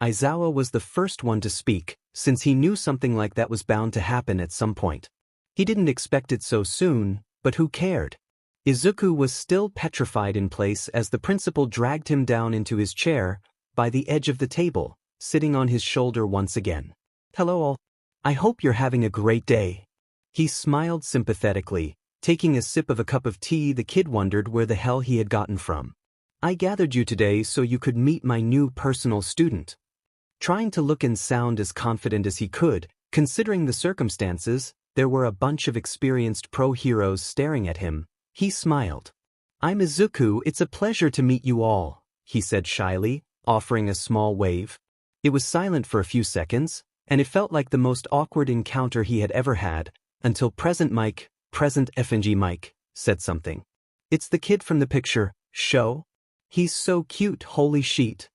Aizawa was the first one to speak, since he knew something like that was bound to happen at some point. He didn't expect it so soon, but who cared? Izuku was still petrified in place as the principal dragged him down into his chair, by the edge of the table, sitting on his shoulder once again. "Hello all. I hope you're having a great day." He smiled sympathetically, taking a sip of a cup of tea. The kid wondered where the hell he had gotten from. "I gathered you today so you could meet my new personal student." Trying to look and sound as confident as he could, considering the circumstances, there were a bunch of experienced pro-heroes staring at him, he smiled. "I'm Izuku, it's a pleasure to meet you all," he said shyly, offering a small wave. It was silent for a few seconds, and it felt like the most awkward encounter he had ever had, until present FNG Mike, said something. "It's the kid from the picture, show? He's so cute, holy sheet."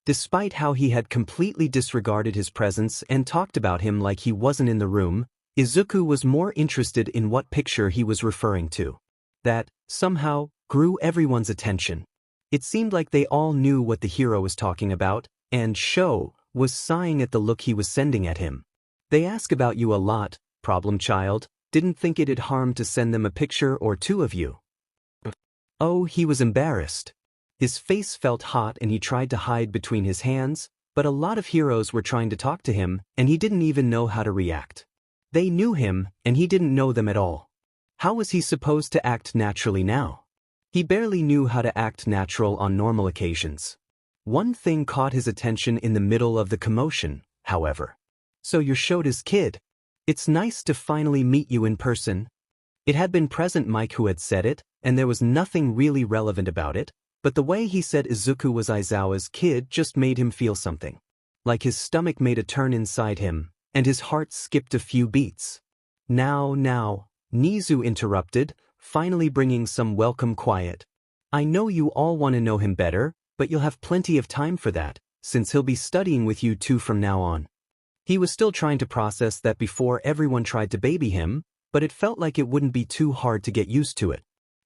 Despite how he had completely disregarded his presence and talked about him like he wasn't in the room, Izuku was more interested in what picture he was referring to. That, somehow, grew everyone's attention. It seemed like they all knew what the hero was talking about, and Sho was sighing at the look he was sending at him. "They ask about you a lot, problem child. Didn't think it'd harm to send them a picture or two of you." Oh, he was embarrassed. His face felt hot and he tried to hide between his hands, but a lot of heroes were trying to talk to him and he didn't even know how to react. They knew him and he didn't know them at all. How was he supposed to act naturally now? He barely knew how to act natural on normal occasions. One thing caught his attention in the middle of the commotion, however. "So you're Shota's kid. It's nice to finally meet you in person." It had been Present Mike who had said it, and there was nothing really relevant about it, but the way he said Izuku was Aizawa's kid just made him feel something. Like his stomach made a turn inside him, and his heart skipped a few beats. Now, Nezu interrupted, finally bringing some welcome quiet. "I know you all want to know him better, but you'll have plenty of time for that, since he'll be studying with you two from now on." He was still trying to process that before everyone tried to baby him, but it felt like it wouldn't be too hard to get used to it.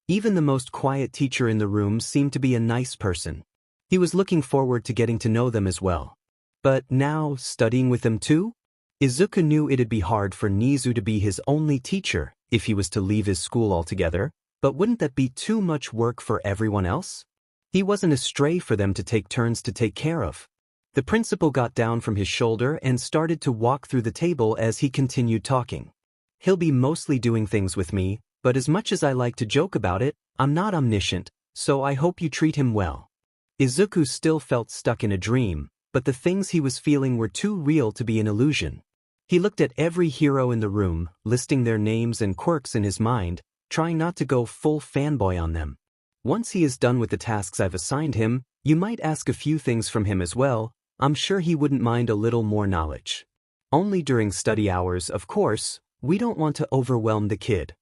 Even the most quiet teacher in the room seemed to be a nice person. He was looking forward to getting to know them as well. But now, studying with them too? Izuku knew it'd be hard for Nezu to be his only teacher if he was to leave his school altogether, but wouldn't that be too much work for everyone else? He wasn't a stray for them to take turns to take care of. The principal got down from his shoulder and started to walk through the table as he continued talking. "He'll be mostly doing things with me, but as much as I like to joke about it, I'm not omniscient, so I hope you treat him well." Izuku still felt stuck in a dream, but the things he was feeling were too real to be an illusion. He looked at every hero in the room, listing their names and quirks in his mind, trying not to go full fanboy on them. "Once he is done with the tasks I've assigned him, you might ask a few things from him as well. I'm sure he wouldn't mind a little more knowledge." Only during study hours, of course. We don't want to overwhelm the kid.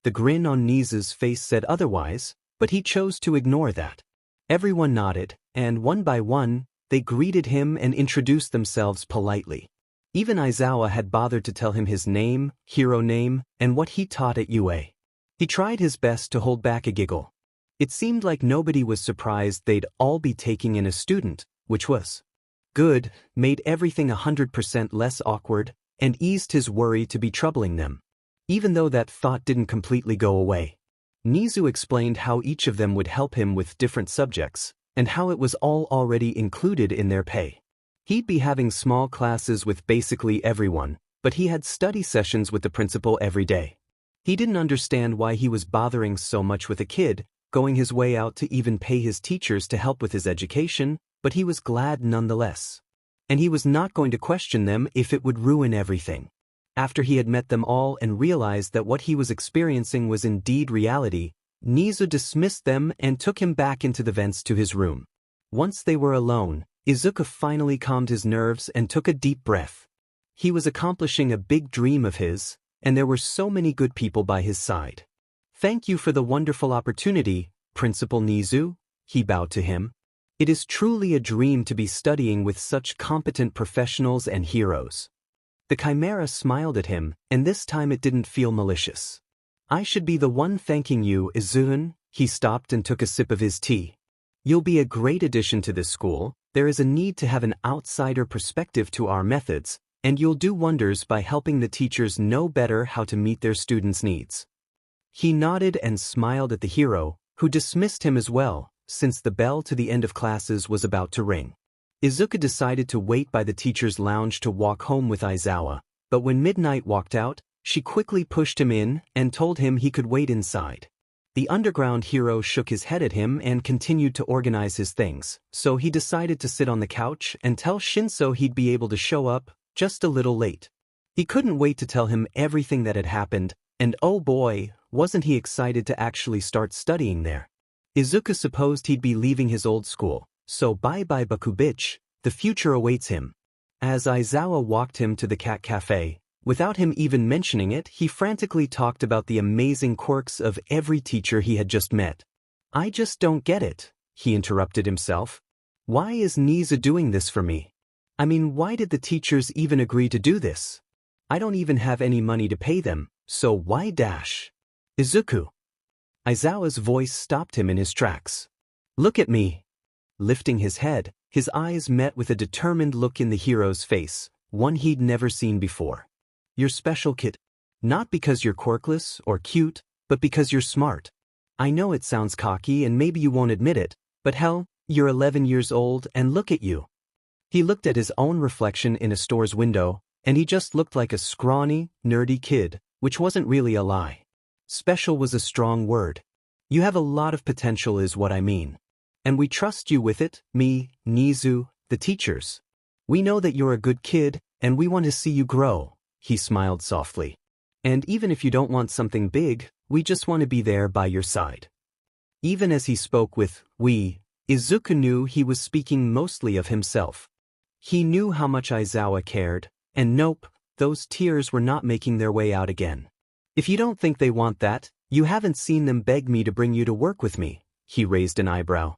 The grin on Nezu's face said otherwise, but he chose to ignore that. Everyone nodded, and one by one, they greeted him and introduced themselves politely. Even Aizawa had bothered to tell him his name, hero name, and what he taught at UA. He tried his best to hold back a giggle. It seemed like nobody was surprised they'd all be taking in a student, which was good, made everything 100% less awkward, and eased his worry to be troubling them. Even though that thought didn't completely go away. Nezu explained how each of them would help him with different subjects, and how it was all already included in their pay. He'd be having small classes with basically everyone, but he had study sessions with the principal every day. He didn't understand why he was bothering so much with a kid, going his way out to even pay his teachers to help with his education, but he was glad nonetheless. And he was not going to question them if it would ruin everything. After he had met them all and realized that what he was experiencing was indeed reality, Nezu dismissed them and took him back into the vents to his room. Once they were alone, Izuku finally calmed his nerves and took a deep breath. He was accomplishing a big dream of his, and there were so many good people by his side. "Thank you for the wonderful opportunity, Principal Nezu," he bowed to him. "It is truly a dream to be studying with such competent professionals and heroes." The Chimera smiled at him, and this time it didn't feel malicious. "I should be the one thanking you, Izuku." He stopped and took a sip of his tea. "You'll be a great addition to this school. There is a need to have an outsider perspective to our methods, and you'll do wonders by helping the teachers know better how to meet their students' needs." He nodded and smiled at the hero, who dismissed him as well, since the bell to the end of classes was about to ring. Izuku decided to wait by the teacher's lounge to walk home with Aizawa, but when Midnight walked out, she quickly pushed him in and told him he could wait inside. The underground hero shook his head at him and continued to organize his things, so he decided to sit on the couch and tell Shinsou he'd be able to show up, just a little late. He couldn't wait to tell him everything that had happened, and oh boy, wasn't he excited to actually start studying there. Izuku supposed he'd be leaving his old school, so bye-bye Bakugo, the future awaits him. As Aizawa walked him to the cat cafe, without him even mentioning it, he frantically talked about the amazing quirks of every teacher he had just met. "I just don't get it," he interrupted himself. "Why is Nezu doing this for me? I mean, why did the teachers even agree to do this? I don't even have any money to pay them, so why dash?" "Izuku." Aizawa's voice stopped him in his tracks. "Look at me." Lifting his head, his eyes met with a determined look in the hero's face, one he'd never seen before. "You're special, kid. Not because you're quirkless or cute, but because you're smart. I know it sounds cocky and maybe you won't admit it, but hell, you're 11 years old and look at you." He looked at his own reflection in a store's window, and he just looked like a scrawny, nerdy kid, which wasn't really a lie. Special was a strong word. You have a lot of potential is what I mean. And we trust you with it, me, Nezu, the teachers. We know that you're a good kid, and we want to see you grow, he smiled softly. And even if you don't want something big, we just want to be there by your side. Even as he spoke with we, Izuku knew he was speaking mostly of himself. He knew how much Aizawa cared, and nope, those tears were not making their way out again. "If you don't think they want that, you haven't seen them beg me to bring you to work with me," he raised an eyebrow.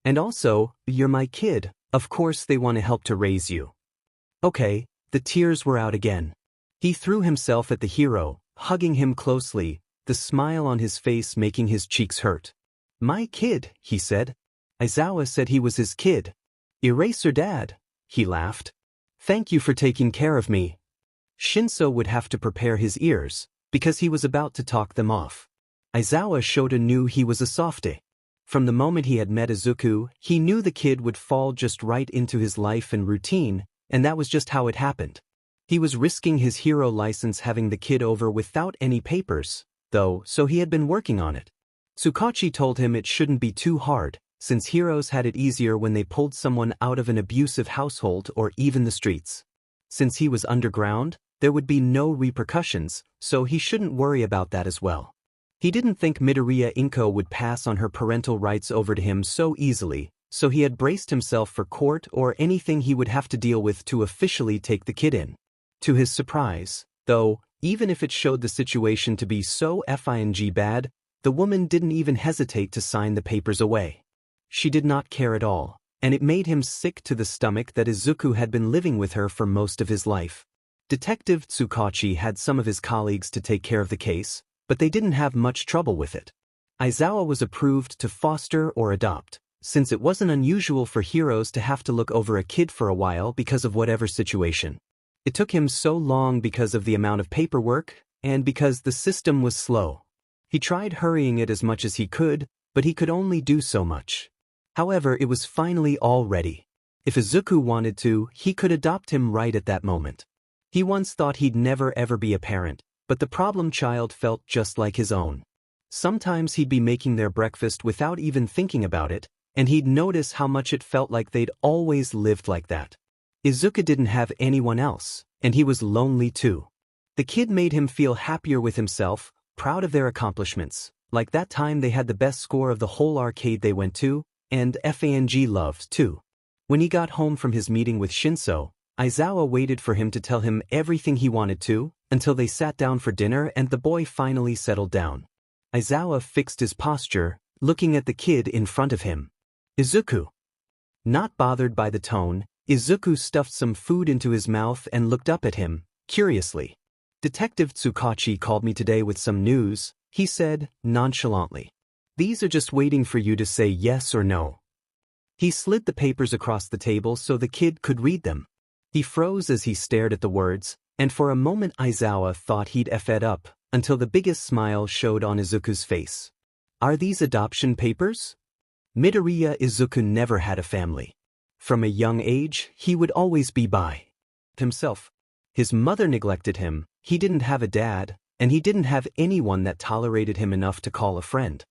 "And also, you're my kid, of course they want to help to raise you." Okay, the tears were out again. He threw himself at the hero, hugging him closely, the smile on his face making his cheeks hurt. "My kid," he said. Aizawa said he was his kid. "Eraser dad," he laughed. "Thank you for taking care of me." Shinsou would have to prepare his ears, because he was about to talk them off. Aizawa Shota knew he was a softie. From the moment he had met Izuku, he knew the kid would fall just right into his life and routine, and that was just how it happened. He was risking his hero license having the kid over without any papers, though, so he had been working on it. Tsukachi told him it shouldn't be too hard, since heroes had it easier when they pulled someone out of an abusive household or even the streets. Since he was underground, there would be no repercussions, so he shouldn't worry about that as well. He didn't think Midoriya Inko would pass on her parental rights over to him so easily, so he had braced himself for court or anything he would have to deal with to officially take the kid in. To his surprise, though, even if it showed the situation to be so effing bad, the woman didn't even hesitate to sign the papers away. She did not care at all, and it made him sick to the stomach that Izuku had been living with her for most of his life. Detective Tsukachi had some of his colleagues to take care of the case, but they didn't have much trouble with it. Aizawa was approved to foster or adopt, since it wasn't unusual for heroes to have to look over a kid for a while because of whatever situation. It took him so long because of the amount of paperwork, and because the system was slow. He tried hurrying it as much as he could, but he could only do so much. However, it was finally all ready. If Izuku wanted to, he could adopt him right at that moment. He once thought he'd never ever be a parent, but the problem child felt just like his own. Sometimes he'd be making their breakfast without even thinking about it, and he'd notice how much it felt like they'd always lived like that. Izuku didn't have anyone else, and he was lonely too. The kid made him feel happier with himself, proud of their accomplishments, like that time they had the best score of the whole arcade they went to, and FANG loved too. When he got home from his meeting with Shinsou, Aizawa waited for him to tell him everything he wanted to, until they sat down for dinner and the boy finally settled down. Aizawa fixed his posture, looking at the kid in front of him. Izuku. Not bothered by the tone, Izuku stuffed some food into his mouth and looked up at him, curiously. Detective Tsukachi called me today with some news, he said, nonchalantly. These are just waiting for you to say yes or no. He slid the papers across the table so the kid could read them. He froze as he stared at the words, and for a moment Aizawa thought he'd F'd up, until the biggest smile showed on Izuku's face. Are these adoption papers? Midoriya Izuku never had a family. From a young age, he would always be by himself. His mother neglected him, he didn't have a dad, and he didn't have anyone that tolerated him enough to call a friend.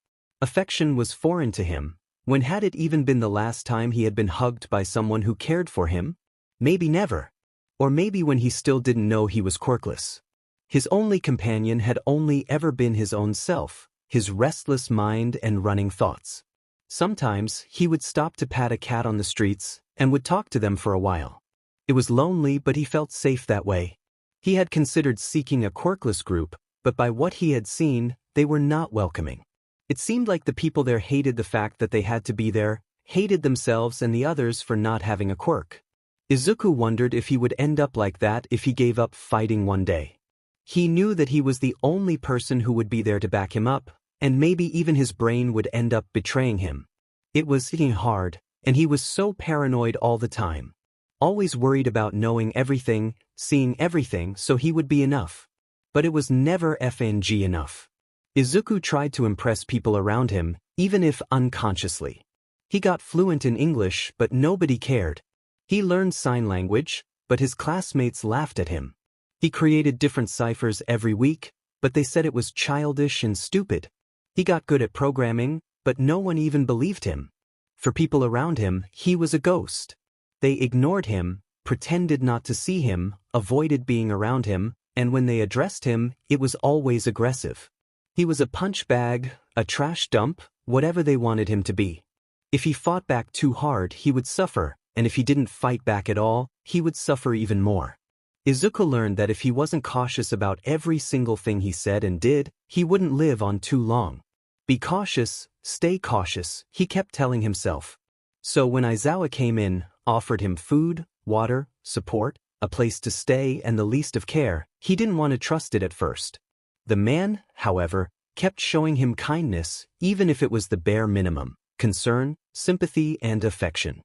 Affection was foreign to him. When had it even been the last time he had been hugged by someone who cared for him? Maybe never. Or maybe when he still didn't know he was quirkless. His only companion had only ever been his own self, his restless mind and running thoughts. Sometimes, he would stop to pat a cat on the streets, and would talk to them for a while. It was lonely, but he felt safe that way. He had considered seeking a quirkless group, but by what he had seen, they were not welcoming. It seemed like the people there hated the fact that they had to be there, hated themselves and the others for not having a quirk. Izuku wondered if he would end up like that if he gave up fighting one day. He knew that he was the only person who would be there to back him up, and maybe even his brain would end up betraying him. It was hitting hard, and he was so paranoid all the time. Always worried about knowing everything, seeing everything so he would be enough. But it was never FNG enough. Izuku tried to impress people around him, even if unconsciously. He got fluent in English, but nobody cared. He learned sign language, but his classmates laughed at him. He created different ciphers every week, but they said it was childish and stupid. He got good at programming, but no one even believed him. For people around him, he was a ghost. They ignored him, pretended not to see him, avoided being around him, and when they addressed him, it was always aggressive. He was a punch bag, a trash dump, whatever they wanted him to be. If he fought back too hard, he would suffer, and if he didn't fight back at all, he would suffer even more. Izuku learned that if he wasn't cautious about every single thing he said and did, he wouldn't live on too long. Be cautious, stay cautious, he kept telling himself. So when Aizawa came in, offered him food, water, support, a place to stay and the least of care, he didn't want to trust it at first. The man, however, kept showing him kindness, even if it was the bare minimum, concern, sympathy and affection.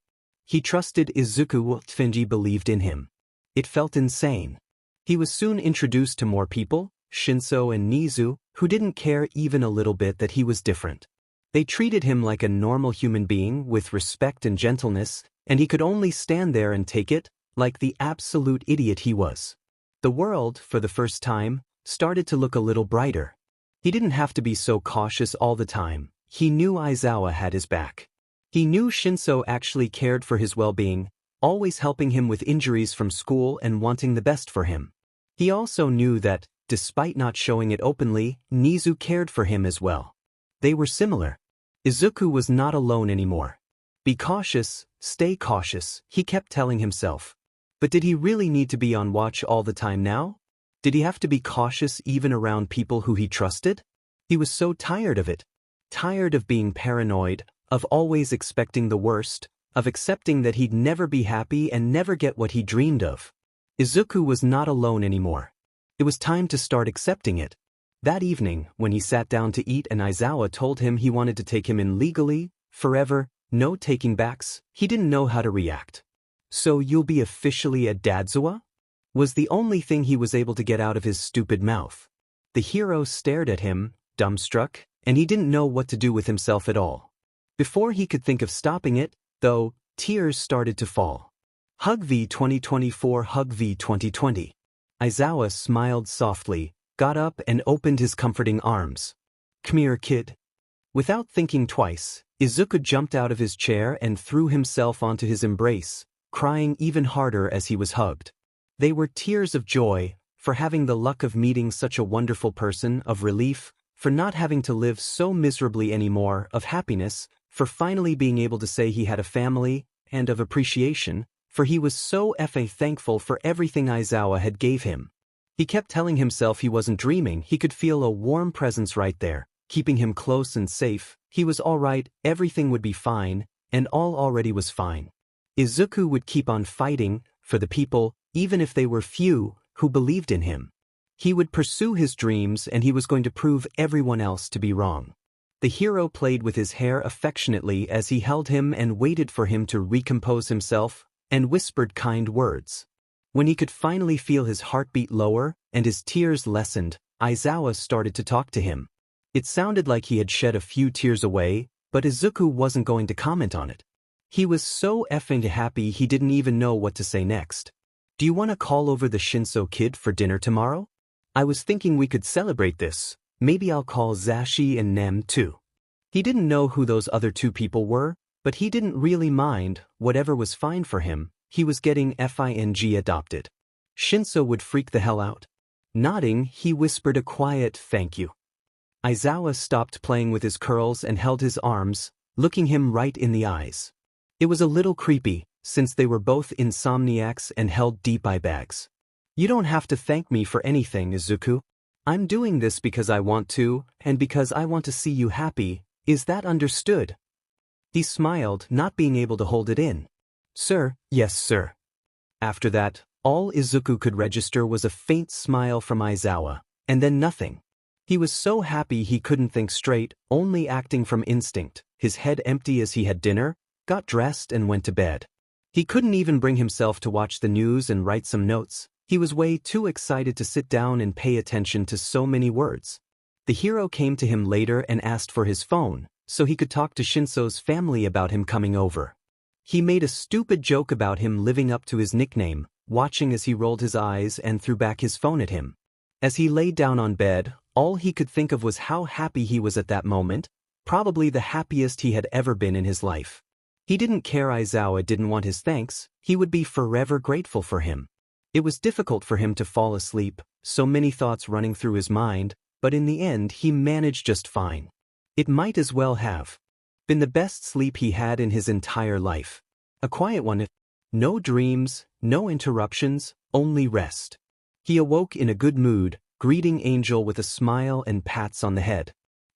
He trusted Izuku. Tfinji believed in him. It felt insane. He was soon introduced to more people, Shinsou and Nezu, who didn't care even a little bit that he was different. They treated him like a normal human being with respect and gentleness, and he could only stand there and take it, like the absolute idiot he was. The world, for the first time, started to look a little brighter. He didn't have to be so cautious all the time. He knew Aizawa had his back. He knew Shinsou actually cared for his well-being, always helping him with injuries from school and wanting the best for him. He also knew that, despite not showing it openly, Nezu cared for him as well. They were similar. Izuku was not alone anymore. Be cautious, stay cautious, he kept telling himself. But did he really need to be on watch all the time now? Did he have to be cautious even around people who he trusted? He was so tired of it. Tired of being paranoid, of always expecting the worst, of accepting that he'd never be happy and never get what he dreamed of. Izuku was not alone anymore. It was time to start accepting it. That evening, when he sat down to eat and Aizawa told him he wanted to take him in legally, forever, no taking backs, he didn't know how to react. "So you'll be officially a Dadzawa?" was the only thing he was able to get out of his stupid mouth. The hero stared at him, dumbstruck, and he didn't know what to do with himself at all. Before he could think of stopping it, though, tears started to fall. Hug V 2024 Hug V 2020. Aizawa smiled softly, got up and opened his comforting arms. "Come here, kid." Without thinking twice, Izuku jumped out of his chair and threw himself onto his embrace, crying even harder as he was hugged. They were tears of joy, for having the luck of meeting such a wonderful person, of relief, for not having to live so miserably anymore, of happiness, for finally being able to say he had a family, and of appreciation, for he was so thankful for everything Aizawa had gave him. He kept telling himself he wasn't dreaming, he could feel a warm presence right there, keeping him close and safe, he was all right, everything would be fine, and all already was fine. Izuku would keep on fighting, for the people, even if they were few, who believed in him. He would pursue his dreams and he was going to prove everyone else to be wrong. The hero played with his hair affectionately as he held him and waited for him to recompose himself, and whispered kind words. When he could finally feel his heartbeat lower and his tears lessened, Aizawa started to talk to him. It sounded like he had shed a few tears away, but Izuku wasn't going to comment on it. He was so effing happy he didn't even know what to say next. "Do you want to call over the Shinsou kid for dinner tomorrow? I was thinking we could celebrate this. Maybe I'll call Zashi and Nem too." He didn't know who those other two people were, but he didn't really mind, whatever was fine for him, he was getting FING adopted. Shinsou would freak the hell out. Nodding, he whispered a quiet "thank you." Aizawa stopped playing with his curls and held his arms, looking him right in the eyes. It was a little creepy, since they were both insomniacs and held deep eye bags. "You don't have to thank me for anything, Izuku. I'm doing this because I want to, and because I want to see you happy, is that understood?" He smiled, not being able to hold it in. "Sir, yes sir." After that, all Izuku could register was a faint smile from Aizawa, and then nothing. He was so happy he couldn't think straight, only acting from instinct, his head empty as he had dinner, got dressed and went to bed. He couldn't even bring himself to watch the news and write some notes, he was way too excited to sit down and pay attention to so many words. The hero came to him later and asked for his phone, so he could talk to Shinsou's family about him coming over. He made a stupid joke about him living up to his nickname, watching as he rolled his eyes and threw back his phone at him. As he lay down on bed, all he could think of was how happy he was at that moment, probably the happiest he had ever been in his life. He didn't care Aizawa didn't want his thanks, he would be forever grateful for him. It was difficult for him to fall asleep, so many thoughts running through his mind, but in the end he managed just fine. It might as well have been the best sleep he had in his entire life. A quiet one, no dreams, no interruptions, only rest. He awoke in a good mood, greeting Angel with a smile and pats on the head.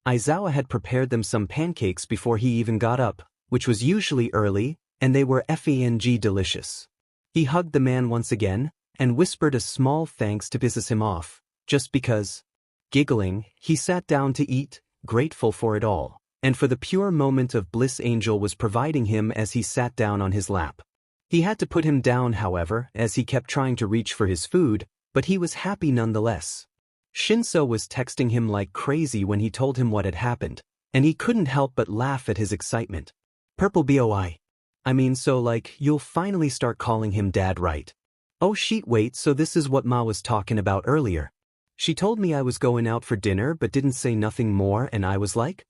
Aizawa had prepared them some pancakes before he even got up, which was usually early, and they were FENG delicious. He hugged the man once again, and whispered a small thanks to piss him off, just because. Giggling, he sat down to eat, grateful for it all, and for the pure moment of bliss Angel was providing him as he sat down on his lap. He had to put him down, however, as he kept trying to reach for his food, but he was happy nonetheless. Shinsou was texting him like crazy when he told him what had happened, and he couldn't help but laugh at his excitement. Purple boy. I mean, so like, you'll finally start calling him Dad, right? Oh shit, wait, so this is what Ma was talking about earlier. She told me I was going out for dinner but didn't say nothing more, and I was like,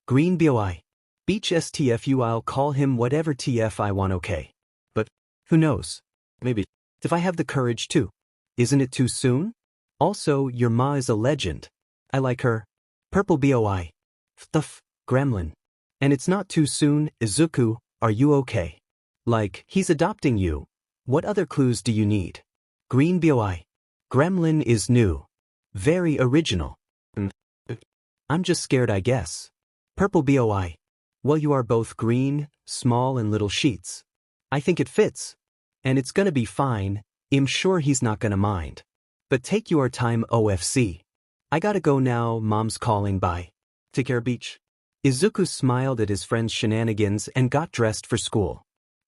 Green boy. Beach STFU, I'll call him whatever TF I want, okay? But, who knows? Maybe, if I have the courage to. Isn't it too soon? Also, your Ma is a legend. I like her. Purple boy. Stuff, gremlin. And it's not too soon, Izuku, are you okay? Like, he's adopting you. What other clues do you need? Green BOI. Gremlin is new. Very original. I'm just scared, I guess. Purple BOI. Well, you are both green, small and little sheets. I think it fits. And it's gonna be fine, I'm sure he's not gonna mind. But take your time OFC. I gotta go now, mom's calling, bye. Take care, beach. Izuku smiled at his friend's shenanigans and got dressed for school.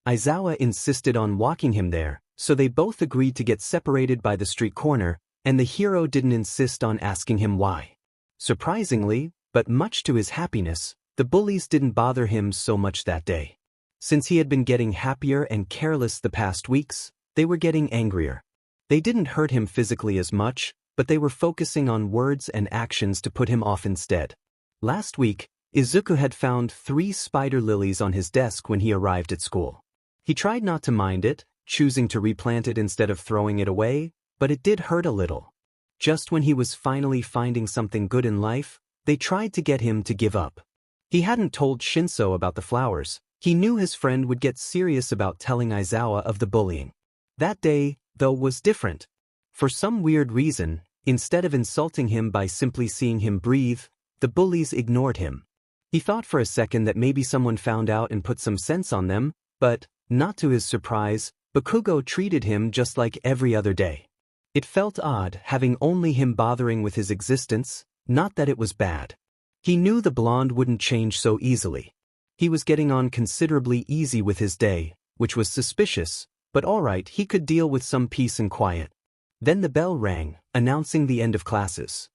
Aizawa insisted on walking him there, so they both agreed to get separated by the street corner, and the hero didn't insist on asking him why. Surprisingly, but much to his happiness, the bullies didn't bother him so much that day. Since he had been getting happier and careless the past weeks, they were getting angrier. They didn't hurt him physically as much, but they were focusing on words and actions to put him off instead. Last week, Izuku had found 3 spider lilies on his desk when he arrived at school. He tried not to mind it, choosing to replant it instead of throwing it away, but it did hurt a little. Just when he was finally finding something good in life, they tried to get him to give up. He hadn't told Shinsou about the flowers. He knew his friend would get serious about telling Aizawa of the bullying. That day, though, was different. For some weird reason, instead of insulting him by simply seeing him breathe, the bullies ignored him. He thought for a second that maybe someone found out and put some sense on them, but, not to his surprise, Bakugo treated him just like every other day. It felt odd having only him bothering with his existence, not that it was bad. He knew the blonde wouldn't change so easily. He was getting on considerably easy with his day, which was suspicious, but alright, he could deal with some peace and quiet. Then the bell rang, announcing the end of classes.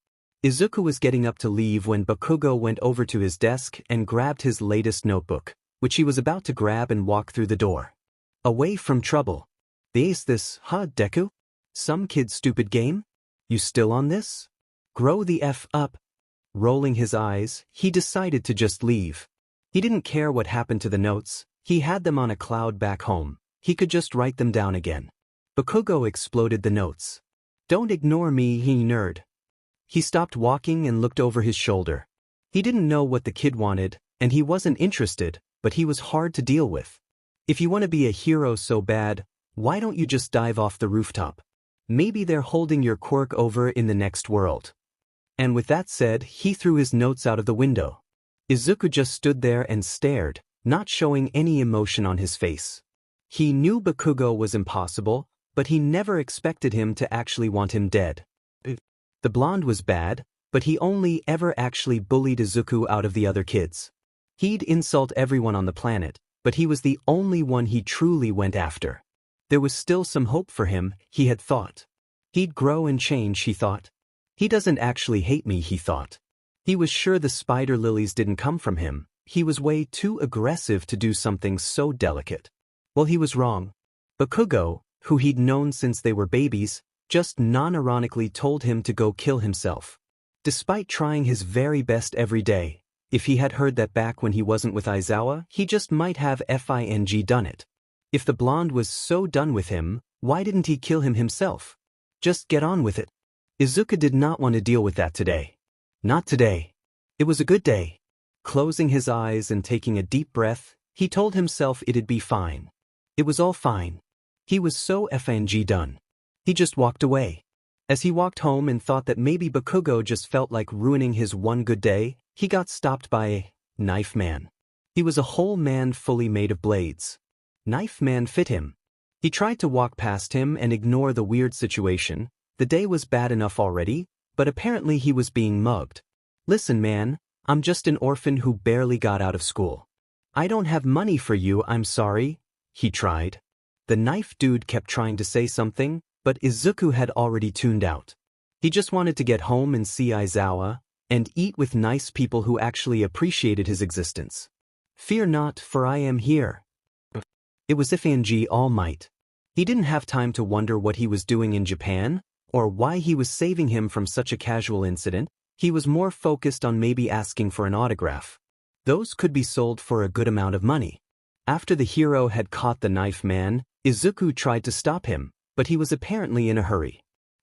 Izuku was getting up to leave when Bakugo went over to his desk and grabbed his latest notebook, which he was about to grab and walk through the door. Away from trouble. Is this, huh, Deku? Some kid's stupid game? You still on this? Grow the F up. Rolling his eyes, he decided to just leave. He didn't care what happened to the notes, he had them on a cloud back home, he could just write them down again. Bakugo exploded the notes. Don't ignore me, you nerd. He stopped walking and looked over his shoulder. He didn't know what the kid wanted, and he wasn't interested, but he was hard to deal with. If you want to be a hero so bad, why don't you just dive off the rooftop? Maybe they're holding your quirk over in the next world. And with that said, he threw his notes out of the window. Izuku just stood there and stared, not showing any emotion on his face. He knew Bakugo was impossible, but he never expected him to actually want him dead. The blonde was bad, but he only ever actually bullied Izuku out of the other kids. He'd insult everyone on the planet, but he was the only one he truly went after. There was still some hope for him, he had thought. He'd grow and change, he thought. He doesn't actually hate me, he thought. He was sure the spider lilies didn't come from him. He was way too aggressive to do something so delicate. Well, he was wrong. Bakugo, who he'd known since they were babies, just non-ironically told him to go kill himself. Despite trying his very best every day, if he had heard that back when he wasn't with Aizawa, he just might have done it. If the blonde was so done with him, why didn't he kill him himself? Just get on with it. Izuku did not want to deal with that today. Not today. It was a good day. Closing his eyes and taking a deep breath, he told himself it'd be fine. It was all fine. He was so done. He just walked away. As he walked home and thought that maybe Bakugo just felt like ruining his one good day, he got stopped by a knife man. He was a whole man fully made of blades. Knife man fit him. He tried to walk past him and ignore the weird situation. The day was bad enough already, but apparently he was being mugged. Listen, man, I'm just an orphan who barely got out of school. I don't have money for you, I'm sorry, he tried. The knife dude kept trying to say something, but Izuku had already tuned out. He just wanted to get home and see Aizawa, and eat with nice people who actually appreciated his existence. Fear not, for I am here. It was All Might. He didn't have time to wonder what he was doing in Japan, or why he was saving him from such a casual incident. He was more focused on maybe asking for an autograph. Those could be sold for a good amount of money. After the hero had caught the knife man, Izuku tried to stop him, but he was apparently in a hurry.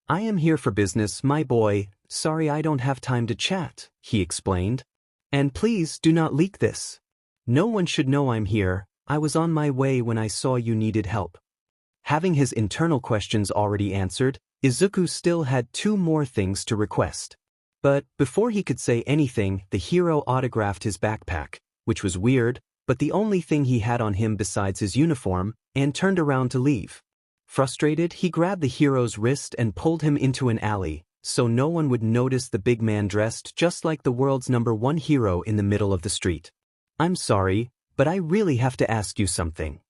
I am here for business, my boy, sorry I don't have time to chat, he explained. And please do not leak this. No one should know I'm here, I was on my way when I saw you needed help. Having his internal questions already answered, Izuku still had 2 more things to request. But before he could say anything, the hero autographed his backpack, which was weird, but the only thing he had on him besides his uniform, and turned around to leave. Frustrated, he grabbed the hero's wrist and pulled him into an alley, so no one would notice the big man dressed just like the world's #1 hero in the middle of the street. "I'm sorry, but I really have to ask you something."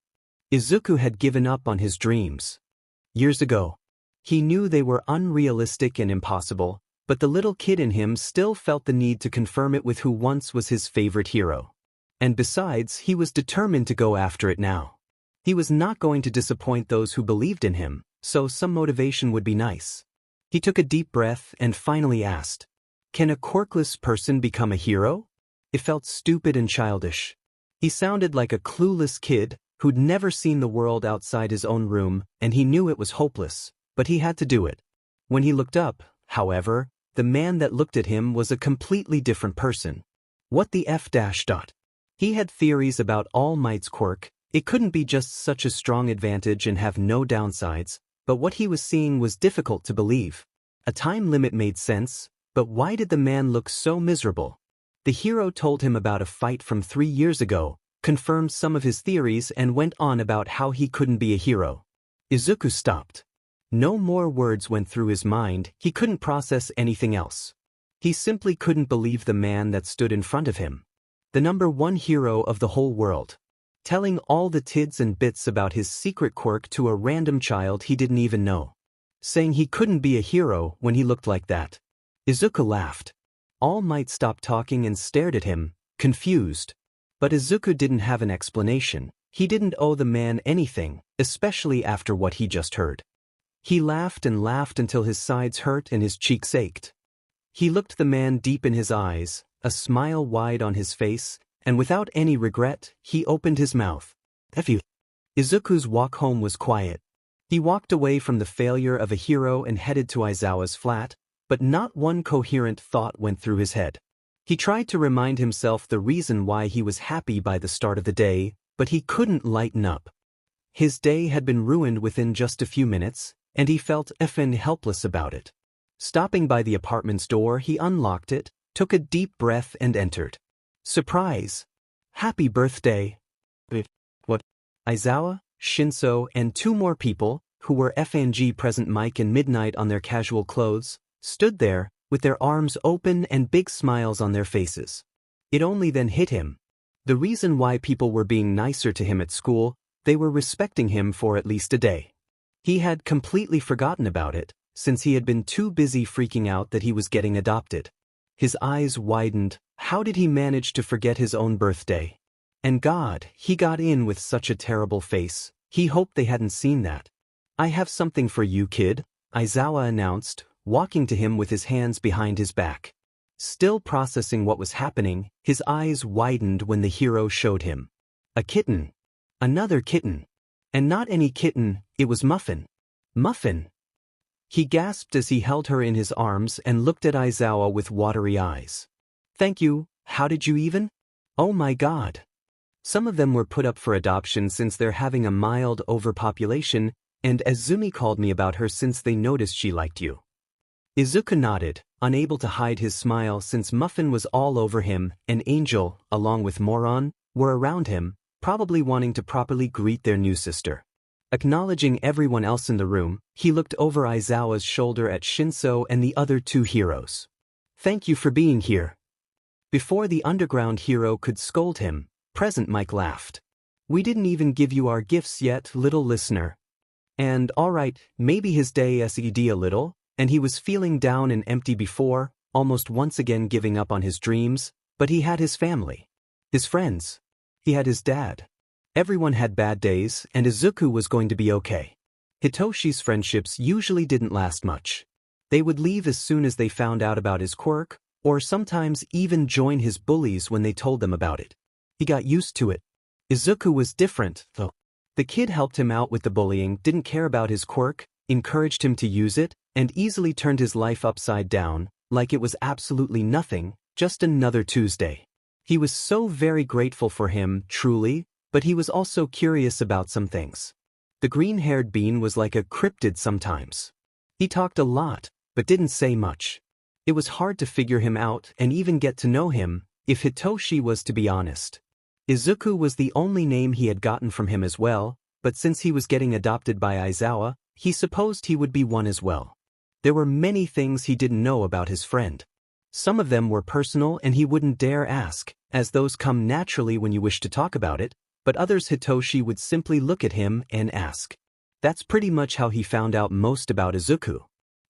Izuku had given up on his dreams years ago. He knew they were unrealistic and impossible, but the little kid in him still felt the need to confirm it with who once was his favorite hero. And besides, he was determined to go after it now. He was not going to disappoint those who believed in him, so some motivation would be nice. He took a deep breath and finally asked, "Can a quirkless person become a hero?" It felt stupid and childish. He sounded like a clueless kid who'd never seen the world outside his own room, and he knew it was hopeless, but he had to do it. When he looked up, however, the man that looked at him was a completely different person. What the F dash dot? He had theories about All Might's quirk. It couldn't be just such a strong advantage and have no downsides, but what he was seeing was difficult to believe. A time limit made sense, but why did the man look so miserable? The hero told him about a fight from 3 years ago, confirmed some of his theories and went on about how he couldn't be a hero. Izuku stopped. No more words went through his mind, he couldn't process anything else. He simply couldn't believe the man that stood in front of him. The #1 hero of the whole world. Telling all the tids and bits about his secret quirk to a random child he didn't even know. Saying he couldn't be a hero when he looked like that. Izuku laughed. All Might stopped talking and stared at him, confused. But Izuku didn't have an explanation. He didn't owe the man anything, especially after what he just heard. He laughed and laughed until his sides hurt and his cheeks ached. He looked the man deep in his eyes, a smile wide on his face, and without any regret, he opened his mouth. "F you." Izuku's walk home was quiet. He walked away from the failure of a hero and headed to Aizawa's flat, but not one coherent thought went through his head. He tried to remind himself the reason why he was happy by the start of the day, but he couldn't lighten up. His day had been ruined within just a few minutes, and he felt effing helpless about it. Stopping by the apartment's door, he unlocked it, took a deep breath and entered. Surprise! Happy birthday! What? Aizawa, Shinsou, and 2 more people, who were FNG present Mike and Midnight on their casual clothes, stood there, with their arms open and big smiles on their faces. It only then hit him. The reason why people were being nicer to him at school, they were respecting him for at least a day. He had completely forgotten about it, since he had been too busy freaking out that he was getting adopted. His eyes widened. How did he manage to forget his own birthday? And God, he got in with such a terrible face. He hoped they hadn't seen that. "I have something for you, kid," Aizawa announced, walking to him with his hands behind his back. Still processing what was happening, his eyes widened when the hero showed him. A kitten. Another kitten. And not any kitten, it was Muffin. Muffin! He gasped as he held her in his arms and looked at Aizawa with watery eyes. "Thank you, how did you even?" "Oh my God." Some of them were put up for adoption since they're having a mild overpopulation, and Azumi called me about her since they noticed she liked you. Izuku nodded, unable to hide his smile since Muffin was all over him, and Angel, along with Moron, were around him, probably wanting to properly greet their new sister. Acknowledging everyone else in the room, he looked over Aizawa's shoulder at Shinsou and the other 2 heroes. "Thank you for being here." Before the underground hero could scold him, present Mike laughed. "We didn't even give you our gifts yet, little listener." And alright, maybe his day SED a little, and he was feeling down and empty before, almost once again giving up on his dreams, but he had his family. His friends. He had his dad. Everyone had bad days, and Izuku was going to be okay. Hitoshi's friendships usually didn't last much. They would leave as soon as they found out about his quirk, or sometimes even join his bullies when they told them about it. He got used to it. Izuku was different, though. The kid helped him out with the bullying, didn't care about his quirk, encouraged him to use it, and easily turned his life upside down, like it was absolutely nothing, just another Tuesday. He was so very grateful for him, truly, but he was also curious about some things. The green-haired bean was like a cryptid sometimes. He talked a lot, but didn't say much. It was hard to figure him out and even get to know him, if Hitoshi was to be honest. Izuku was the only name he had gotten from him as well, but since he was getting adopted by Aizawa, he supposed he would be one as well. There were many things he didn't know about his friend. Some of them were personal and he wouldn't dare ask, as those come naturally when you wish to talk about it, but others Hitoshi would simply look at him and ask. That's pretty much how he found out most about Izuku.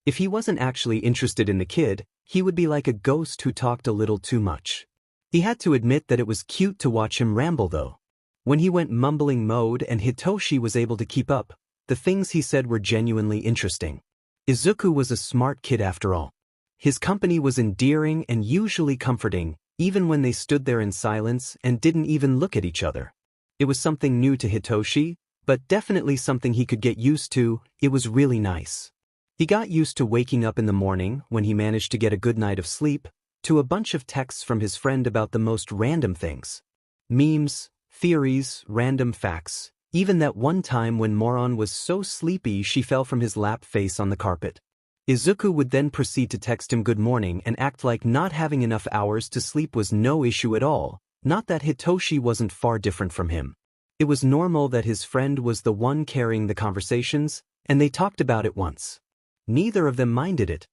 If he wasn't actually interested in the kid, he would be like a ghost who talked a little too much. He had to admit that it was cute to watch him ramble though. When he went mumbling mode and Hitoshi was able to keep up, the things he said were genuinely interesting. Izuku was a smart kid after all. His company was endearing and usually comforting, even when they stood there in silence and didn't even look at each other. It was something new to Hitoshi, but definitely something he could get used to. It was really nice. He got used to waking up in the morning, when he managed to get a good night of sleep, to a bunch of texts from his friend about the most random things. Memes, theories, random facts, even that one time when Moron was so sleepy she fell from his lap face on the carpet. Izuku would then proceed to text him good morning and act like not having enough hours to sleep was no issue at all, not that Hitoshi wasn't far different from him. It was normal that his friend was the one carrying the conversations, and they talked about it once. Neither of them minded it.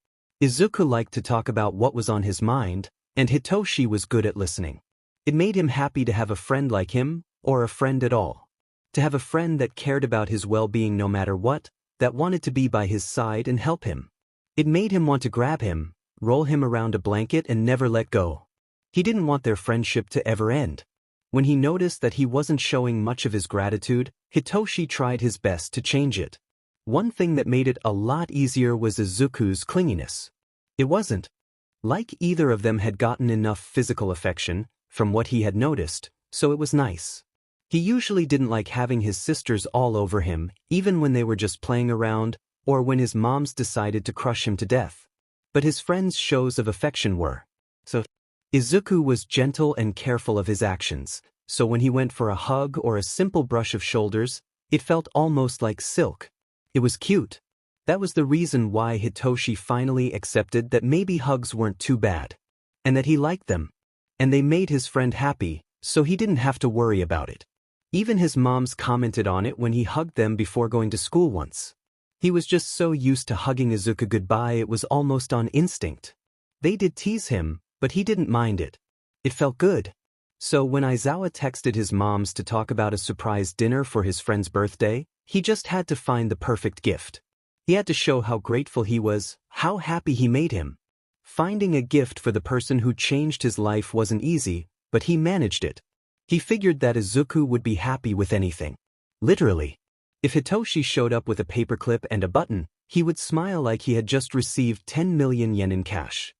Izuku liked to talk about what was on his mind, and Hitoshi was good at listening. It made him happy to have a friend like him, or a friend at all. To have a friend that cared about his well-being no matter what, that wanted to be by his side and help him. It made him want to grab him, roll him around a blanket and never let go. He didn't want their friendship to ever end. When he noticed that he wasn't showing much of his gratitude, Hitoshi tried his best to change it. One thing that made it a lot easier was Izuku's clinginess. It wasn't like either of them had gotten enough physical affection, from what he had noticed, so it was nice. He usually didn't like having his sisters all over him, even when they were just playing around, or when his moms decided to crush him to death. But his friends' shows of affection were. So, Izuku was gentle and careful of his actions, so when he went for a hug or a simple brush of shoulders, it felt almost like silk. It was cute. That was the reason why Hitoshi finally accepted that maybe hugs weren't too bad. And that he liked them. And they made his friend happy, so he didn't have to worry about it. Even his moms commented on it when he hugged them before going to school once. He was just so used to hugging Izuku goodbye it was almost on instinct. They did tease him, but he didn't mind it. It felt good. So when Aizawa texted his moms to talk about a surprise dinner for his friend's birthday, he just had to find the perfect gift. He had to show how grateful he was, how happy he made him. Finding a gift for the person who changed his life wasn't easy, but he managed it. He figured that Izuku would be happy with anything. Literally. If Hitoshi showed up with a paperclip and a button, he would smile like he had just received 10 million yen in cash.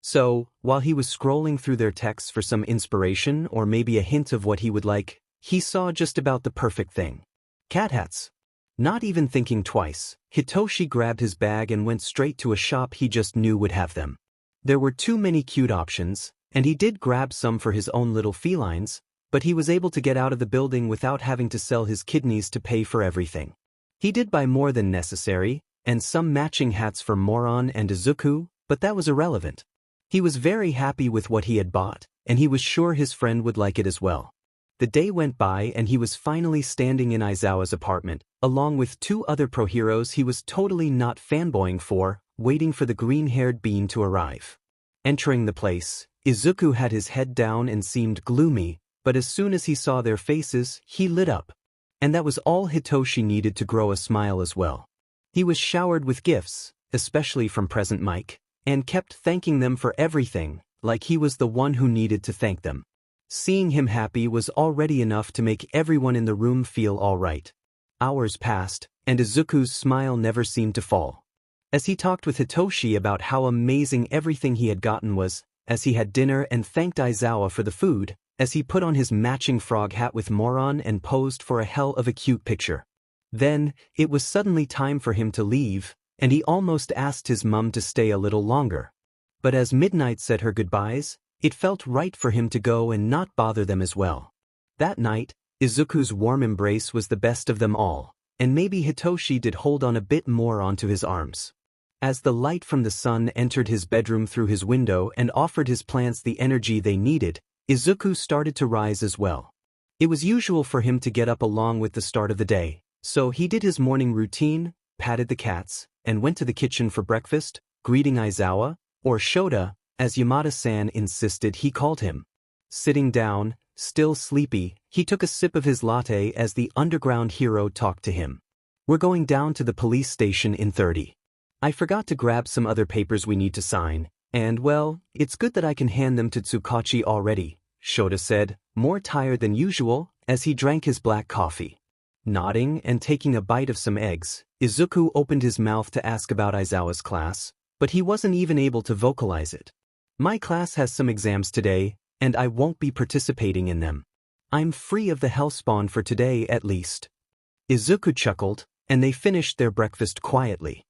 So, while he was scrolling through their texts for some inspiration or maybe a hint of what he would like, he saw just about the perfect thing. Cat hats. Not even thinking twice, Hitoshi grabbed his bag and went straight to a shop he just knew would have them. There were too many cute options, and he did grab some for his own little felines, but he was able to get out of the building without having to sell his kidneys to pay for everything. He did buy more than necessary, and some matching hats for Moron and Izuku, but that was irrelevant. He was very happy with what he had bought, and he was sure his friend would like it as well. The day went by and he was finally standing in Aizawa's apartment, along with two other pro heroes he was totally not fanboying for, waiting for the green-haired bean to arrive. Entering the place, Izuku had his head down and seemed gloomy, but as soon as he saw their faces, he lit up. And that was all Hitoshi needed to grow a smile as well. He was showered with gifts, especially from Present Mike, and kept thanking them for everything, like he was the one who needed to thank them. Seeing him happy was already enough to make everyone in the room feel all right. Hours passed, and Izuku's smile never seemed to fall. As he talked with Hitoshi about how amazing everything he had gotten was, as he had dinner and thanked Aizawa for the food, as he put on his matching frog hat with Moron and posed for a hell of a cute picture. Then, it was suddenly time for him to leave, and he almost asked his mum to stay a little longer. But as Midnight said her goodbyes, it felt right for him to go and not bother them as well. That night, Izuku's warm embrace was the best of them all, and maybe Hitoshi did hold on a bit more onto his arms. As the light from the sun entered his bedroom through his window and offered his plants the energy they needed, Izuku started to rise as well. It was usual for him to get up along with the start of the day, so he did his morning routine, patted the cats, and went to the kitchen for breakfast, greeting Aizawa, or Shota, as Yamada-san insisted he called him. Sitting down, still sleepy, he took a sip of his latte as the underground hero talked to him. "We're going down to the police station in 30. I forgot to grab some other papers we need to sign, and well, it's good that I can hand them to Tsukachi already," Shota said, more tired than usual, as he drank his black coffee. Nodding and taking a bite of some eggs, Izuku opened his mouth to ask about Aizawa's class, but he wasn't even able to vocalize it. "My class has some exams today, and I won't be participating in them. I'm free of the hellspawn for today at least." Izuku chuckled, and they finished their breakfast quietly.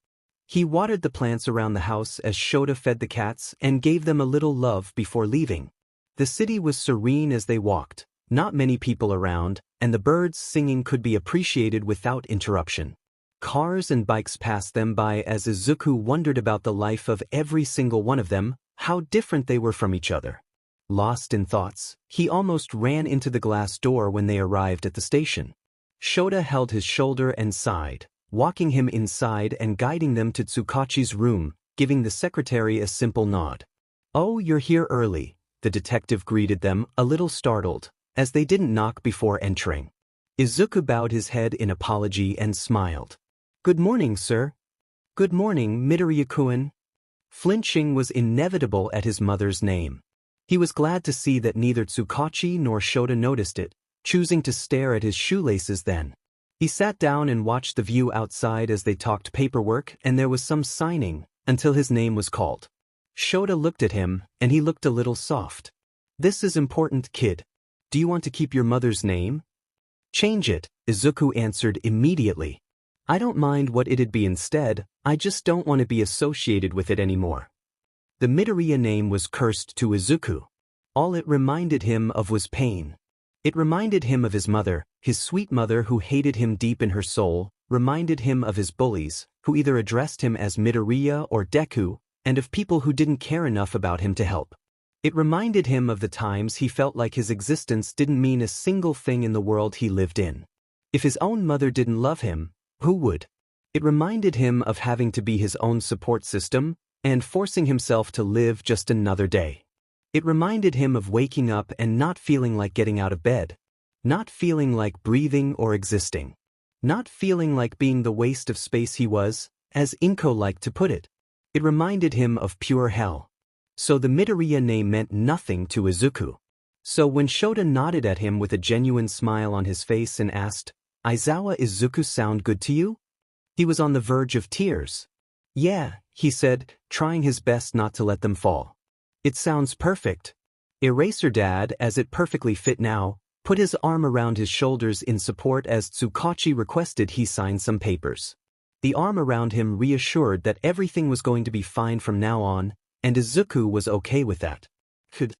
He watered the plants around the house as Shota fed the cats and gave them a little love before leaving. The city was serene as they walked, not many people around, and the birds singing could be appreciated without interruption. Cars and bikes passed them by as Izuku wondered about the life of every single one of them, how different they were from each other. Lost in thoughts, he almost ran into the glass door when they arrived at the station. Shota held his shoulder and sighed, walking him inside and guiding them to Tsukachi's room, giving the secretary a simple nod. "Oh, you're here early," the detective greeted them, a little startled, as they didn't knock before entering. Izuku bowed his head in apology and smiled. "Good morning, sir." "Good morning, Midoriya-kun." Flinching was inevitable at his mother's name. He was glad to see that neither Tsukachi nor Shota noticed it, choosing to stare at his shoelaces then. He sat down and watched the view outside as they talked paperwork, and there was some signing, until his name was called. Shota looked at him, and he looked a little soft. "This is important, kid. Do you want to keep your mother's name?" "Change it," Izuku answered immediately. "I don't mind what it'd be instead, I just don't want to be associated with it anymore." The Midoriya name was cursed to Izuku. All it reminded him of was pain. It reminded him of his mother, his sweet mother who hated him deep in her soul, reminded him of his bullies, who either addressed him as Midoriya or Deku, and of people who didn't care enough about him to help. It reminded him of the times he felt like his existence didn't mean a single thing in the world he lived in. If his own mother didn't love him, who would? It reminded him of having to be his own support system, and forcing himself to live just another day. It reminded him of waking up and not feeling like getting out of bed, not feeling like breathing or existing, not feeling like being the waste of space he was, as Inko liked to put it. It reminded him of pure hell. So the Midoriya name meant nothing to Izuku. So when Shota nodded at him with a genuine smile on his face and asked, "Aizawa, Izuku sound good to you?" He was on the verge of tears. "Yeah," he said, trying his best not to let them fall. "It sounds perfect." Eraser Dad, as it perfectly fit now, put his arm around his shoulders in support as Tsukachi requested he sign some papers. The arm around him reassured that everything was going to be fine from now on, and Izuku was okay with that. Could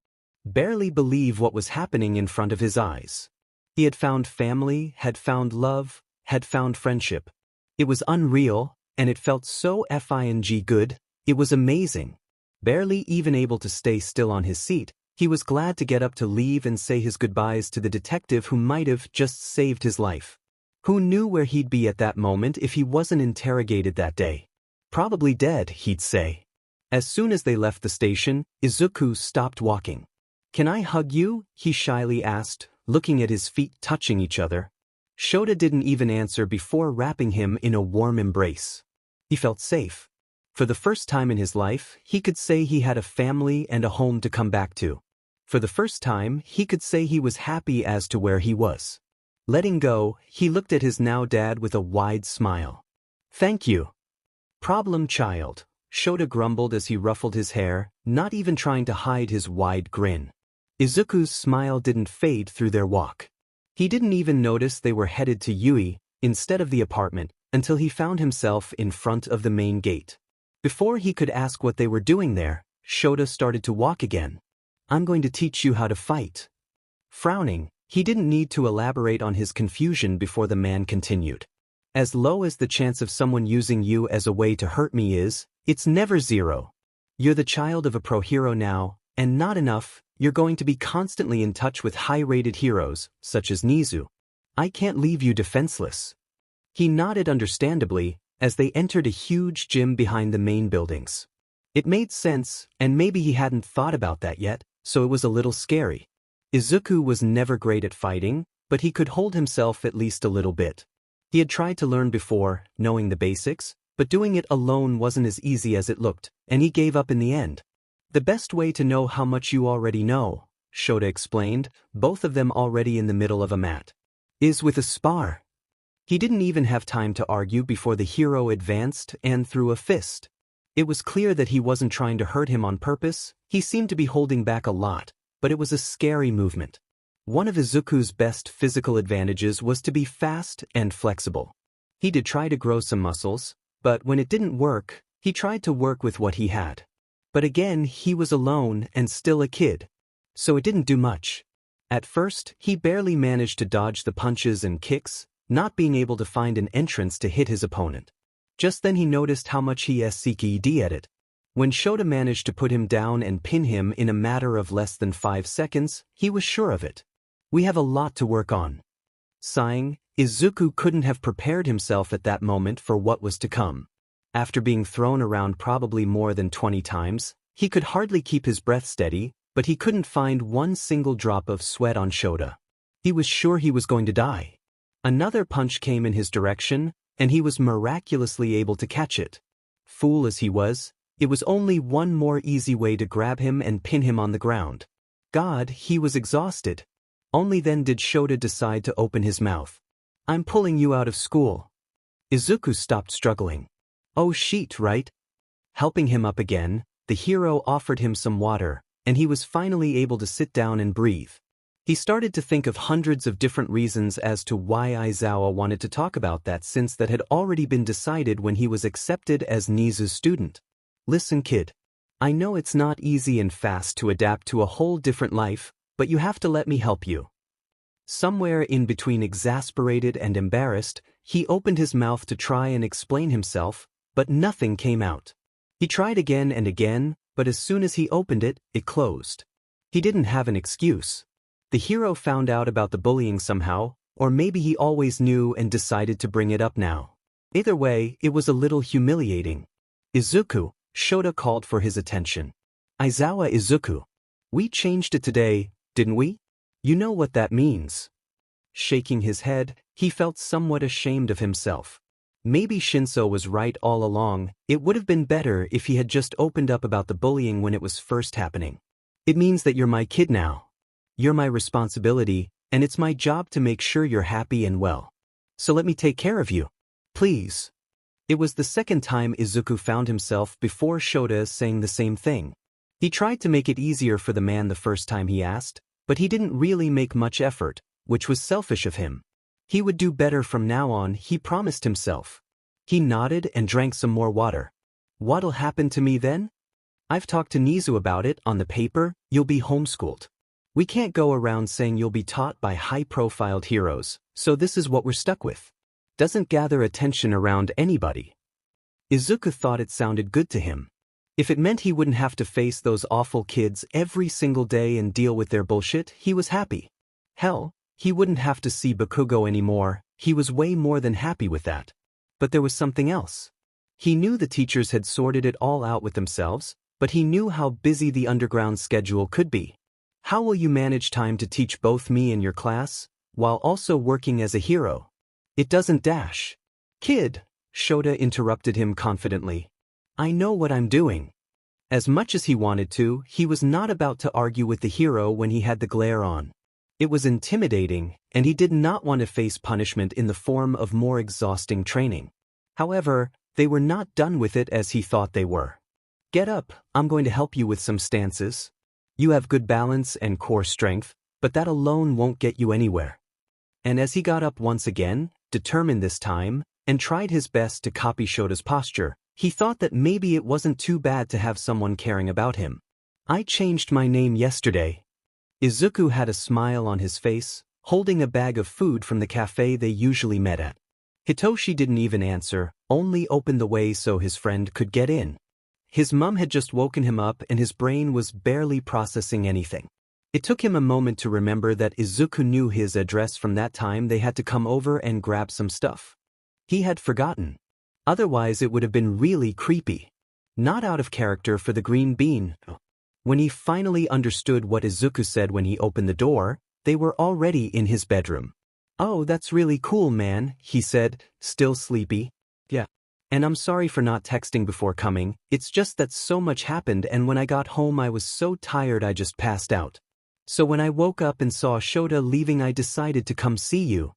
barely believe what was happening in front of his eyes. He had found family, had found love, had found friendship. It was unreal, and it felt so effing good, it was amazing. Barely even able to stay still on his seat, he was glad to get up to leave and say his goodbyes to the detective who might have just saved his life. Who knew where he'd be at that moment if he wasn't interrogated that day? Probably dead, he'd say. As soon as they left the station, Izuku stopped walking. "Can I hug you?" he shyly asked, looking at his feet touching each other. Shota didn't even answer before wrapping him in a warm embrace. He felt safe. For the first time in his life, he could say he had a family and a home to come back to. For the first time, he could say he was happy as to where he was. Letting go, he looked at his now dad with a wide smile. "Thank you." "Problem child," Shota grumbled as he ruffled his hair, not even trying to hide his wide grin. Izuku's smile didn't fade through their walk. He didn't even notice they were headed to Yui, instead of the apartment, until he found himself in front of the main gate. Before he could ask what they were doing there, Shota started to walk again. "I'm going to teach you how to fight." Frowning, he didn't need to elaborate on his confusion before the man continued. As low as the chance of someone using you as a way to hurt me is, it's never zero. You're the child of a pro hero now, and not enough, you're going to be constantly in touch with high-rated heroes, such as Nezu. I can't leave you defenseless. He nodded understandably, as they entered a huge gym behind the main buildings. It made sense, and maybe he hadn't thought about that yet, so it was a little scary. Izuku was never great at fighting, but he could hold himself at least a little bit. He had tried to learn before, knowing the basics, but doing it alone wasn't as easy as it looked, and he gave up in the end. The best way to know how much you already know, Shota explained, both of them already in the middle of a mat, is with a spar. He didn't even have time to argue before the hero advanced and threw a fist. It was clear that he wasn't trying to hurt him on purpose, he seemed to be holding back a lot, but it was a scary movement. One of Izuku's best physical advantages was to be fast and flexible. He did try to grow some muscles, but when it didn't work, he tried to work with what he had. But again, he was alone and still a kid, so it didn't do much. At first, he barely managed to dodge the punches and kicks, not being able to find an entrance to hit his opponent. Just then he noticed how much he succeeded at it. When Shota managed to put him down and pin him in a matter of less than 5 seconds, he was sure of it. We have a lot to work on. Sighing, Izuku couldn't have prepared himself at that moment for what was to come. After being thrown around probably more than 20 times, he could hardly keep his breath steady, but he couldn't find one single drop of sweat on Shota. He was sure he was going to die. Another punch came in his direction, and he was miraculously able to catch it. Fool as he was, it was only one more easy way to grab him and pin him on the ground. God, he was exhausted. Only then did Shota decide to open his mouth. I'm pulling you out of school. Izuku stopped struggling. Oh shit, right? Helping him up again, the hero offered him some water, and he was finally able to sit down and breathe. He started to think of hundreds of different reasons as to why Aizawa wanted to talk about that, since that had already been decided when he was accepted as Nezu's student. Listen kid. I know it's not easy and fast to adapt to a whole different life, but you have to let me help you. Somewhere in between exasperated and embarrassed, he opened his mouth to try and explain himself, but nothing came out. He tried again and again, but as soon as he opened it, it closed. He didn't have an excuse. The hero found out about the bullying somehow, or maybe he always knew and decided to bring it up now. Either way, it was a little humiliating. Izuku, Shota called for his attention. Aizawa Izuku. We changed it today, didn't we? You know what that means. Shaking his head, he felt somewhat ashamed of himself. Maybe Shinsou was right all along, it would have been better if he had just opened up about the bullying when it was first happening. It means that you're my kid now. You're my responsibility, and it's my job to make sure you're happy and well. So let me take care of you. Please. It was the second time Izuku found himself before Shota saying the same thing. He tried to make it easier for the man the first time he asked, but he didn't really make much effort, which was selfish of him. He would do better from now on, he promised himself. He nodded and drank some more water. What'll happen to me then? I've talked to Nezu about it. On the paper, you'll be homeschooled. We can't go around saying you'll be taught by high-profiled heroes, so this is what we're stuck with. Doesn't gather attention around anybody. Izuku thought it sounded good to him. If it meant he wouldn't have to face those awful kids every single day and deal with their bullshit, he was happy. Hell, he wouldn't have to see Bakugo anymore, he was way more than happy with that. But there was something else. He knew the teachers had sorted it all out with themselves, but he knew how busy the underground schedule could be. How will you manage time to teach both me and your class, while also working as a hero? It doesn't dash. Kid, Shota interrupted him confidently. I know what I'm doing. As much as he wanted to, he was not about to argue with the hero when he had the glare on. It was intimidating, and he did not want to face punishment in the form of more exhausting training. However, they were not done with it as he thought they were. Get up, I'm going to help you with some stances. You have good balance and core strength, but that alone won't get you anywhere. And as he got up once again, determined this time, and tried his best to copy Shota's posture, he thought that maybe it wasn't too bad to have someone caring about him. I changed my name yesterday. Izuku had a smile on his face, holding a bag of food from the cafe they usually met at. Hitoshi didn't even answer, only opened the way so his friend could get in. His mum had just woken him up and his brain was barely processing anything. It took him a moment to remember that Izuku knew his address from that time they had to come over and grab some stuff. He had forgotten. Otherwise it would have been really creepy. Not out of character for the green bean. When he finally understood what Izuku said when he opened the door, they were already in his bedroom. "Oh, that's really cool, man," he said, still sleepy. "Yeah. And I'm sorry for not texting before coming, it's just that so much happened and when I got home I was so tired I just passed out. So when I woke up and saw Shota leaving I decided to come see you."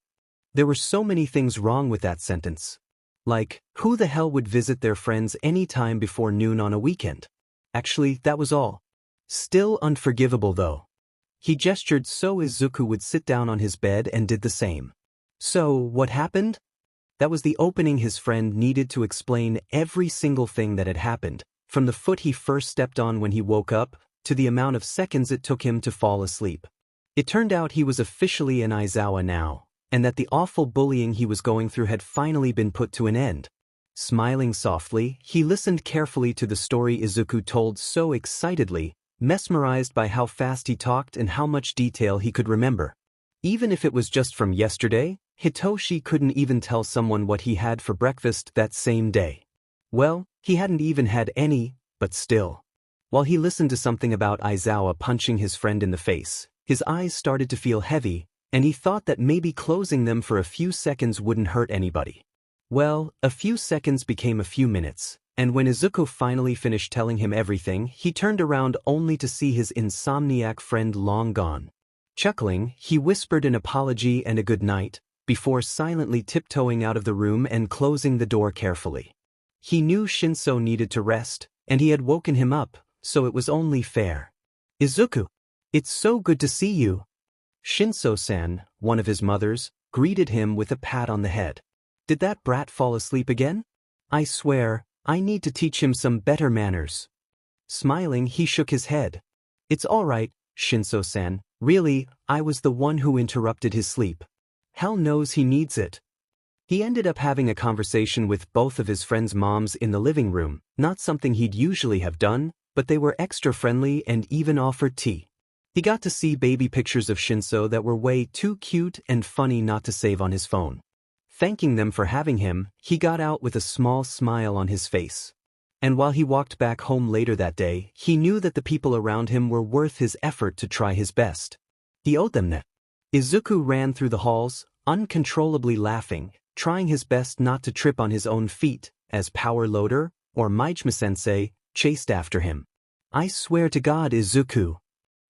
There were so many things wrong with that sentence. Like, who the hell would visit their friends any time before noon on a weekend? Actually, that was all. Still unforgivable though. He gestured so Izuku would sit down on his bed and did the same. "So, what happened?" That was the opening his friend needed to explain every single thing that had happened, from the foot he first stepped on when he woke up, to the amount of seconds it took him to fall asleep. It turned out he was officially an Aizawa now, and that the awful bullying he was going through had finally been put to an end. Smiling softly, he listened carefully to the story Izuku told so excitedly, mesmerized by how fast he talked and how much detail he could remember. Even if it was just from yesterday, Hitoshi couldn't even tell someone what he had for breakfast that same day. Well, he hadn't even had any, but still. While he listened to something about Aizawa punching his friend in the face, his eyes started to feel heavy, and he thought that maybe closing them for a few seconds wouldn't hurt anybody. Well, a few seconds became a few minutes, and when Izuku finally finished telling him everything, he turned around only to see his insomniac friend long gone. Chuckling, he whispered an apology and a good night, before silently tiptoeing out of the room and closing the door carefully. He knew Shinsou needed to rest, and he had woken him up, so it was only fair. "Izuku, it's so good to see you." Shinsou-san, one of his mothers, greeted him with a pat on the head. "Did that brat fall asleep again? I swear, I need to teach him some better manners." Smiling, he shook his head. "It's all right, Shinsou-san, really, I was the one who interrupted his sleep. Hell knows he needs it." He ended up having a conversation with both of his friends' moms in the living room, not something he'd usually have done, but they were extra friendly and even offered tea. He got to see baby pictures of Shinsou that were way too cute and funny not to save on his phone. Thanking them for having him, he got out with a small smile on his face. And while he walked back home later that day, he knew that the people around him were worth his effort to try his best. He owed them that. Izuku ran through the halls, uncontrollably laughing, trying his best not to trip on his own feet, as Power Loader, or Maijima-sensei, chased after him. "I swear to God, Izuku."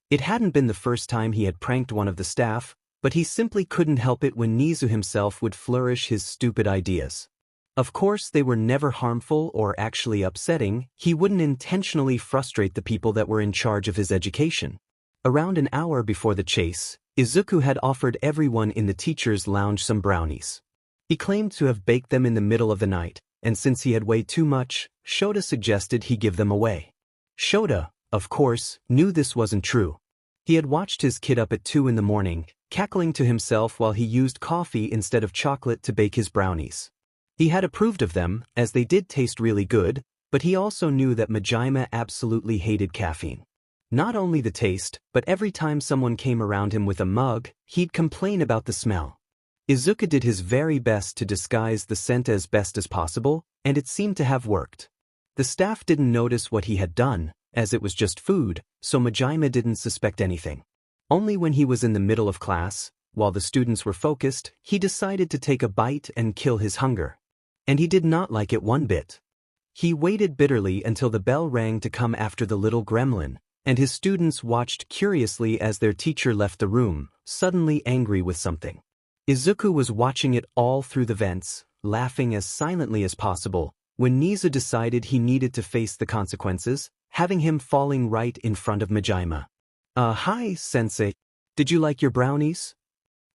It hadn't been the first time he had pranked one of the staff, but he simply couldn't help it when Nezu himself would flourish his stupid ideas. Of course they were never harmful or actually upsetting, he wouldn't intentionally frustrate the people that were in charge of his education. Around an hour before the chase, Izuku had offered everyone in the teacher's lounge some brownies. He claimed to have baked them in the middle of the night, and since he had way too much, Shota suggested he give them away. Shota, of course, knew this wasn't true. He had watched his kid up at 2 in the morning, cackling to himself while he used coffee instead of chocolate to bake his brownies. He had approved of them, as they did taste really good, but he also knew that Majima absolutely hated caffeine. Not only the taste, but every time someone came around him with a mug, he'd complain about the smell. Izuku did his very best to disguise the scent as best as possible, and it seemed to have worked. The staff didn't notice what he had done, as it was just food, so Majima didn't suspect anything. Only when he was in the middle of class, while the students were focused, he decided to take a bite and kill his hunger. And he did not like it one bit. He waited bitterly until the bell rang to come after the little gremlin, and his students watched curiously as their teacher left the room, suddenly angry with something. Izuku was watching it all through the vents, laughing as silently as possible, when Nezu decided he needed to face the consequences, having him falling right in front of Majima. Hi, sensei. Did you like your brownies?"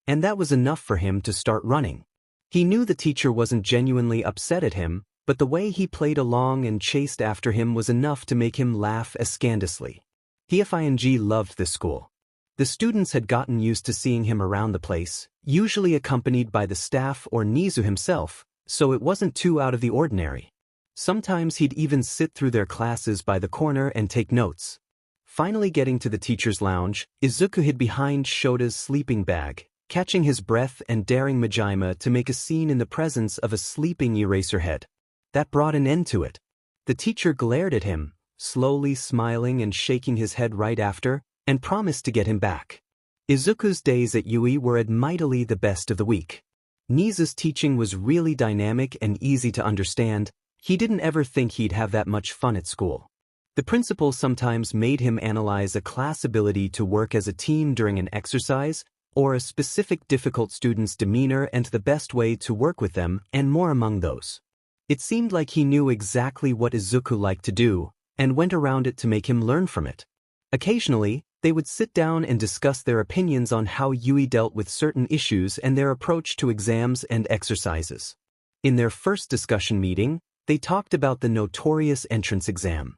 And that was enough for him to start running. He knew the teacher wasn't genuinely upset at him, but the way he played along and chased after him was enough to make him laugh scandalously. TFING loved this school. The students had gotten used to seeing him around the place, usually accompanied by the staff or Nezu himself, so it wasn't too out of the ordinary. Sometimes he'd even sit through their classes by the corner and take notes. Finally getting to the teacher's lounge, Izuku hid behind Shota's sleeping bag, catching his breath and daring Majima to make a scene in the presence of a sleeping Eraserhead. That brought an end to it. The teacher glared at him, slowly smiling and shaking his head right after, and promised to get him back. Izuku's days at Yui were admittedly the best of the week. Nezu's teaching was really dynamic and easy to understand. He didn't ever think he'd have that much fun at school. The principal sometimes made him analyze a class ability to work as a team during an exercise, or a specific difficult student's demeanor and the best way to work with them, and more among those. It seemed like he knew exactly what Izuku liked to do, and went around it to make him learn from it. Occasionally, they would sit down and discuss their opinions on how Yui dealt with certain issues and their approach to exams and exercises. In their first discussion meeting, they talked about the notorious entrance exam.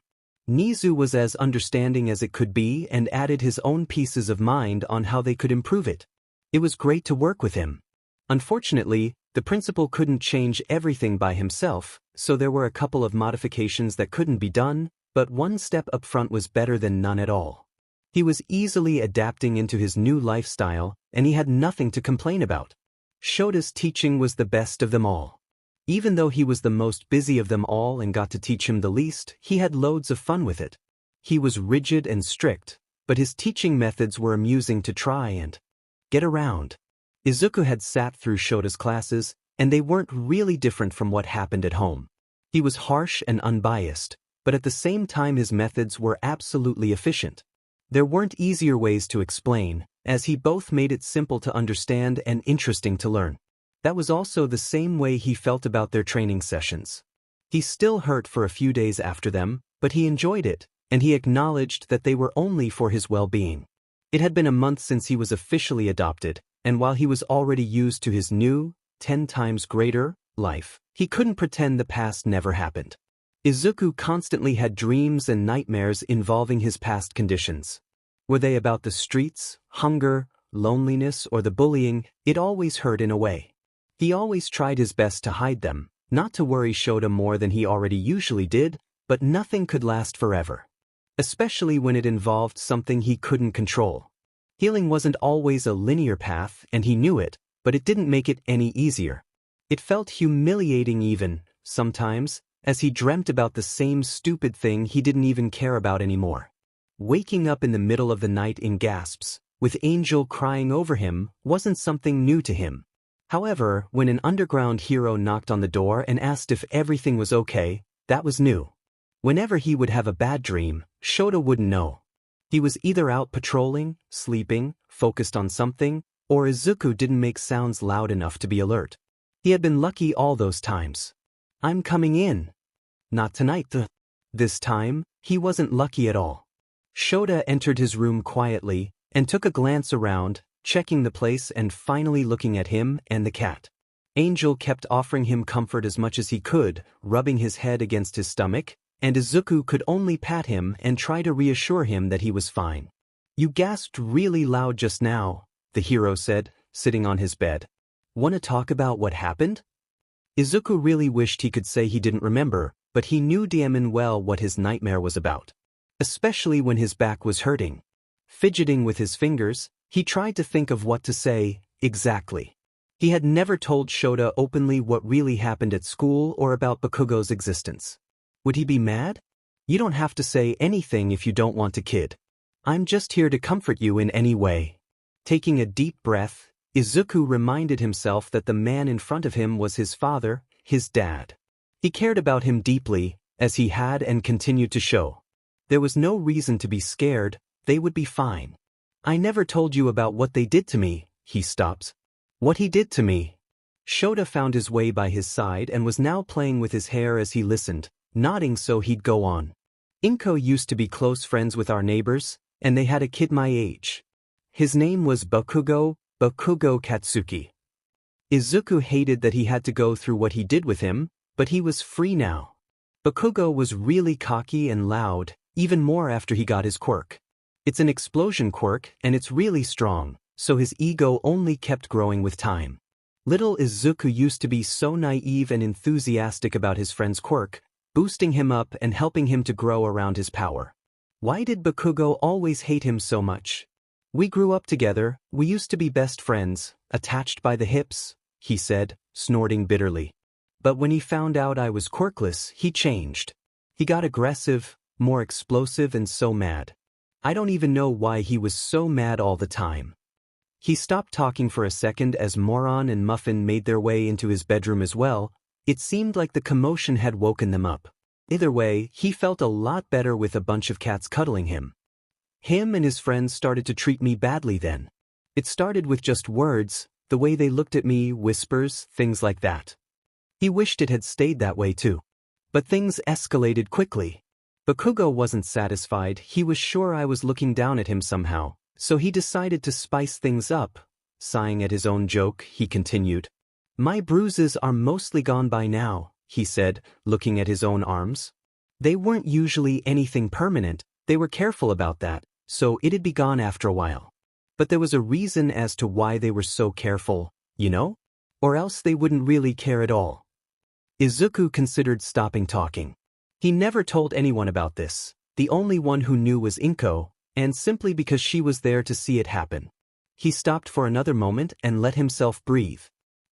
Nezu was as understanding as it could be and added his own pieces of mind on how they could improve it. It was great to work with him. Unfortunately, the principal couldn't change everything by himself, so there were a couple of modifications that couldn't be done, but one step up front was better than none at all. He was easily adapting into his new lifestyle, and he had nothing to complain about. Shota's teaching was the best of them all. Even though he was the most busy of them all and got to teach him the least, he had loads of fun with it. He was rigid and strict, but his teaching methods were amusing to try and get around. Izuku had sat through Shota's classes, and they weren't really different from what happened at home. He was harsh and unbiased, but at the same time his methods were absolutely efficient. There weren't easier ways to explain, as he both made it simple to understand and interesting to learn. That was also the same way he felt about their training sessions. He still hurt for a few days after them, but he enjoyed it, and he acknowledged that they were only for his well-being. It had been a month since he was officially adopted, and while he was already used to his new, 10 times greater, life, he couldn't pretend the past never happened. Izuku constantly had dreams and nightmares involving his past conditions. Were they about the streets, hunger, loneliness, or the bullying? It always hurt in a way. He always tried his best to hide them, not to worry Shota more than he already usually did, but nothing could last forever. Especially when it involved something he couldn't control. Healing wasn't always a linear path, and he knew it, but it didn't make it any easier. It felt humiliating even, sometimes, as he dreamt about the same stupid thing he didn't even care about anymore. Waking up in the middle of the night in gasps, with Angel crying over him, wasn't something new to him. However, when an underground hero knocked on the door and asked if everything was okay, that was new. Whenever he would have a bad dream, Shota wouldn't know. He was either out patrolling, sleeping, focused on something, or Izuku didn't make sounds loud enough to be alert. He had been lucky all those times. "I'm coming in." "Not tonight." This time, he wasn't lucky at all. Shota entered his room quietly and took a glance around, checking the place and finally looking at him and the cat. Angel kept offering him comfort as much as he could, rubbing his head against his stomach, and Izuku could only pat him and try to reassure him that he was fine. "You gasped really loud just now," the hero said, sitting on his bed. "Want to talk about what happened?" Izuku really wished he could say he didn't remember, but he knew damn well what his nightmare was about. Especially when his back was hurting. Fidgeting with his fingers, he tried to think of what to say, exactly. He had never told Shota openly what really happened at school or about Bakugo's existence. Would he be mad? "You don't have to say anything if you don't want to, kid. I'm just here to comfort you in any way." Taking a deep breath, Izuku reminded himself that the man in front of him was his father, his dad. He cared about him deeply, as he had and continued to show. There was no reason to be scared, they would be fine. "I never told you about what they did to me," he stopped. "What he did to me?" Shota found his way by his side and was now playing with his hair as he listened, nodding so he'd go on. "Inko used to be close friends with our neighbors, and they had a kid my age. His name was Bakugo Katsuki. Izuku hated that he had to go through what he did with him, but he was free now. Bakugo was really cocky and loud, even more after he got his quirk. It's an explosion quirk and it's really strong, so his ego only kept growing with time. Little Izuku used to be so naive and enthusiastic about his friend's quirk, boosting him up and helping him to grow around his power. Why did Bakugo always hate him so much? We grew up together, we used to be best friends, attached by the hips, he said, snorting bitterly. But when he found out I was quirkless, he changed. He got aggressive, more explosive and so mad. I don't even know why he was so mad all the time. He stopped talking for a second as Moron and Muffin made their way into his bedroom as well. It seemed like the commotion had woken them up. Either way, he felt a lot better with a bunch of cats cuddling him. Him and his friends started to treat me badly then. It started with just words, the way they looked at me, whispers, things like that. He wished it had stayed that way too. But things escalated quickly. Bakugo wasn't satisfied, he was sure I was looking down at him somehow, so he decided to spice things up. Sighing at his own joke, he continued. My bruises are mostly gone by now, he said, looking at his own arms. They weren't usually anything permanent, they were careful about that, so it'd be gone after a while. But there was a reason as to why they were so careful, you know? Or else they wouldn't really care at all. Izuku considered stopping talking. He never told anyone about this, the only one who knew was Inko, and simply because she was there to see it happen. He stopped for another moment and let himself breathe.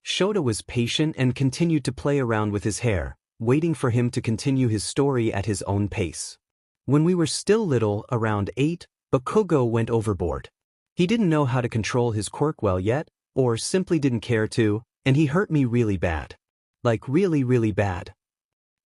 Shota was patient and continued to play around with his hair, waiting for him to continue his story at his own pace. When we were still little, around 8, Bakugo went overboard. He didn't know how to control his quirk well yet, or simply didn't care to, and he hurt me really bad. Like really, really bad.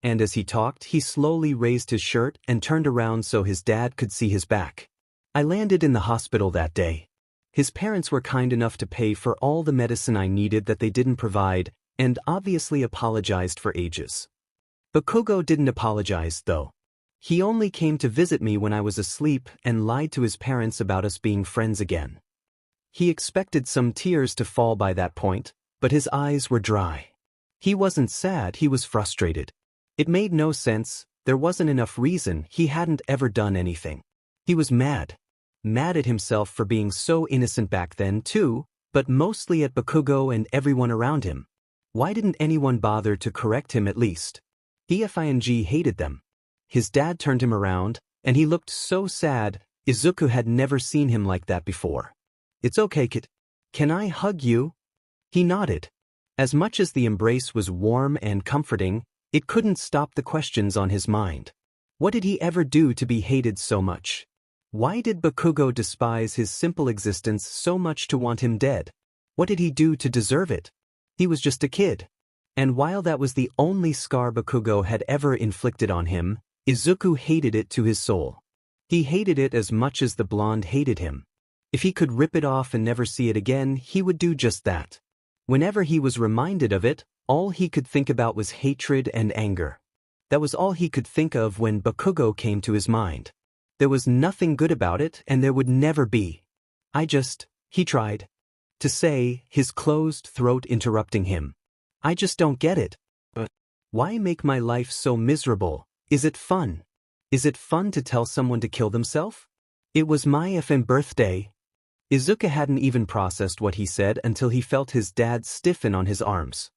And as he talked, he slowly raised his shirt and turned around so his dad could see his back. I landed in the hospital that day. His parents were kind enough to pay for all the medicine I needed that they didn't provide, and obviously apologized for ages. Bakugo didn't apologize, though. He only came to visit me when I was asleep and lied to his parents about us being friends again. He expected some tears to fall by that point, but his eyes were dry. He wasn't sad, he was frustrated. It made no sense, there wasn't enough reason, he hadn't ever done anything. He was mad. Mad at himself for being so innocent back then too, but mostly at Bakugo and everyone around him. Why didn't anyone bother to correct him at least? Ifing hated them. His dad turned him around, and he looked so sad. Izuku had never seen him like that before. It's okay, kid. Can I hug you? He nodded. As much as the embrace was warm and comforting, it couldn't stop the questions on his mind. What did he ever do to be hated so much? Why did Bakugo despise his simple existence so much to want him dead? What did he do to deserve it? He was just a kid. And while that was the only scar Bakugo had ever inflicted on him, Izuku hated it to his soul. He hated it as much as the blonde hated him. If he could rip it off and never see it again, he would do just that. Whenever he was reminded of it, all he could think about was hatred and anger. That was all he could think of when Bakugo came to his mind. There was nothing good about it, and there would never be. He tried to say, his closed throat interrupting him. I just don't get it. But why make my life so miserable? Is it fun? Is it fun to tell someone to kill themselves? It was my effing birthday. Izuku hadn't even processed what he said until he felt his dad stiffen on his arms.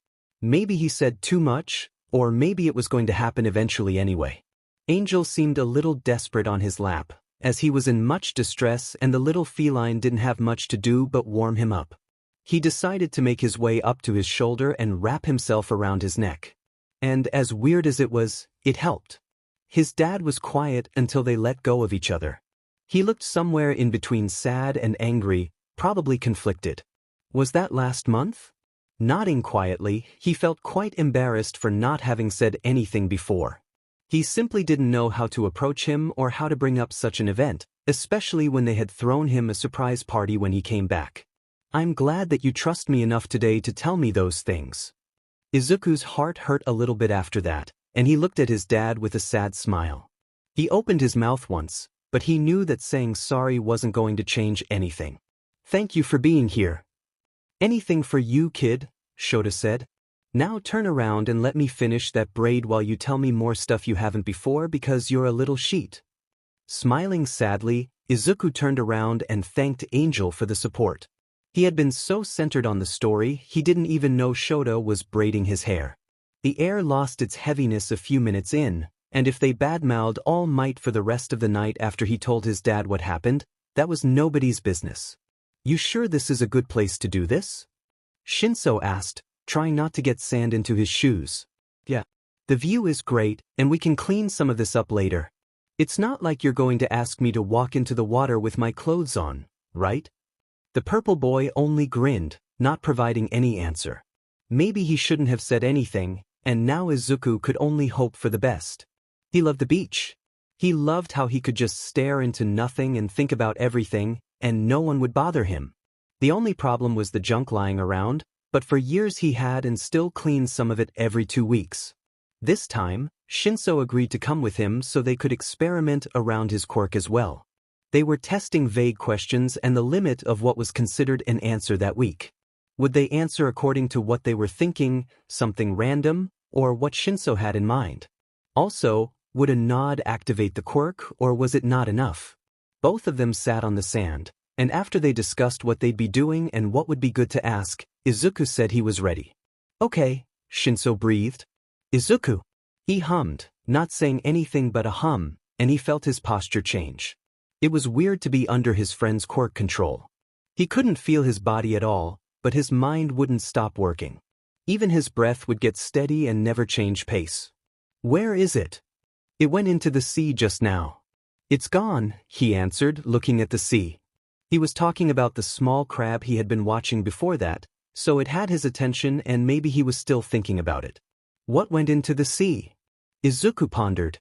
Maybe he said too much, or maybe it was going to happen eventually anyway. Angel seemed a little desperate on his lap, as he was in much distress and the little feline didn't have much to do but warm him up. He decided to make his way up to his shoulder and wrap himself around his neck. And as weird as it was, it helped. His dad was quiet until they let go of each other. He looked somewhere in between sad and angry, probably conflicted. Was that last month? Nodding quietly, he felt quite embarrassed for not having said anything before. He simply didn't know how to approach him or how to bring up such an event, especially when they had thrown him a surprise party when he came back. I'm glad that you trust me enough today to tell me those things. Izuku's heart hurt a little bit after that, and he looked at his dad with a sad smile. He opened his mouth once, but he knew that saying sorry wasn't going to change anything. Thank you for being here. Anything for you, kid, Shota said. Now turn around and let me finish that braid while you tell me more stuff you haven't before because you're a little sheet. Smiling sadly, Izuku turned around and thanked Angel for the support. He had been so centered on the story, he didn't even know Shota was braiding his hair. The air lost its heaviness a few minutes in, and if they badmouthed All Might for the rest of the night after he told his dad what happened, that was nobody's business. You sure this is a good place to do this? Shinsou asked, trying not to get sand into his shoes. Yeah. The view is great, and we can clean some of this up later. It's not like you're going to ask me to walk into the water with my clothes on, right? The purple boy only grinned, not providing any answer. Maybe he shouldn't have said anything, and now Izuku could only hope for the best. He loved the beach. He loved how he could just stare into nothing and think about everything, and no one would bother him. The only problem was the junk lying around, but for years he had and still cleaned some of it every 2 weeks. This time, Shinsou agreed to come with him so they could experiment around his quirk as well. They were testing vague questions and the limit of what was considered an answer that week. Would they answer according to what they were thinking, something random, or what Shinsou had in mind? Also, would a nod activate the quirk, or was it not enough? Both of them sat on the sand, and after they discussed what they'd be doing and what would be good to ask, Izuku said he was ready. Okay, Shinsou breathed. Izuku. He hummed, not saying anything but a hum, and he felt his posture change. It was weird to be under his friend's quirk control. He couldn't feel his body at all, but his mind wouldn't stop working. Even his breath would get steady and never change pace. Where is it? It went into the sea just now. It's gone, he answered, looking at the sea. He was talking about the small crab he had been watching before that, so it had his attention and maybe he was still thinking about it. What went into the sea? Izuku pondered.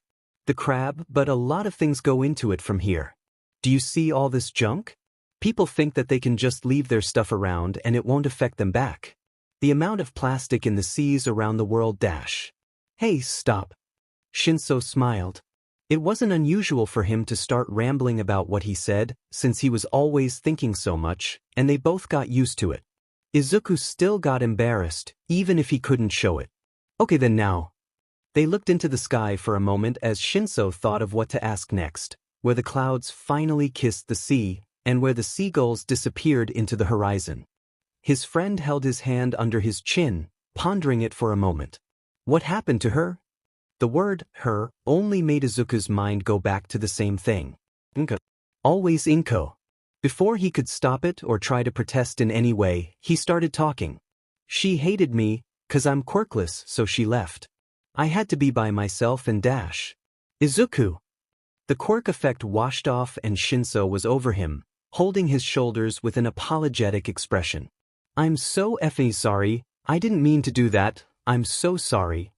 The crab, but a lot of things go into it from here. Do you see all this junk? People think that they can just leave their stuff around and it won't affect them back. The amount of plastic in the seas around the world dash. Hey, stop. Shinsou smiled. It wasn't unusual for him to start rambling about what he said, since he was always thinking so much, and they both got used to it. Izuku still got embarrassed, even if he couldn't show it. Okay then now. They looked into the sky for a moment as Shinsou thought of what to ask next, where the clouds finally kissed the sea, and where the seagulls disappeared into the horizon. His friend held his hand under his chin, pondering it for a moment. What happened to her? The word, her, only made Izuku's mind go back to the same thing. Inko. Always Inko. Before he could stop it or try to protest in any way, he started talking. She hated me, 'cause I'm quirkless, so she left. I had to be by myself and dash. Izuku. The quirk effect washed off and Shinsou was over him, holding his shoulders with an apologetic expression. I'm so effing sorry, I didn't mean to do that, I'm so sorry.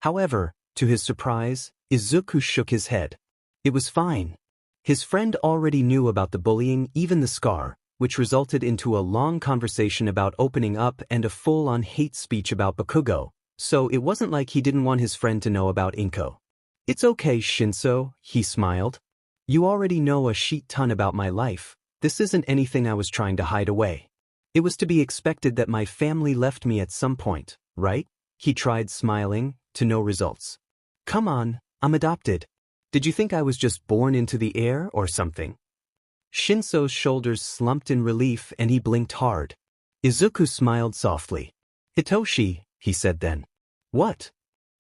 However, to his surprise, Izuku shook his head. It was fine. His friend already knew about the bullying, even the scar, which resulted into a long conversation about opening up and a full-on hate speech about Bakugo, so it wasn't like he didn't want his friend to know about Inko. It's okay, Shinsou, he smiled. You already know a shit ton about my life, this isn't anything I was trying to hide away. It was to be expected that my family left me at some point, right? He tried smiling, to no results. Come on, I'm adopted. Did you think I was just born into the air or something? Shinsou's shoulders slumped in relief and he blinked hard. Izuku smiled softly. Hitoshi, he said then. What?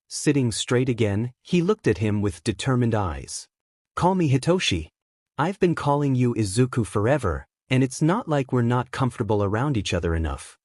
Sitting straight again, he looked at him with determined eyes. Call me Hitoshi. I've been calling you Izuku forever, and it's not like we're not comfortable around each other enough.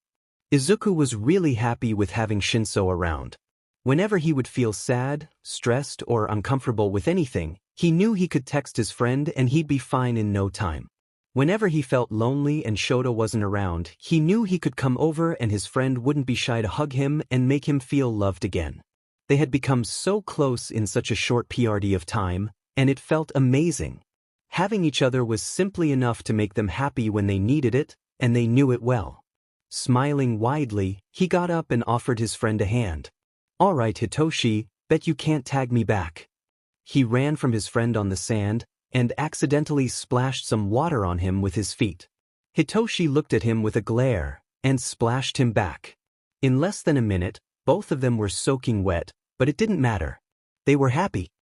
Izuku was really happy with having Shinsou around. Whenever he would feel sad, stressed, or uncomfortable with anything, he knew he could text his friend and he'd be fine in no time. Whenever he felt lonely and Shota wasn't around, he knew he could come over and his friend wouldn't be shy to hug him and make him feel loved again. They had become so close in such a short period of time, and it felt amazing. Having each other was simply enough to make them happy when they needed it, and they knew it well. Smiling widely, he got up and offered his friend a hand. All right, Hitoshi, bet you can't tag me back. He ran from his friend on the sand, and accidentally splashed some water on him with his feet. Hitoshi looked at him with a glare, and splashed him back. In less than a minute, both of them were soaking wet, but it didn't matter. They were happy.